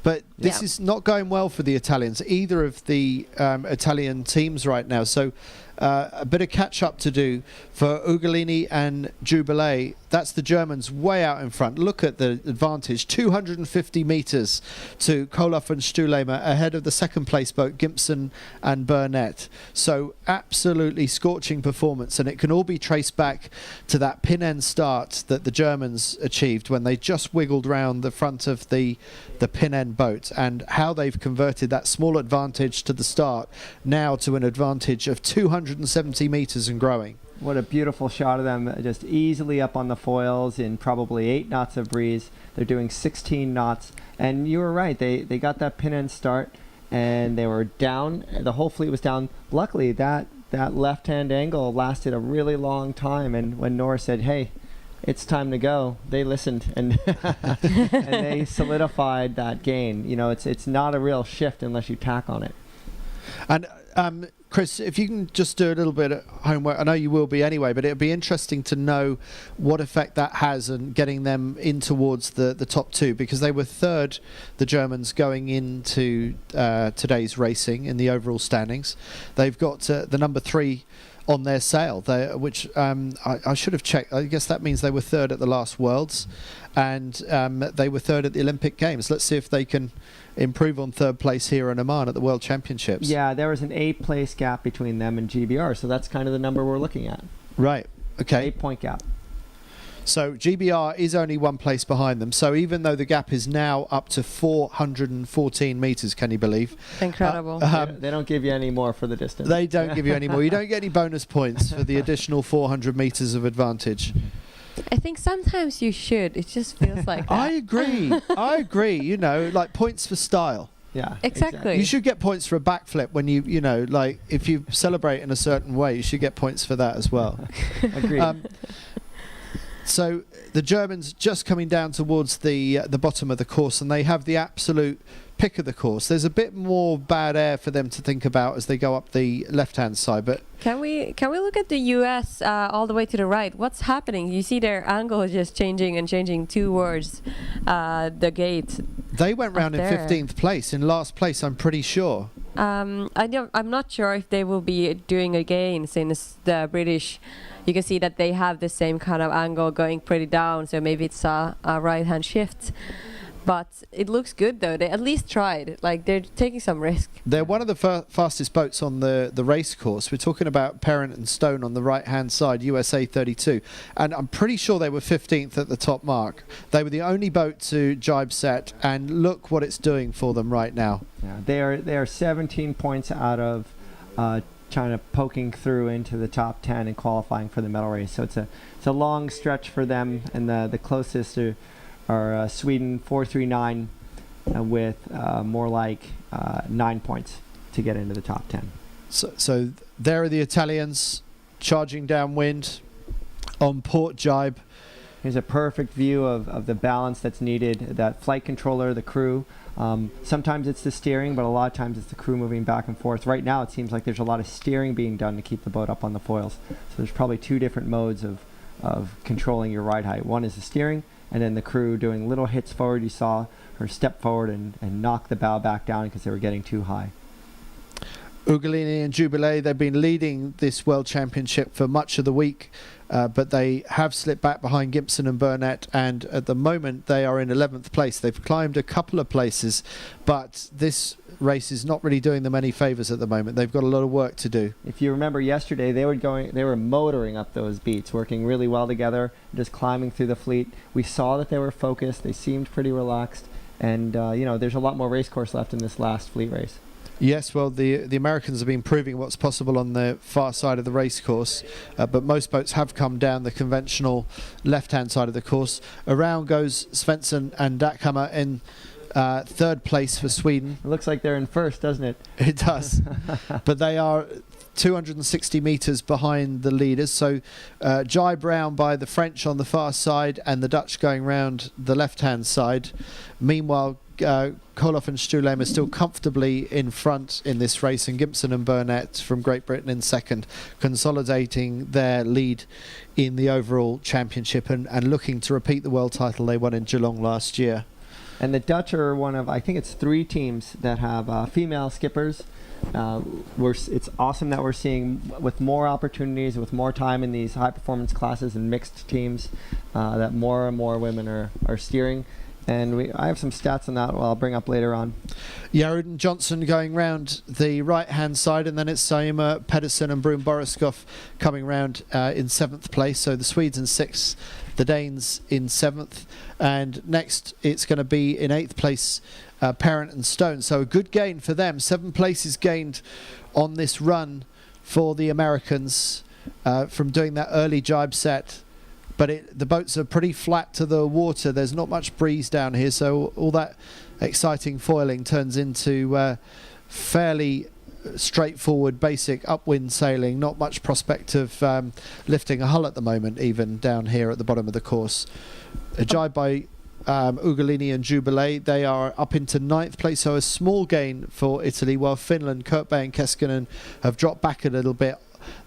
But this is not going well for the Italians, either of the Italian teams right now. So a bit of catch up to do for Ugolini and Jubilee. That's the Germans way out in front. Look at the advantage, 250 meters to Koloff and Stulehmer ahead of the second place boat, Gibson and Burnett. So absolutely scorching performance, and it can all be traced back to that pin end start that the Germans achieved when they just wiggled round the front of the pin end boat, and how they've converted that small advantage to the start now to an advantage of 270 meters and growing. What a beautiful shot of them, just easily up on the foils in probably 8 knots of breeze. They're doing 16 knots, and you were right, they got that pin end start and they were down. The whole fleet was down. Luckily that left hand angle lasted a really long time, and when Norris said, hey, it's time to go, they listened and and they solidified that gain. You know, it's not a real shift unless you tack on it. And Chris, if you can just do a little bit of homework, I know you will be anyway, but it would be interesting to know what effect that has and getting them in towards the top 2, because they were third, the Germans, going into today's racing in the overall standings. They've got the number 3 on their sail, which I should have checked. I guess that means they were third at the last Worlds, and they were third at the Olympic Games. Let's see if they can improve on third place here in Oman at the World Championships. Yeah, there was an 8-place gap between them and GBR, so that's kind of the number we're looking at. Right, okay. 8-point gap. So GBR is only 1 place behind them. So even though the gap is now up to 414 meters, can you believe? Incredible. They don't give you any more for the distance. They don't give you any more. You don't get any bonus points for the additional 400 meters of advantage. I think sometimes you should. It just feels like that. I agree. I agree. You know, like points for style. Yeah, Exactly. You should get points for a backflip when you know, like if you celebrate in a certain way, you should get points for that as well. Agreed. So the Germans just coming down towards the bottom of the course, and they have the absolute pick of the course. There's a bit more bad air for them to think about as they go up the left-hand side, but Can we look at the US all the way to the right? What's happening? You see their angle is just changing towards the gate. they went round in there. 15th place, in last place, I'm pretty sure. I'm not sure if they will be doing again, since the British, you can see that they have the same kind of angle going pretty down, so maybe it's a right-hand shift. But it looks good though. They at least tried. Like, they're taking some risk. They're one of the fastest boats on the race course. We're talking about Parent and Stone on the right-hand side, USA 32. And I'm pretty sure they were 15th at the top mark. They were the only boat to jibe set, and look what it's doing for them right now. Yeah, they are 17 points out of China poking through into the top 10 and qualifying for the medal race. So it's a long stretch for them, and the closest are Sweden 439 with more like 9 points to get into the top 10. So there are the Italians charging downwind on port jibe. Here's a perfect view of the balance that's needed. That flight controller, the crew. Sometimes it's the steering, but a lot of times it's the crew moving back and forth. Right now it seems like there's a lot of steering being done to keep the boat up on the foils. So there's probably two different modes of controlling your ride height. One is the steering, and then the crew doing little hits forward. You saw her step forward and knock the bow back down because they were getting too high. Ugolini and Jubilee, they've been leading this World Championship for much of the week, but they have slipped back behind Gibson and Burnett, and at the moment they are in 11th place. They've climbed a couple of places, but this race is not really doing them any favours at the moment. They've got a lot of work to do. If you remember yesterday, they were motoring up those beats, working really well together, just climbing through the fleet. We saw that they were focused. They seemed pretty relaxed, and there's a lot more race course left in this last fleet race. Yes, well, the Americans have been proving what's possible on the far side of the race course, but most boats have come down the conventional left-hand side of the course. Around goes Svensson and Dackhammer in third place for Sweden. It looks like they're in first, doesn't it? It does. But they are 260 metres behind the leaders. So jibe round by the French on the far side and the Dutch going round the left-hand side. Meanwhile, Koloff and Stulem are still comfortably in front in this race, and Gibson and Burnett from Great Britain in second, consolidating their lead in the overall championship and looking to repeat the world title they won in Geelong last year. And the Dutch are one of, I think it's 3 teams that have female skippers. It's awesome that we're seeing, with more opportunities, with more time in these high performance classes and mixed teams, that more and more women are steering. And I have some stats on that I'll bring up later on. Yarud and Johnson going round the right-hand side, and then it's Saima, Pedersen and Broom Boriskov coming round in 7th place. So the Swedes in 6th, the Danes in 7th, and next it's going to be in 8th place Parent and Stone. So a good gain for them. 7 places gained on this run for the Americans from doing that early jibe set. But the boats are pretty flat to the water. There's not much breeze down here, so all that exciting foiling turns into fairly straightforward, basic upwind sailing. Not much prospect of lifting a hull at the moment, even down here at the bottom of the course. A jibe by Ugolini and Jubilee. They are up into 9th place, so a small gain for Italy, while Finland, Kirkbay and Keskinen have dropped back a little bit.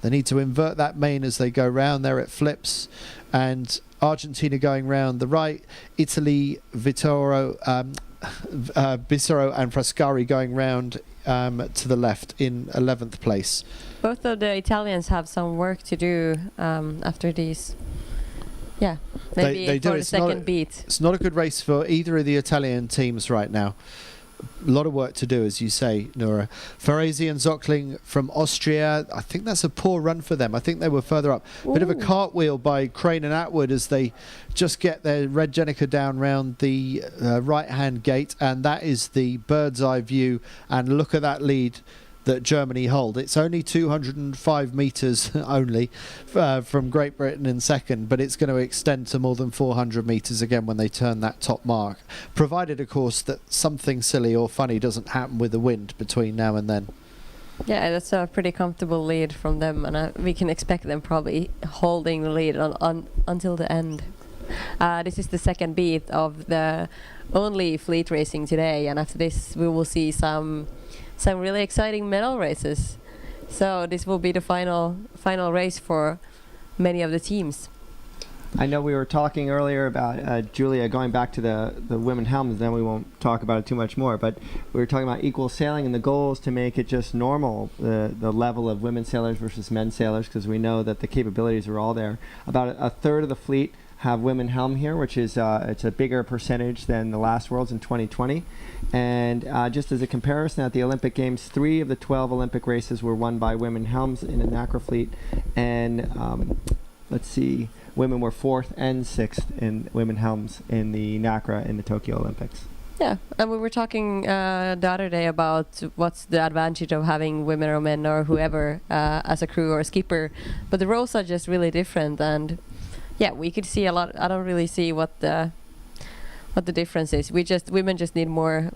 They need to invert that main as they go round. There it flips, and Argentina going round the right. Italy, Bissero and Frascari going round to the left in 11th place. Both of the Italians have some work to do after these. Yeah, maybe they do. For the second beat. It's not a good race for either of the Italian teams right now. A lot of work to do, as you say, Nora. Ferrezi and Zockling from Austria. I think that's a poor run for them. I think they were further up. Ooh. Bit of a cartwheel by Crane and Atwood as they just get their Red Jenica down round the right-hand gate, and that is the bird's eye view. And look at that lead that Germany hold. It's only 205 metres only from Great Britain in second, but it's going to extend to more than 400 metres again when they turn that top mark, provided of course that something silly or funny doesn't happen with the wind between now and then. Yeah, that's a pretty comfortable lead from them, and we can expect them probably holding the lead on until the end. This is the second beat of the only fleet racing today, and after this we will see some really exciting medal races. So this will be the final race for many of the teams. I know we were talking earlier about Julia going back to the women helms, then we won't talk about it too much more, but we were talking about equal sailing, and the goal is to make it just normal, the level of women sailors versus men sailors, because we know that the capabilities are all there. About a third of the fleet have women helm here, which is it's a bigger percentage than the last Worlds in 2020. And just as a comparison, at the Olympic Games, 3 of the 12 Olympic races were won by women helms in the Nacra fleet, and let's see, women were 4th and 6th in women helms in the Nacra in the Tokyo Olympics. Yeah, and we were talking the other day about what's the advantage of having women or men or whoever as a crew or a skipper, but the roles are just really different, and yeah, we could see a lot. I don't really see what the difference is. Women just need more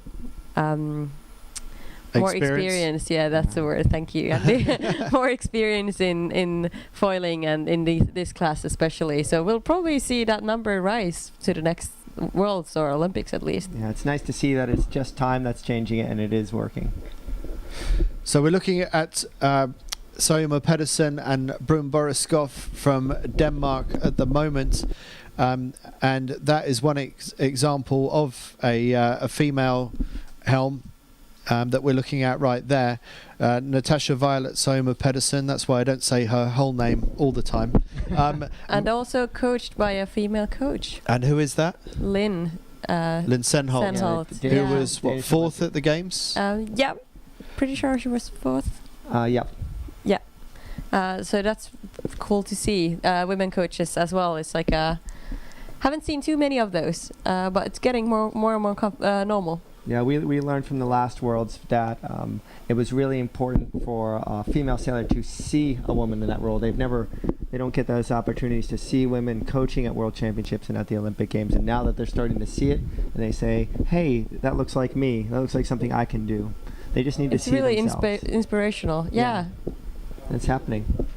experience. Yeah, that's the word. Thank you. And more experience in foiling and in this class especially. So we'll probably see that number rise to the next Worlds or Olympics at least. Yeah, it's nice to see that it's just time that's changing it, and it is working. So we're looking at Sayuma Pedersen and Brun Boriskov from Denmark at the moment, and that is one example of a female helm that we're looking at right there. Natasha Violet Sayuma Pedersen, that's why I don't say her whole name all the time. And also coached by a female coach. And who is that? Lynn Senholt, who was, what, 4th at the Games? Yeah, pretty sure she was 4th. Yeah. Yeah. So that's cool to see. Women coaches as well. It's like haven't seen too many of those, but it's getting more and more normal. Yeah, we learned from the last Worlds that it was really important for a female sailor to see a woman in that role. They don't get those opportunities to see women coaching at World Championships and at the Olympic Games. And now that they're starting to see it, and they say, "Hey, that looks like me. That looks like something I can do." They just need to see themselves. It's really inspirational. Yeah. It's happening.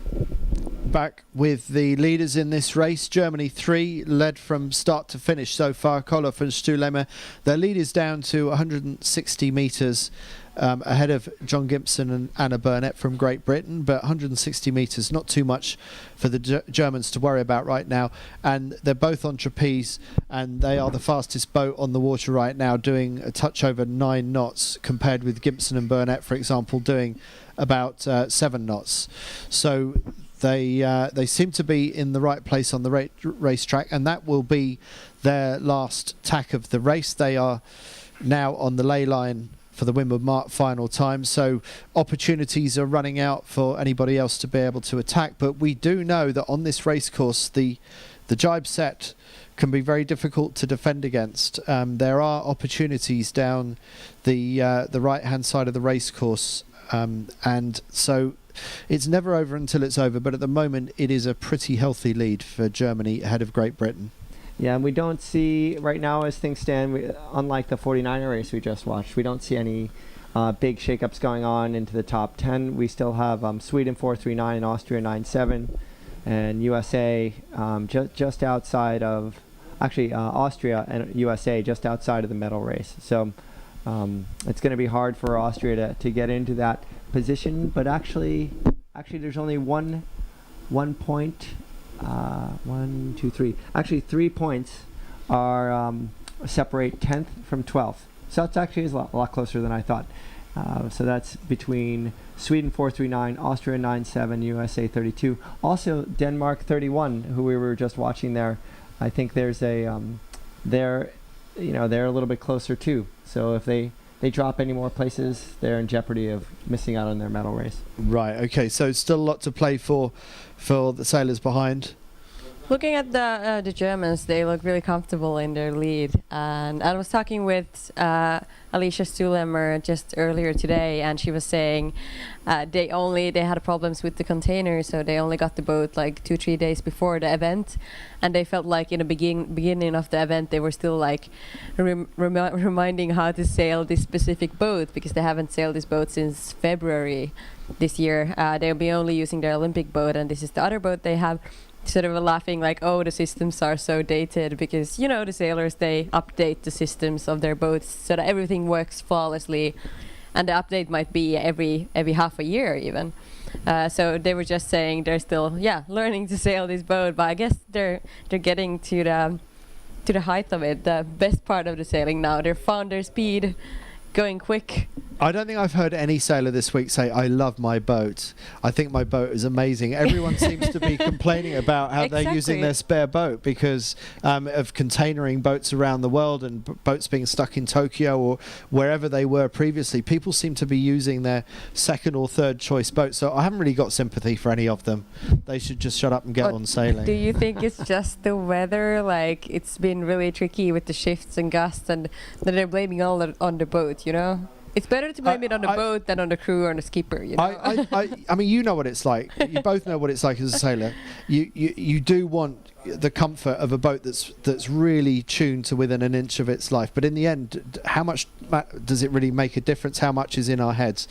Back with the leaders in this race, Germany 3 led from start to finish so far. Koloff and Stuhlema, their lead is down to 160 metres ahead of John Gibson and Anna Burnett from Great Britain, but 160 metres, not too much for the Germans to worry about right now. And they're both on trapeze, and they are the fastest boat on the water right now, doing a touch over 9 knots, compared with Gibson and Burnett, for example, doing about 7 knots. So they seem to be in the right place on the racetrack, and that will be their last tack of the race. They are now on the ley line for the Windward Mark final time, so opportunities are running out for anybody else to be able to attack. But we do know that on this race course, the jibe set can be very difficult to defend against. There are opportunities down the right hand side of the race course, and so it's never over until it's over, but at the moment it is a pretty healthy lead for Germany ahead of Great Britain. Yeah, and we don't see, right now as things stand, unlike the 49er race we just watched, we don't see any big shakeups going on into the top 10. We still have Sweden 439 and Austria 97, and USA just outside of, actually Austria and USA just outside of the medal race. So it's going to be hard for Austria to get into that position, but actually there's only one point, 1, 2, 3. Actually, 3 points are separate 10th from 12th. So it's actually a lot closer than I thought. So that's between Sweden 439, Austria 97, USA 32. Also Denmark 31, who we were just watching there. I think there's they're a little bit closer too. So if they drop any more places, they're in jeopardy of missing out on their medal race. Right, okay, so still a lot to play for the sailors behind. Looking at the Germans, they look really comfortable in their lead. And I was talking with Alicia Stuhlemer just earlier today, and she was saying they had problems with the container, so they only got the boat like 2-3 days before the event, and they felt like in the beginning of the event they were still like reminding how to sail this specific boat, because they haven't sailed this boat since February this year. They'll be only using their Olympic boat, and this is the other boat they have. Sort of laughing like, oh, the systems are so dated, because you know the sailors, they update the systems of their boats so that everything works flawlessly, and the update might be every half a year even. So they were just saying they're still learning to sail this boat, but I guess they're getting to the height of it, the best part of the sailing now. They've found their speed, going quick. I don't think I've heard any sailor this week say, I love my boat. I think my boat is amazing. Everyone seems to be complaining about how they're using their spare boat because of containering boats around the world and boats being stuck in Tokyo or wherever they were previously. People seem to be using their second or third choice boat. So I haven't really got sympathy for any of them. They should just shut up and get on sailing. Do you think it's just the weather? Like, it's been really tricky with the shifts and gusts, and that they're blaming all on the boat, you know? It's better to blame it on the boat than on the crew or on the skipper, you know? I mean, you know what it's like. You both know what it's like as a sailor. You do want the comfort of a boat that's really tuned to within an inch of its life. But in the end, how much does it really make a difference? How much is in our heads?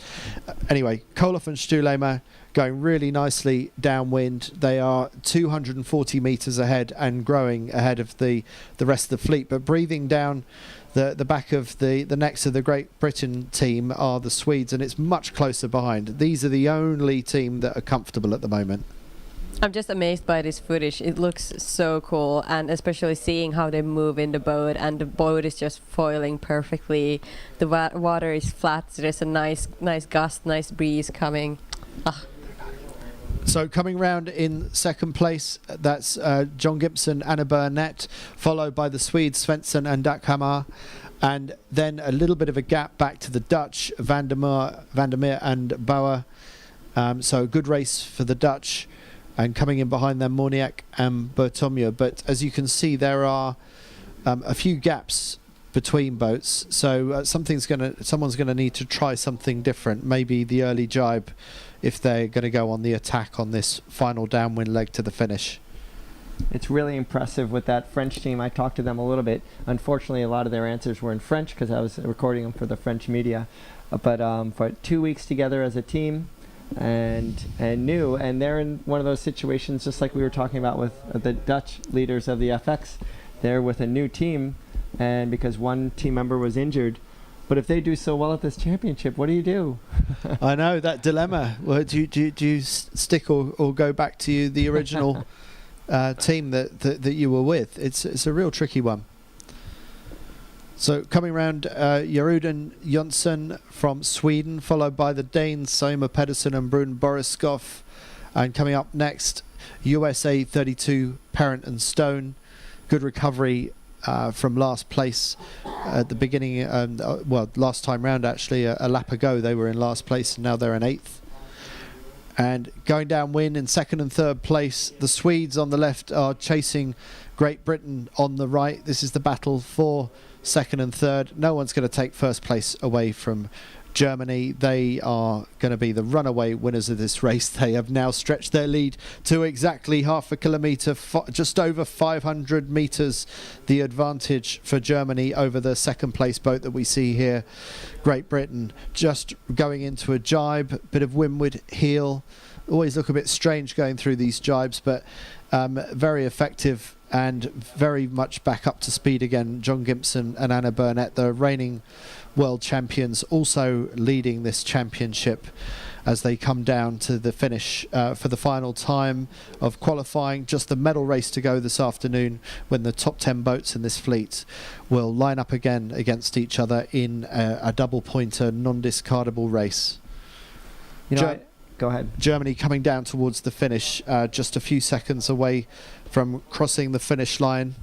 Anyway, Koloff and Stuhlemer going really nicely downwind. They are 240 meters ahead and growing ahead of the rest of the fleet. But breathing down the back of the necks of the Great Britain team are the Swedes, and it's much closer behind. These are the only team that are comfortable at the moment. I'm just amazed by this footage. It looks so cool, and especially seeing how they move in the boat, and the boat is just foiling perfectly. The water is flat, so there's a nice gust, nice breeze coming. So coming round in second place, that's John Gibson, Anna Burnett, followed by the Swedes Svensson and Dackhammar, and then a little bit of a gap back to the Dutch, Van der Meer and Bauer. So a good race for the Dutch, and coming in behind them Morniak and Bertomeu. But as you can see, there are a few gaps between boats, so someone's going to need to try something different, maybe the early jibe, if they're going to go on the attack on this final downwind leg to the finish. It's really impressive with that French team. I talked to them a little bit. Unfortunately, a lot of their answers were in French because I was recording them for the French media. But for 2 weeks together as a team and new, and they're in one of those situations just like we were talking about with the Dutch leaders of the FX. They're with a new team, and because one team member was injured. But if they do so well at this championship, what do you do? I know that dilemma. Well, do you stick or go back to the original team that you were with? It's a real tricky one. So coming round, Jeruden Jönsson from Sweden, followed by the Danes Saima Pedersen and Brun Boriskov, and coming up next, USA 32 Parent and Stone. Good recovery from last place at the beginning, last time round actually, a lap ago they were in last place, and now they're in 8th. And going downwind in second and third place, the Swedes on the left are chasing Great Britain on the right. This is the battle for second and third. No one's going to take first place away from Germany. They are going to be the runaway winners of this race. They have now stretched their lead to exactly half a kilometre, just over 500 metres, the advantage for Germany over the second place boat that we see here. Great Britain just going into a jibe, bit of windward heel. Always look a bit strange going through these jibes, but very effective and very much back up to speed again. John Gibson and Anna Burnett, the reigning world champions, also leading this championship as they come down to the finish for the final time of qualifying. Just the medal race to go this afternoon, when the top 10 boats in this fleet will line up again against each other in a double pointer non-discardable race. Go ahead. Germany coming down towards the finish, just a few seconds away from crossing the finish line.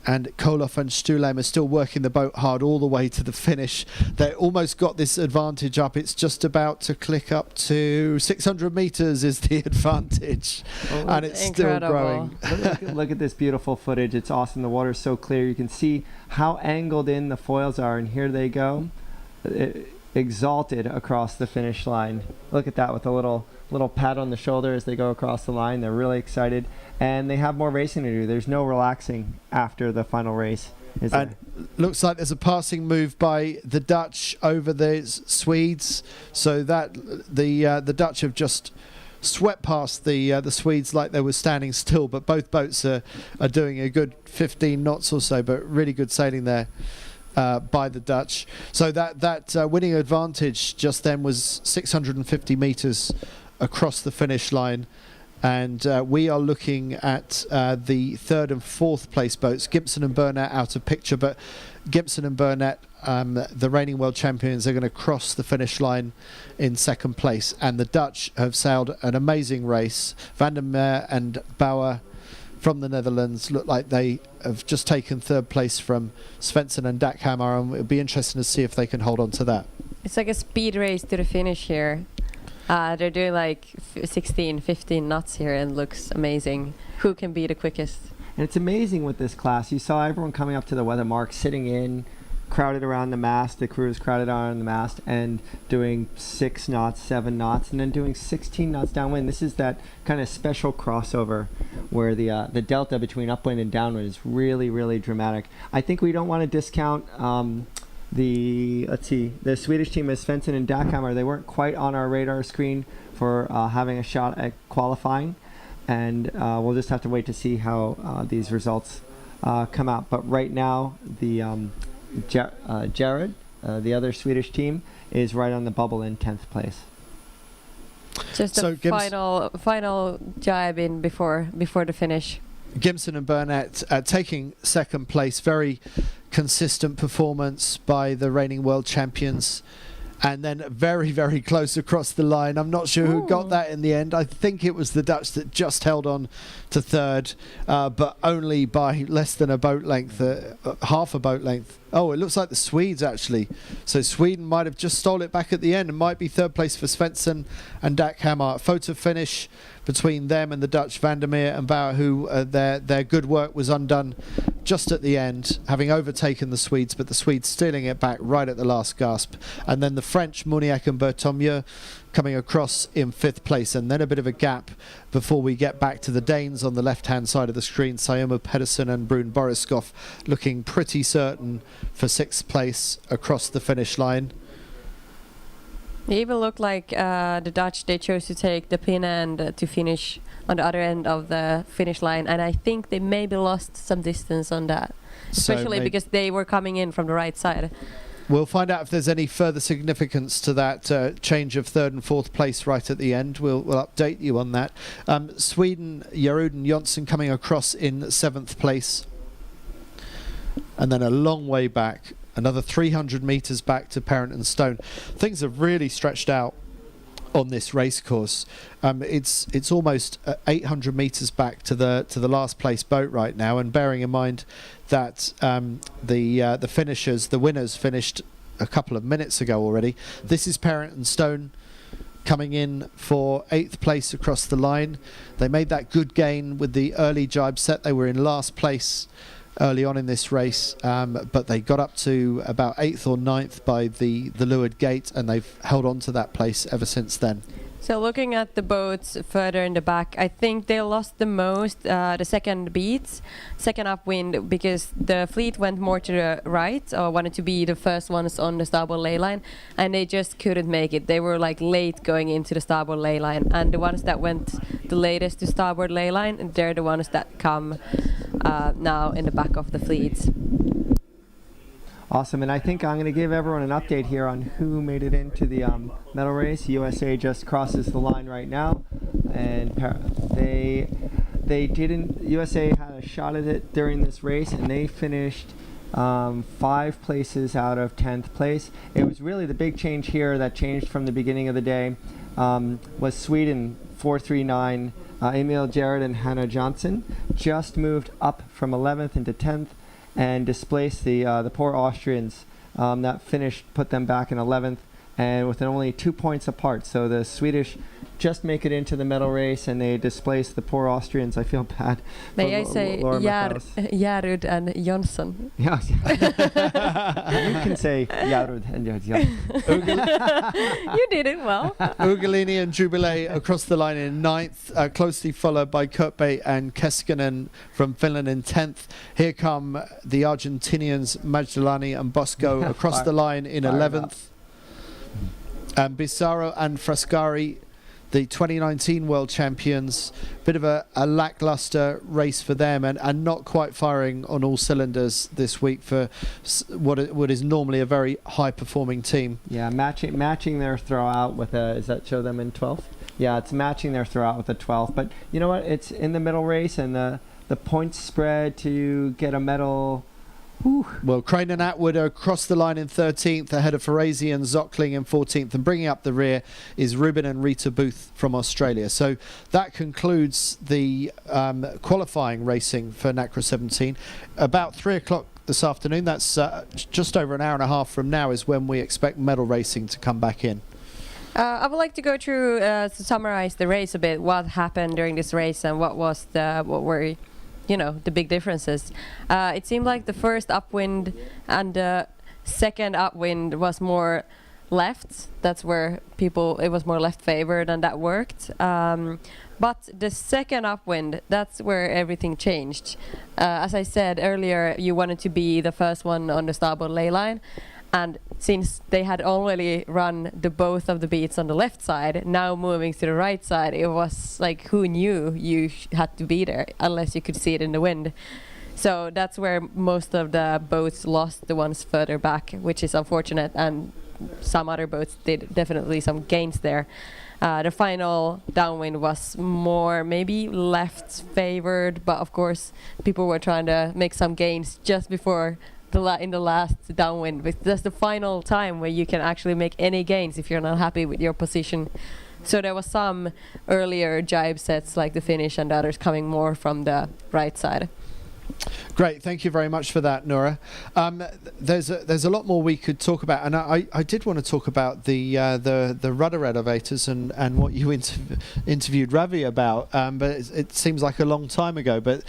and Koloff and Stulem are still working the boat hard all the way to the finish. They almost got this advantage up. It's just about to click up to 600 meters is the advantage, and it's incredible. still growing. Look at this beautiful footage. It's awesome. The water's so clear. You can see how angled in the foils are, and here they go, exalted across the finish line. Look at that, with a little pat on the shoulder as they go across the line. They're really excited, and they have more racing to do. There's no relaxing after the final race, is there? Looks like there's a passing move by the Dutch over the Swedes, so that the Dutch have just swept past the Swedes like they were standing still, but both boats are doing a good 15 knots or so, but really good sailing there by the Dutch. So that winning advantage just then was 650 meters across the finish line, and we are looking at the third and fourth place boats. Gibson and Burnett out of picture, but Gibson and Burnett, the reigning world champions, are going to cross the finish line in second place, and the Dutch have sailed an amazing race. Van der Meer and Bauer from the Netherlands look like they have just taken third place from Svensson and Dackhammer, and it'll be interesting to see if they can hold on to that. It's like a speed race to the finish here. They're doing like 16, 15 knots here, and looks amazing. Who can be the quickest? And it's amazing with this class. You saw everyone coming up to the weather mark, sitting in, crowded around the mast. The crew is crowded around the mast and doing 6 knots, 7 knots, and then doing 16 knots downwind. This is that kind of special crossover where the delta between upwind and downwind is really, really dramatic. I think we don't want to discount the Swedish team is Svensson and Dackhammer. They weren't quite on our radar screen for having a shot at qualifying, and we'll just have to wait to see how these results come out. But right now, the Jared, the other Swedish team, is right on the bubble in 10th place. Just a final jibe in before the finish. Gibson and Burnett taking second place. Very consistent performance by the reigning world champions, and then very, very close across the line. I'm not sure who got that in the end. I think it was the Dutch that just held on to third, but only by less than a boat length, half a boat length. Oh, it looks like the Swedes actually. So Sweden might have just stole it back at the end and might be third place for Svensson and Dackhammer. Photo finish between them and the Dutch, Van der Meer and Bauer, who their good work was undone just at the end, having overtaken the Swedes, but the Swedes stealing it back right at the last gasp. And then the French, Mouniac and Bertomieux, coming across in 5th place, and then a bit of a gap before we get back to the Danes on the left-hand side of the screen. Sayoma Pedersen and Brun Boriskov looking pretty certain for 6th place across the finish line. It even looked like the Dutch, they chose to take the pin end to finish on the other end of the finish line, and I think they maybe lost some distance on that, especially because they were coming in from the right side. We'll find out if there's any further significance to that change of 3rd and 4th place right at the end. We'll update you on that. Sweden, Jarud and Jonsson coming across in 7th place. And then a long way back, another 300 metres back to Parent and Stone. Things have really stretched out on this race course. It's almost 800 metres back to the last place boat right now, and bearing in mind that the finishers, the winners, finished a couple of minutes ago already. This is Parent and Stone coming in for 8th place across the line. They made that good gain with the early jibe set. They were in last place early on in this race, but they got up to about 8th or 9th by the leeward gate, and they've held on to that place ever since then. So looking at the boats further in the back, I think they lost the most the second upwind, because the fleet went more to the right, or wanted to be the first ones on the starboard ley line, and they just couldn't make it. They were like late going into the starboard ley line, and the ones that went the latest to starboard ley line, they're the ones that come now in the back of the fleet. Awesome, and I think I'm going to give everyone an update here on who made it into the medal race. USA just crosses the line right now, and they didn't. USA had a shot at it during this race, and they finished 5 places out of 10th place. It was really the big change here that changed from the beginning of the day was Sweden 439. Emil Jared and Hannah Johnson just moved up from 11th into 10th. and displaced the poor Austrians that finished, put them back in 11th, and with only 2 points apart. So the Swedish just make it into the medal race, and they displace the poor Austrians. I feel bad. May I say Järryd and Jonsson? Yes. You can say Järryd and Jonsson. You did it well. Ugolini and Jubilee across the line in 9th, closely followed by Kurtbay and Keskinen from Finland in 10th. Here come the Argentinians Magdalani and Bosco across the line in 11th. And Bissaro and Frascari, the 2019 world champions, bit of a lackluster race for them, and not quite firing on all cylinders this week for what is normally a very high performing team. Yeah, matching their throwout with a, does that show them in 12th? Yeah, it's matching their throwout with a 12th. But you know what? It's in the middle race, and the points spread to get a medal. Whew. Well, Crane and Atwood are across the line in 13th, ahead of Ferrazzi and Zockling in 14th, and bringing up the rear is Rubin and Rita Booth from Australia. So that concludes the qualifying racing for Nacra 17. About 3 o'clock this afternoon, that's just over an hour and a half from now, is when we expect medal racing to come back in. I would like to go through to summarize the race a bit, what happened during this race and what were the big differences. It seemed like the first upwind and the second upwind was more left. That's where it was more left favored, and that worked. But the second upwind, that's where everything changed. As I said earlier, you wanted to be the first one on the starboard ley line. And since they had already run both of the beats on the left side, now moving to the right side, it was like, who knew you had to be there unless you could see it in the wind. So that's where most of the boats lost, the ones further back, which is unfortunate, and some other boats did definitely some gains there. The final downwind was more maybe left favored, but of course people were trying to make some gains just before in the last downwind. That's the final time where you can actually make any gains if you're not happy with your position. So there was some earlier jibe sets like the finish, and the others coming more from the right side. Great, thank you very much for that, Nora. There's a lot more we could talk about, and I did want to talk about the rudder elevators and what you interviewed Ravi about, but it seems like a long time ago. But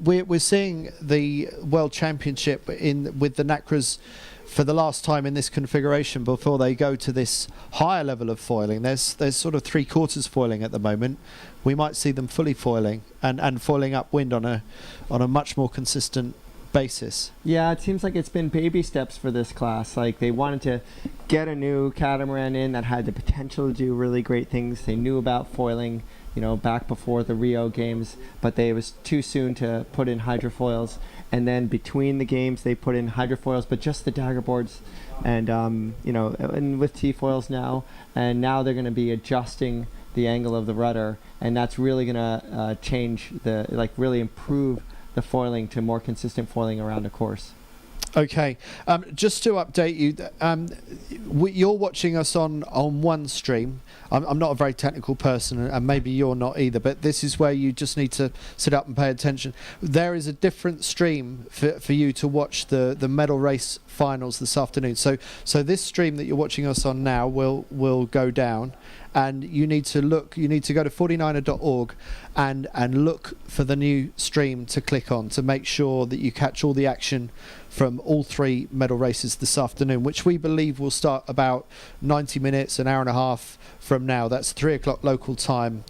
we're seeing the World Championship with the Nacras for the last time in this configuration before they go to this higher level of foiling. There's sort of 3/4 foiling at the moment. We might see them fully foiling and foiling upwind on a much more consistent basis. Yeah, it seems like it's been baby steps for this class. Like, they wanted to get a new catamaran in that had the potential to do really great things. They knew about foiling, back before the Rio games, but it was too soon to put in hydrofoils. And then between the games, they put in hydrofoils, but just the dagger boards, and and with T-foils now. And now they're going to be adjusting the angle of the rudder, and that's really going to change really improve the foiling to more consistent foiling around the course. Okay, just to update you, you're watching us on one stream. I'm not a very technical person, and maybe you're not either, but this is where you just need to sit up and pay attention. There is a different stream for you to watch the medal race finals this afternoon. So this stream that you're watching us on now will go down, and you need to go to 49er.org and look for the new stream to click on to make sure that you catch all the action from all 3 medal races this afternoon, which we believe will start about 90 minutes, an hour and a half from now. That's 3 o'clock local time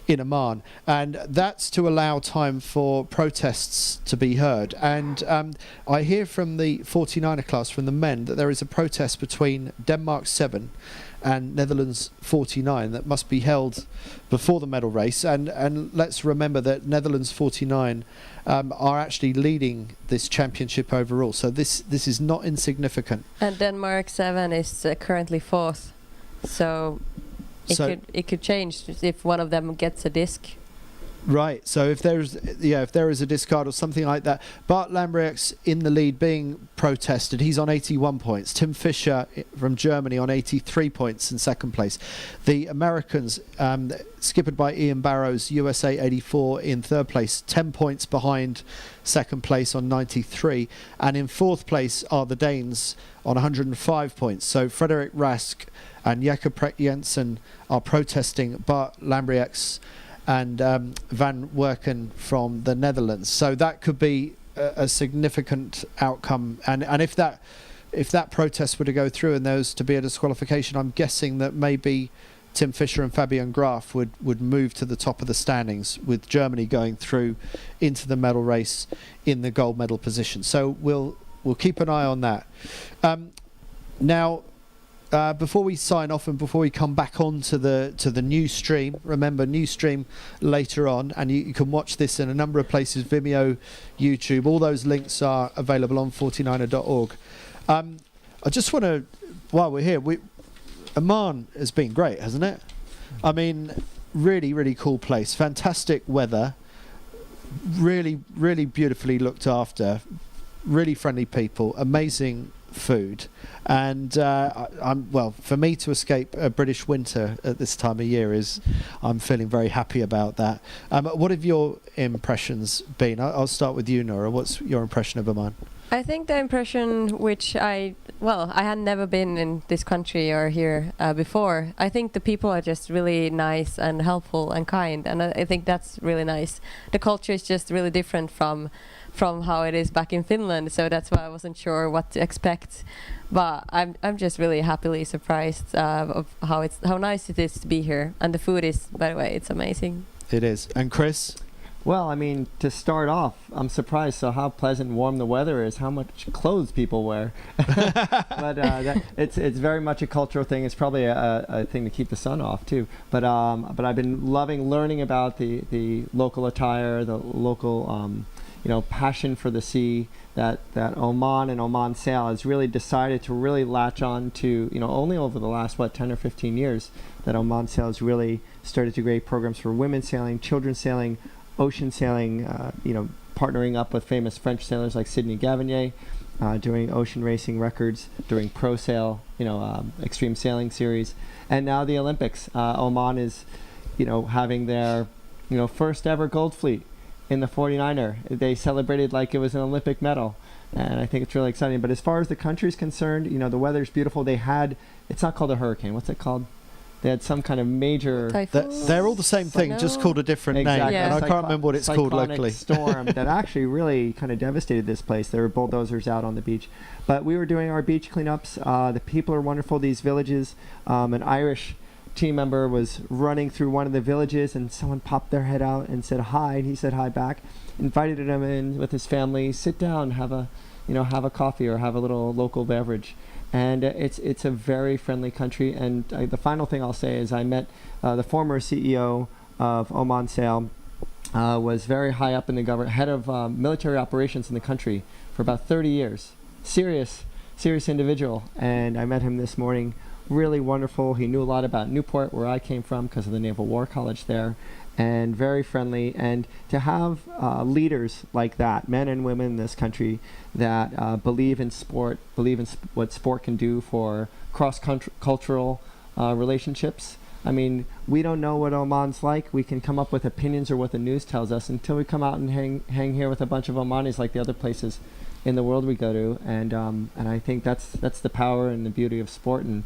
in Oman, and that's to allow time for protests to be heard. And I hear from the 49er class, from the men, that there is a protest between Denmark 7 and Netherlands 49 that must be held before the medal race, and let's remember that Netherlands 49 are actually leading this championship overall, so this is not insignificant. And Denmark 7 is currently 4th, so it could change if one of them gets a disc. Right. So if there is a discard or something like that, Bart Lambriek's in the lead being protested. He's on 81 points. Tim Fischer from Germany on 83 points in second place. The Americans, skippered by Ian Barrows, USA 84 in third place, 10 points behind second place on 93. And in fourth place are the Danes on 105 points. So Frederik Rask and Jakob Jensen are protesting Bart Lambriek's and Van Werken from the Netherlands. So that could be a significant outcome. And if that protest were to go through and there was to be a disqualification, I'm guessing that maybe Tim Fischer and Fabian Graf would move to the top of the standings, with Germany going through into the medal race in the gold medal position. So we'll keep an eye on that. Now, before we sign off and before we come back on to the new stream, remember, new stream later on, and you can watch this in a number of places: Vimeo, YouTube. All those links are available on 49er.org. I just want to, while we're here, Oman has been great, hasn't it? I mean, really, really cool place. Fantastic weather. Really, really beautifully looked after. Really friendly people. Amazing food, and for me to escape a British winter at this time of year I'm feeling very happy about that. What have your impressions been? I'll start with you, Nora. What's your impression of Oman? I think the impression, which I had never been in this country or here before. I think the people are just really nice and helpful and kind, and I think that's really nice. The culture is just really different from how it is back in Finland, so that's why I wasn't sure what to expect. But I'm just really happily surprised of how nice it is to be here, and the food is, by the way, it's amazing. It is. And Chris? Well, I mean, to start off, I'm surprised. So how pleasant and warm the weather is, how much clothes people wear. But it's very much a cultural thing. It's probably a thing to keep the sun off too. But I've been loving learning about the local attire, the local passion for the sea that Oman and Oman Sail has really decided to really latch on to, only over the last 10 or 15 years that Oman Sail has really started to create programs for women sailing, children sailing, ocean sailing, partnering up with famous French sailors like Sidney Gavinier, doing ocean racing records, doing Pro Sail, extreme sailing series, and now the Olympics. Oman is, having their, first ever gold fleet in the 49er. They celebrated like it was an Olympic medal, and I think it's really exciting. But as far as the country's concerned, the weather's beautiful. It's not called a hurricane. What's it called? They had some kind of major... They're all the same thing, just called a different name. Yeah. And I can't remember what it's called locally. Storm that actually really kind of devastated this place. There were bulldozers out on the beach. But we were doing our beach cleanups. The people are wonderful, these villages. An Irish team member was running through one of the villages, and someone popped their head out and said hi, and he said hi back. Invited him in with his family, sit down, have a coffee or have a little local beverage. And it's a very friendly country. And the final thing I'll say is I met the former CEO of Oman Sail, was very high up in the government, head of military operations in the country for about 30 years. Serious individual. And I met him this morning. Really wonderful. He knew a lot about Newport, where I came from, because of the Naval War College there. And very friendly, and to have leaders like that, men and women in this country that believe in sport, believe in what sport can do for cross-cultural relationships. I mean, we don't know what Oman's like. We can come up with opinions or what the news tells us until we come out and hang here with a bunch of Omanis like the other places in the world we go to. And I think that's the power and the beauty of sport. And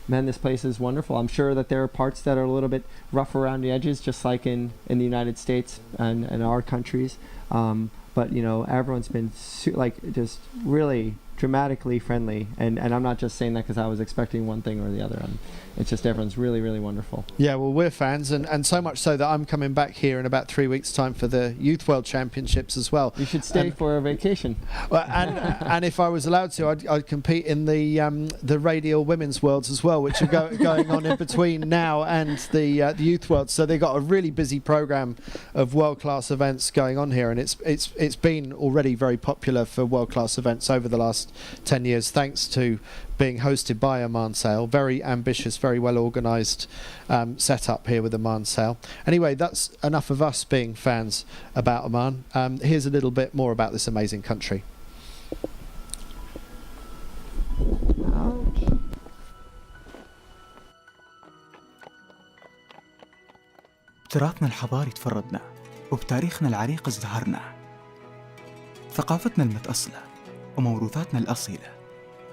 man, this place is wonderful. I'm sure that there are parts that are a little bit rough around the edges, just like in the United States and in our countries. But everyone's been just really dramatically friendly, and I'm not just saying that because I was expecting one thing or the other. It's just everyone's really, really wonderful. Yeah, well, we're fans, and so much so that I'm coming back here in about 3 weeks' time for the Youth World Championships as well. You should stay for a vacation. Well, and if I was allowed to, I'd compete in the Radial Women's Worlds as well, which are going on in between now and the Youth Worlds. So they've got a really busy program of world-class events going on here, and it's been already very popular for world-class events over the last last 10 years, thanks to being hosted by Oman Sail. Very ambitious, very well organised setup here with Oman Sail. Anyway, that's enough of us being fans about Oman. Here's a little bit more about this amazing country. بتراثنا الحضاري تفردنا، وبتاريخنا العريق ازدهرنا. ثقافتنا المتأصلة وموروثاتنا الأصيلة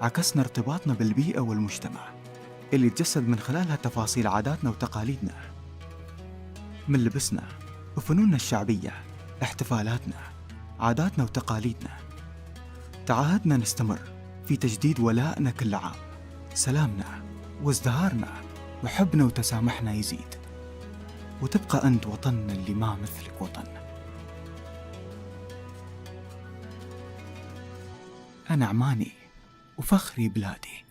عكسنا ارتباطنا بالبيئة والمجتمع اللي تجسد من خلالها تفاصيل عاداتنا وتقاليدنا، من لبسنا وفنوننا الشعبية، احتفالاتنا، عاداتنا وتقاليدنا. تعاهدنا نستمر في تجديد ولائنا كل عام. سلامنا وازدهارنا وحبنا وتسامحنا يزيد، وتبقى أنت وطننا اللي ما مثلك وطن. أنا عماني وفخري بلادي.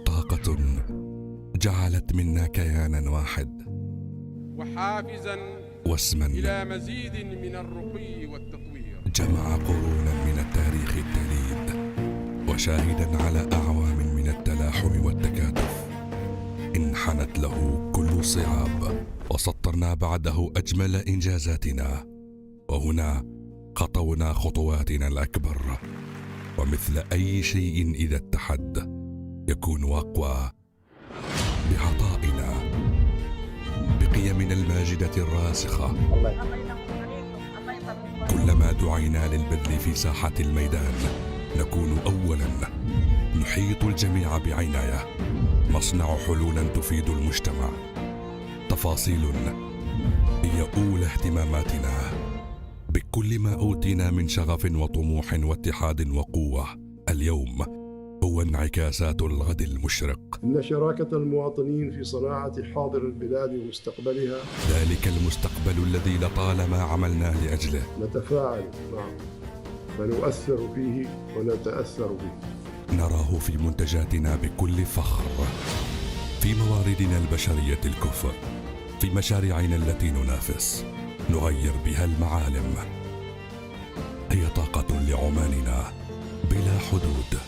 طاقة جعلت منا كيانا واحد وحافزا واسما إلى مزيد من الرقي والتطوير، جمع قرونا من التاريخ التليد وشاهدا على أعوام من التلاحم والتكاتف انحنت له كل الصعاب وسطرنا بعده أجمل إنجازاتنا، وهنا خطونا خطواتنا الأكبر. ومثل أي شيء إذا اتحد يكون أقوى بعطائنا، بقيمنا الماجدة الراسخة. كلما دعينا للبذل في ساحة الميدان نكون أولا، نحيط الجميع بعناية، نصنع حلولا تفيد المجتمع. تفاصيل هي أولى اهتماماتنا، بكل ما أوتينا من شغف وطموح واتحاد وقوة. اليوم هو انعكاسات الغد المشرق. إن شراكة المواطنين في صناعة حاضر البلاد ومستقبلها ذلك المستقبل الذي لطالما عملنا لأجله. نتفاعل معه فنؤثر فيه ونتأثر به. نراه في منتجاتنا بكل فخر، في مواردنا البشرية الكفء، في مشاريعنا التي ننافس نغير بها المعالم. هي طاقة لعماننا بلا حدود.